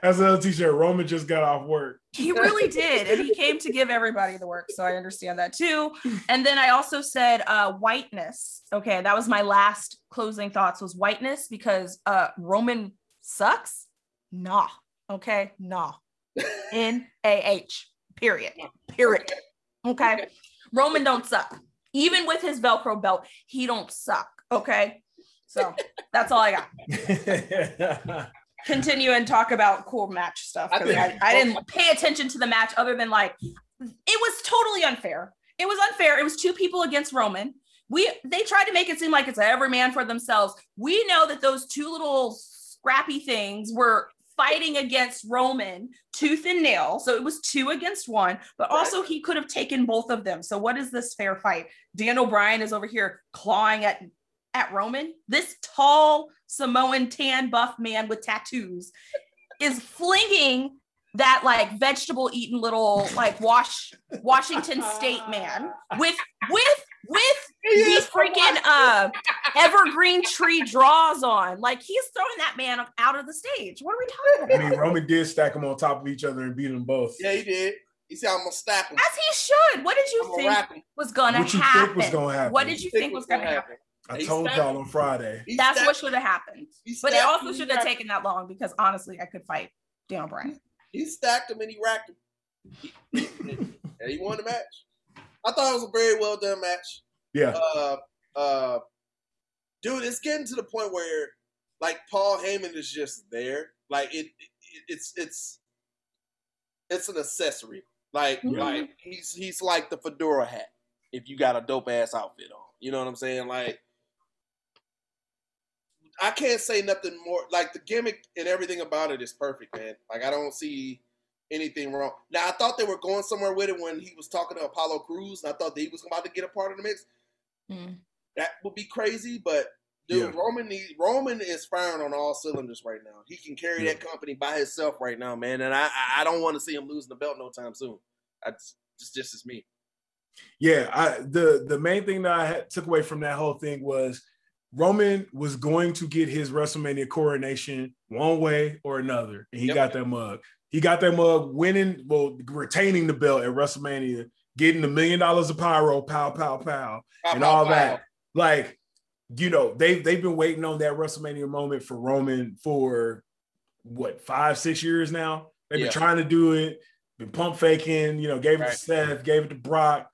That's another t-shirt. Roman just got off work. He really did. And he came to give everybody the work. So I understand that too. And then I also said whiteness. Okay. That was my last closing thoughts, was whiteness, because Roman sucks. Nah. Okay. Nah. N-A-H. Period. Okay. Roman don't suck. Even with his Velcro belt, he don't suck. Okay. So that's all I got. Continue and talk about cool match stuff. I didn't pay attention to the match other than like, it was totally unfair. It was unfair. It was two people against Roman. They tried to make it seem like it's every man for themselves. We know that those two little scrappy things were fighting against Roman tooth and nail. So it was 2 against 1, but also he could have taken both of them. So what is this fair fight? Dan O'Brien is over here clawing at Roman. This tall Samoan tan buff man with tattoos is flinging that like vegetable eating little like Washington State man with these freaking evergreen tree draws on. Like, he's throwing that man out of the stage. What are we talking about? I mean, Roman did stack them on top of each other and beat them both. Yeah, he did. He said, "I'm gonna stack them." As he should. What did you think was gonna happen? What did you think was gonna happen? I told y'all on Friday. That's what should have happened. But it also should have taken that long, because honestly, I could fight Dan O'Brien. He stacked him and he racked him. And he won the match. I thought it was a very well done match. Yeah. Dude, it's getting to the point where like Paul Heyman is just there. Like it's an accessory. Like he's like the fedora hat if you got a dope ass outfit on. You know what I'm saying? Like, I can't say nothing more. Like, the gimmick and everything about it is perfect, man. Like, I don't see anything wrong. Now, I thought they were going somewhere with it when he was talking to Apollo Crews, and I thought that he was about to get a part of the mix. That would be crazy, but dude, Roman is firing on all cylinders right now. He can carry that company by himself right now, man. And I don't want to see him losing the belt no time soon. Just as me. Yeah, the main thing that I took away from that whole thing was Roman was going to get his WrestleMania coronation one way or another, and he got that mug. He got that mug, retaining the belt at WrestleMania, getting the $1 million of pyro, pow, pow, pow, and all that. Like, you know, they've been waiting on that WrestleMania moment for Roman for what, 5-6 years now. They've been trying to do it, been pump faking, you know, gave it to Seth, gave it to Brock,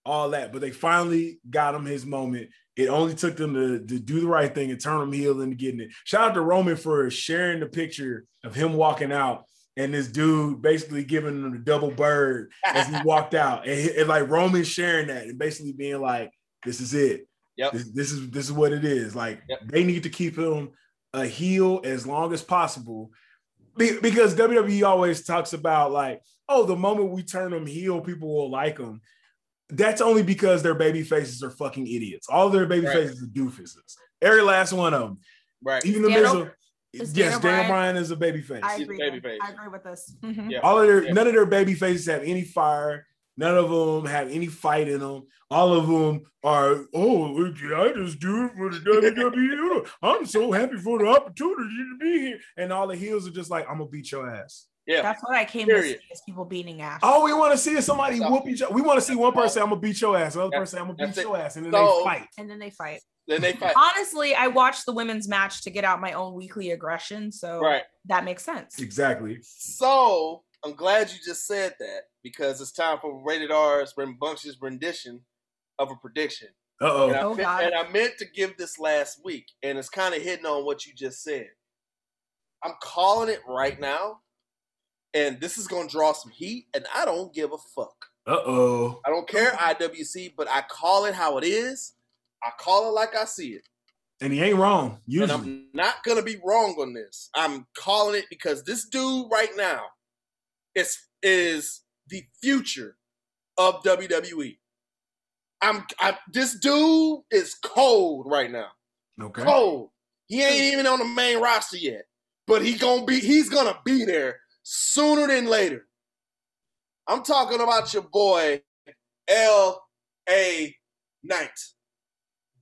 all that, but they finally got him his moment. It only took them to do the right thing and turn him heel into getting it. Shout out to Roman for sharing the picture of him walking out and this dude basically giving him the double bird as he walked out. And like Roman sharing that and basically being like, this is it. Yep. This is what it is. Like, they need to keep him a heel as long as possible, because WWE always talks about like, oh, the moment we turn them heel, people will like them. That's only because their baby faces are fucking idiots. All their baby faces are doofuses. Every last one of them. Right. Even the Miz. Yes, Daniel Bryan is a baby face. I agree with this. Mm-hmm. Yeah. None of their baby faces have any fire. None of them have any fight in them. All of them are, I just do it for the WWE. I'm so happy for the opportunity to be here. And all the heels are just like, I'm gonna beat your ass. Yeah, that's what I came to see, is people beating ass. All we want to see is somebody whoop each other. We want to see one person say, I'm gonna beat your ass. The other person say, I'm gonna beat your ass. And then they fight. And then they fight. Honestly, I watched the women's match to get out my own weekly aggression. So that makes sense. Exactly. So I'm glad you just said that because it's time for Rated R's Rambunctious rendition of a prediction. Uh-oh. And I meant to give this last week, and it's kind of hitting on what you just said. I'm calling it right now, and this is going to draw some heat, and I don't give a fuck. Uh-oh. I don't care, IWC, but I call it how it is. I call it like I see it. And he ain't wrong, usually. And I'm not going to be wrong on this. I'm calling it because this dude right now is the future of WWE. This dude is cold right now. Okay. Cold. He ain't even on the main roster yet. But he's gonna be there sooner than later. I'm talking about your boy L.A. Knight.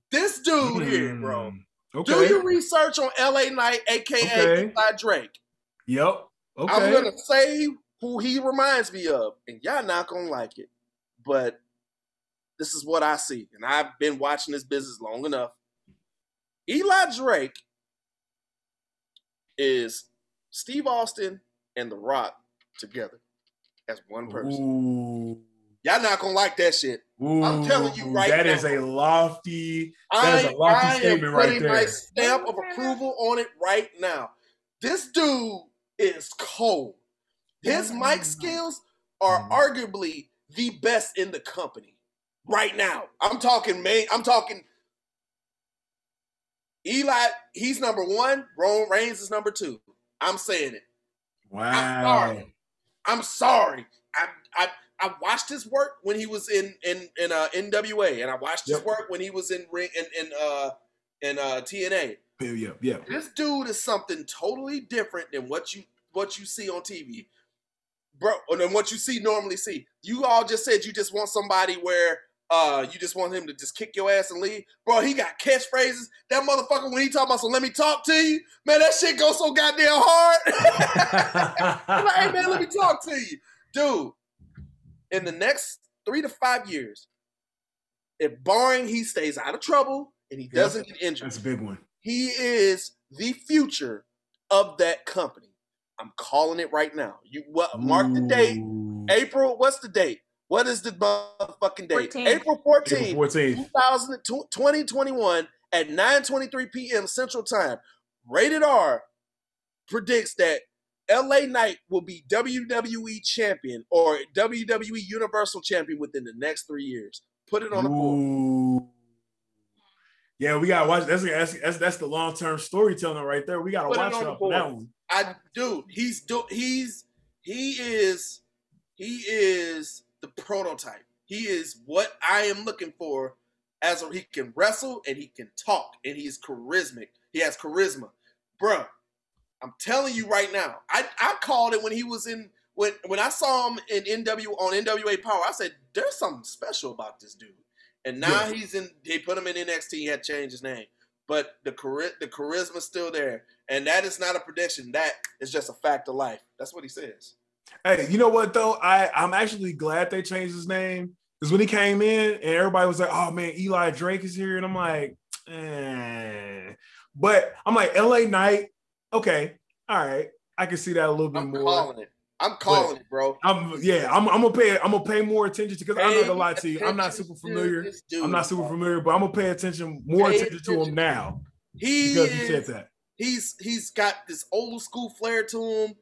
This dude here, bro. Okay. Do your research on L.A. Knight, aka Eli Drake. Yep. Okay. I'm gonna say who he reminds me of, and y'all not gonna like it, but this is what I see, and I've been watching this business long enough. Eli Drake is Steve Austin and The Rock together as one person. Ooh. Y'all not gonna like that shit. Ooh, I'm telling you right now. That is a lofty statement right there. I am putting my stamp of approval on it right now. This dude is cold. His mic skills are arguably the best in the company right now. I'm talking Eli, he's number one. Roman Reigns is number two. I'm saying it. Wow. I'm sorry. I watched his work when he was in NWA, and I watched his work when he was in TNA. Yeah. This dude is something totally different than what you see on TV, bro, than what you normally see. You all just said you just want somebody where you just want him to just kick your ass and leave. Bro, he got catchphrases. That motherfucker, when he talking about, so let me talk to you, man, that shit goes so goddamn hard. I'm like, hey, man, let me talk to you. Dude, in the next 3 to 5 years, if barring he stays out of trouble and he doesn't get injured. That's a big one. He is the future of that company. I'm calling it right now. Mark the date. April, what's the date? What is the motherfucking date? 14th. April 14th, 2021 at 9:23 p.m. Central Time. Rated R predicts that LA Knight will be WWE champion or WWE Universal champion within the next 3 years. Put it on the board. Yeah, we gotta watch. That's the long-term storytelling right there. We gotta watch out for that one. He is the prototype. He is what I am looking for. He can wrestle and he can talk and he's charismatic. He has charisma, bruh. I'm telling you right now. I called it when he was when I saw him in NWA Power. I said there's something special about this dude. And now they put him in NXT. He had to change his name, but the charisma's still there. And that is not a prediction. That is just a fact of life. That's what he says. Hey, you know what though? I'm actually glad they changed his name because when he came in and everybody was like, "Oh man, Eli Drake is here," and I'm like, But I'm like, LA Knight, okay, all right, I can see that a little bit more. I'm calling it, bro. I'm gonna pay more attention to because I'm not gonna lie to you. I'm not super familiar. But I'm gonna pay more attention to him now. Because he said that. He's got this old school flair to him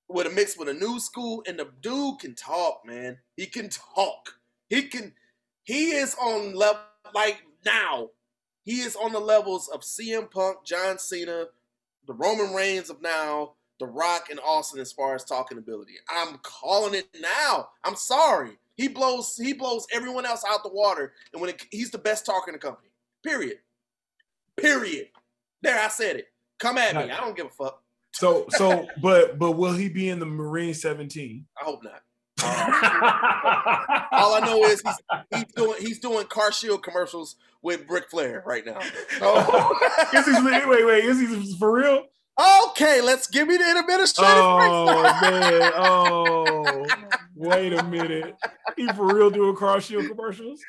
with a mix with a new school, and the dude can talk, man. He can talk. He is on level like now. He is on the levels of CM Punk, John Cena, the Roman Reigns of now, The Rock, and Austin as far as talking ability. I'm calling it now. I'm sorry. He blows everyone else out the water, and he's the best talker in the company. Period. There, I said it. Come at me. I don't give a fuck. But will he be in the Marine 17? I hope not. All I know is he's doing car shield commercials with Ric Flair right now. Wait, is he for real? Okay, let's give me the administrative. Man. Oh, wait a minute. He for real doing car shield commercials?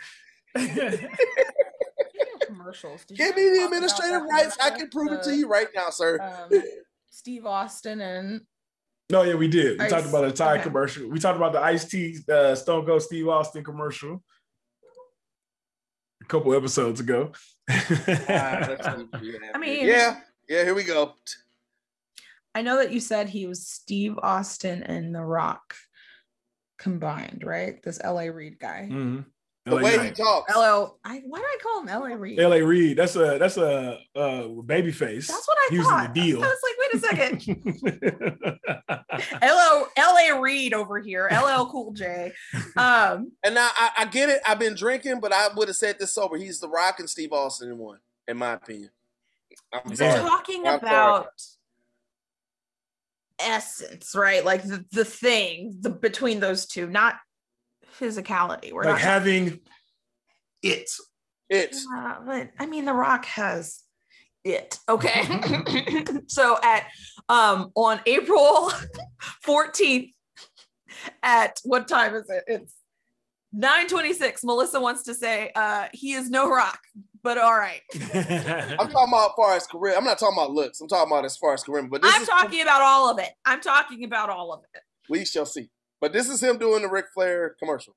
Commercials. Give me the administrative rights. I can prove it to you right now, sir. Steve Austin and No, yeah, we did. We talked about a Tide okay. commercial. We talked about the Ice-T Stone Cold Steve Austin commercial a couple episodes ago. I mean, yeah, here we go. I know that you said he was Steve Austin and The Rock combined, right? This LA Reid guy. Mm-hmm. The way he talks. Why do I call him LA Reid? LA Reid. That's a baby face. That's what I thought. The deal. I was like, wait a second. LA Reid over here. LL Cool J. And now I get it. I've been drinking, but I would have said this sober. He's The Rock and Steve Austin in one, in my opinion. I'm talking about essence, right? Like the thing between those two, not physicality. We're like not having it. But I mean, The Rock has it. Okay. So at on April 14th at what time is it? It's 9:26. Melissa wants to say he is no Rock, but all right. I'm talking about as far as career. I'm not talking about looks. I'm talking about as far as career. But I'm talking about all of it. I'm talking about all of it. We shall see. But this is him doing the Ric Flair commercial.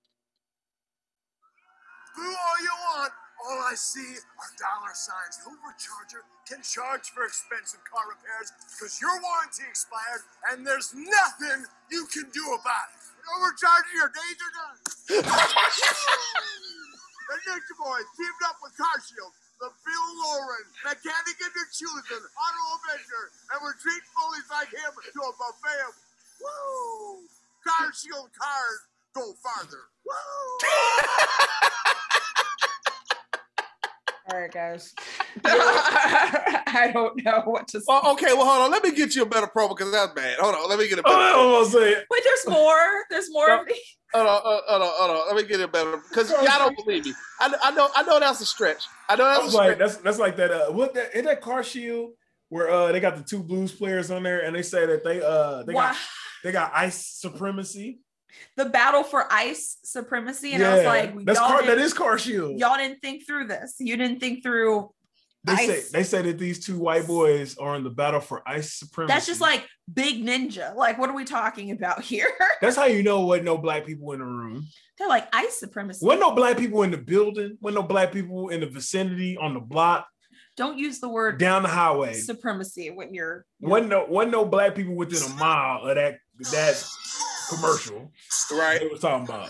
Do all you want. All I see are dollar signs. The overcharger can charge for expensive car repairs because your warranty expired and there's nothing you can do about it. Overcharging your days are done. The Ninja Boys teamed up with Car Shield, the Bill Lauren, mechanic in the choosing, auto avenger, and we're treating bullies like him to a buffet of woo! Car Shield cars go farther. Woo! All right, guys. I don't know what to say. Well, okay, well, hold on. Let me get you a better promo because that's bad. Hold on. Let me get a better Wait, there's more. There's more of me. Hold on. Let me get it better because y'all don't believe me. I know that's a stretch. I know that's a stretch. That's like that. In that Car Shield where they got the two blues players on there and they say that they got ice supremacy. The battle for ice supremacy, and I was like, that is Car Shield. Y'all didn't think through this. You didn't think through. They say that these two white boys are in the battle for ice supremacy. That's just like big ninja. Like, what are we talking about here? That's how you know wasn't no black people in the room. They're like ice supremacy. Wasn't no black people in the building. Wasn't no black people in the vicinity on the block. Don't use the word down the highway. Supremacy when you're wasn't no black people within a mile of that commercial. Right. They was talking about.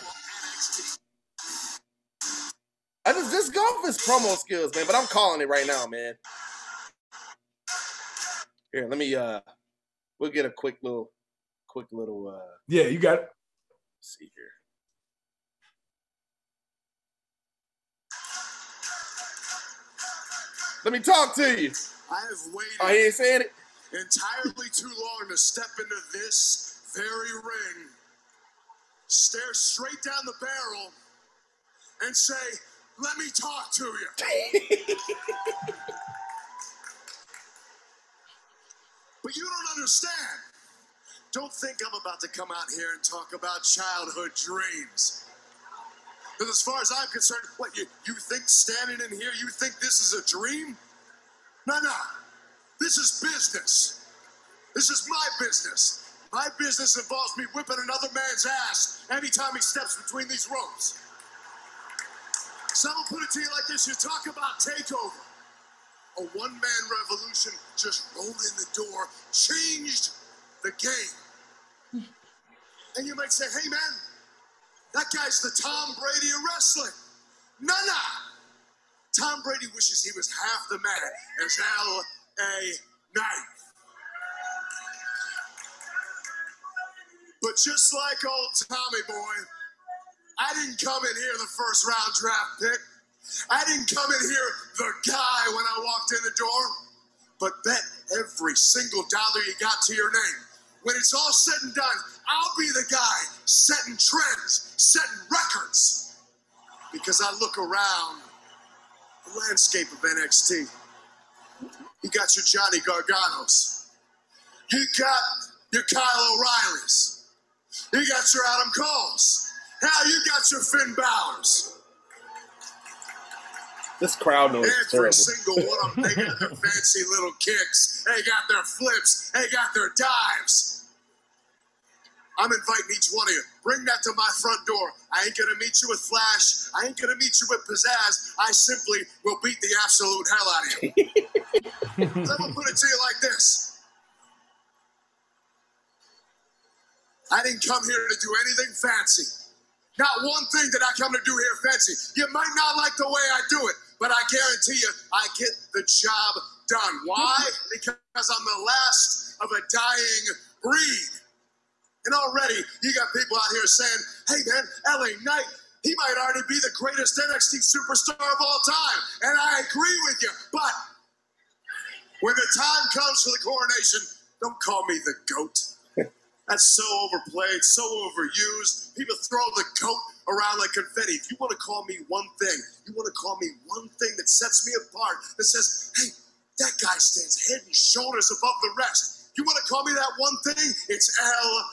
This golf is promo skills, man, but I'm calling it right now, man. Here, let me we'll get a quick little yeah, you got it. Let's see here. Let me talk to you. I have waited he ain't saying it? Entirely too long to step into this very ring, stare straight down the barrel, and say, let me talk to you. But you don't understand. Don't think I'm about to come out here and talk about childhood dreams. Because as far as I'm concerned, what, you think standing in here, you think this is a dream? No. This is business. This is my business. My business involves me whipping another man's ass anytime he steps between these ropes. Someone put it to you like this. You talk about takeover. A one-man revolution just rolled in the door, changed the game. And you might say, hey, man, that guy's the Tom Brady of wrestling. No. Tom Brady wishes he was half the man as L.A. Knight. But just like old Tommy boy, I didn't come in here the first round draft pick. I didn't come in here the guy when I walked in the door. But bet every single dollar you got to your name. When it's all said and done, I'll be the guy setting trends, setting records. Because I look around the landscape of NXT. You got your Johnny Garganos. You got your Kyle O'Reillys. You got your Adam Coles. Hell, you got your Finn Balor's. This crowd knows every single one of them. They got their fancy little kicks. They got their flips. They got their dives. I'm inviting each one of you. Bring that to my front door. I ain't gonna meet you with flash. I ain't gonna meet you with pizzazz. I simply will beat the absolute hell out of you. Let me put it to you like this. I didn't come here to do anything fancy. Not one thing that I come to do here fancy. You might not like the way I do it, but I guarantee you, I get the job done. Why? Because I'm the last of a dying breed. And already, you got people out here saying, hey man, LA Knight, he might already be the greatest NXT superstar of all time. And I agree with you, but when the time comes for the coronation, don't call me the GOAT. That's so overplayed, so overused. People throw the GOAT around like confetti. If you want to call me one thing, you want to call me one thing that sets me apart, that says, hey, that guy stands head and shoulders above the rest. You want to call me that one thing? It's LA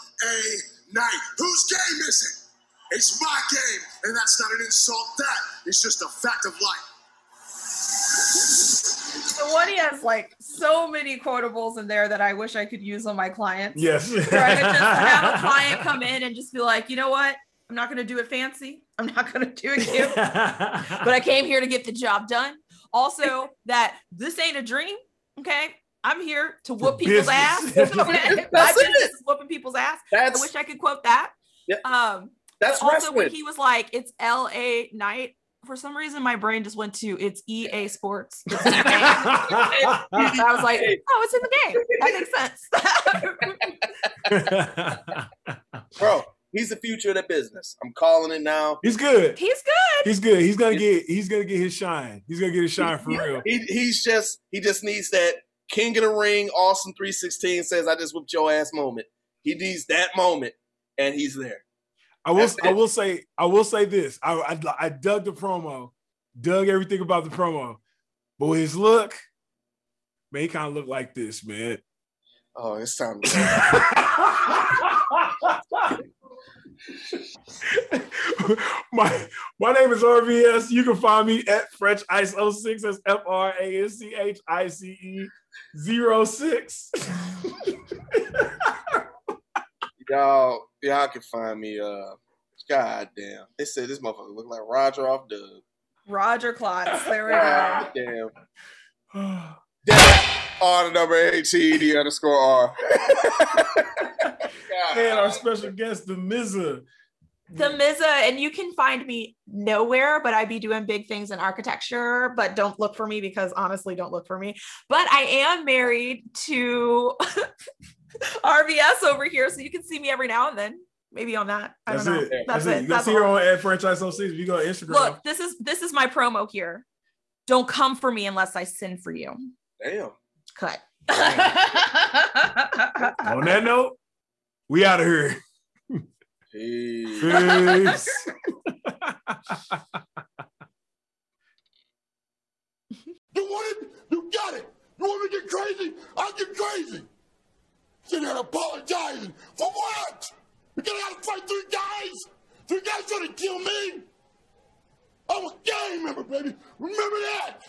Knight. Whose game is it? It's my game, and that's not an insult. That is just a fact of life. The one he has like so many quotables in there that I wish I could use on my clients. Yes. Where I could just have a client come in and just be like, you know what? I'm not going to do it fancy. I'm not going to do it cute. But I came here to get the job done. Also, that this ain't a dream. Okay. I'm here to whoop people's ass. Okay? My business is whooping people's ass. I wish I could quote that. Yeah. That's also wrestling. when he was like, it's LA Knight. For some reason, my brain just went to it's EA Sports. It's in the game. I was like, oh, it's in the game. That makes sense. Bro, he's the future of the business. I'm calling it now. He's good. He's good. He's good. He's gonna get his shine. He's gonna get his shine for real. He just needs that King of the Ring, Austin 316 says, I just whooped your ass moment. He needs that moment, and he's there. I will say this. I dug the promo, dug everything about the promo, but with his look, man, he kind of looked like this, man. Oh, it's time to my name is RVS. You can find me at French Ice 06. That's FRANCHICE06. Y'all can find me. God damn. They said this motherfucker look like Roger off Dub. Roger Klotz. There we go. Damn. Damn. R the number ATD _ R. And our special guest, the Mizza. The Mizza, and you can find me nowhere, but I be doing big things in architecture, but don't look for me because honestly, don't look for me. But I am married to RVS over here, so you can see me every now and then. Maybe on that. I don't know. That's it. You can see her on at Franchise 06 if you go to Instagram. Look, this is my promo here. Don't come for me unless I sin for you. Damn. Cut. On that note, we out of here. Peace. You want it? You got it. You want me to get crazy? I'll get crazy. Sitting here apologizing. For what? Because I gotta fight 3 guys? 3 guys trying to kill me? I'm a gang member, baby. Remember that.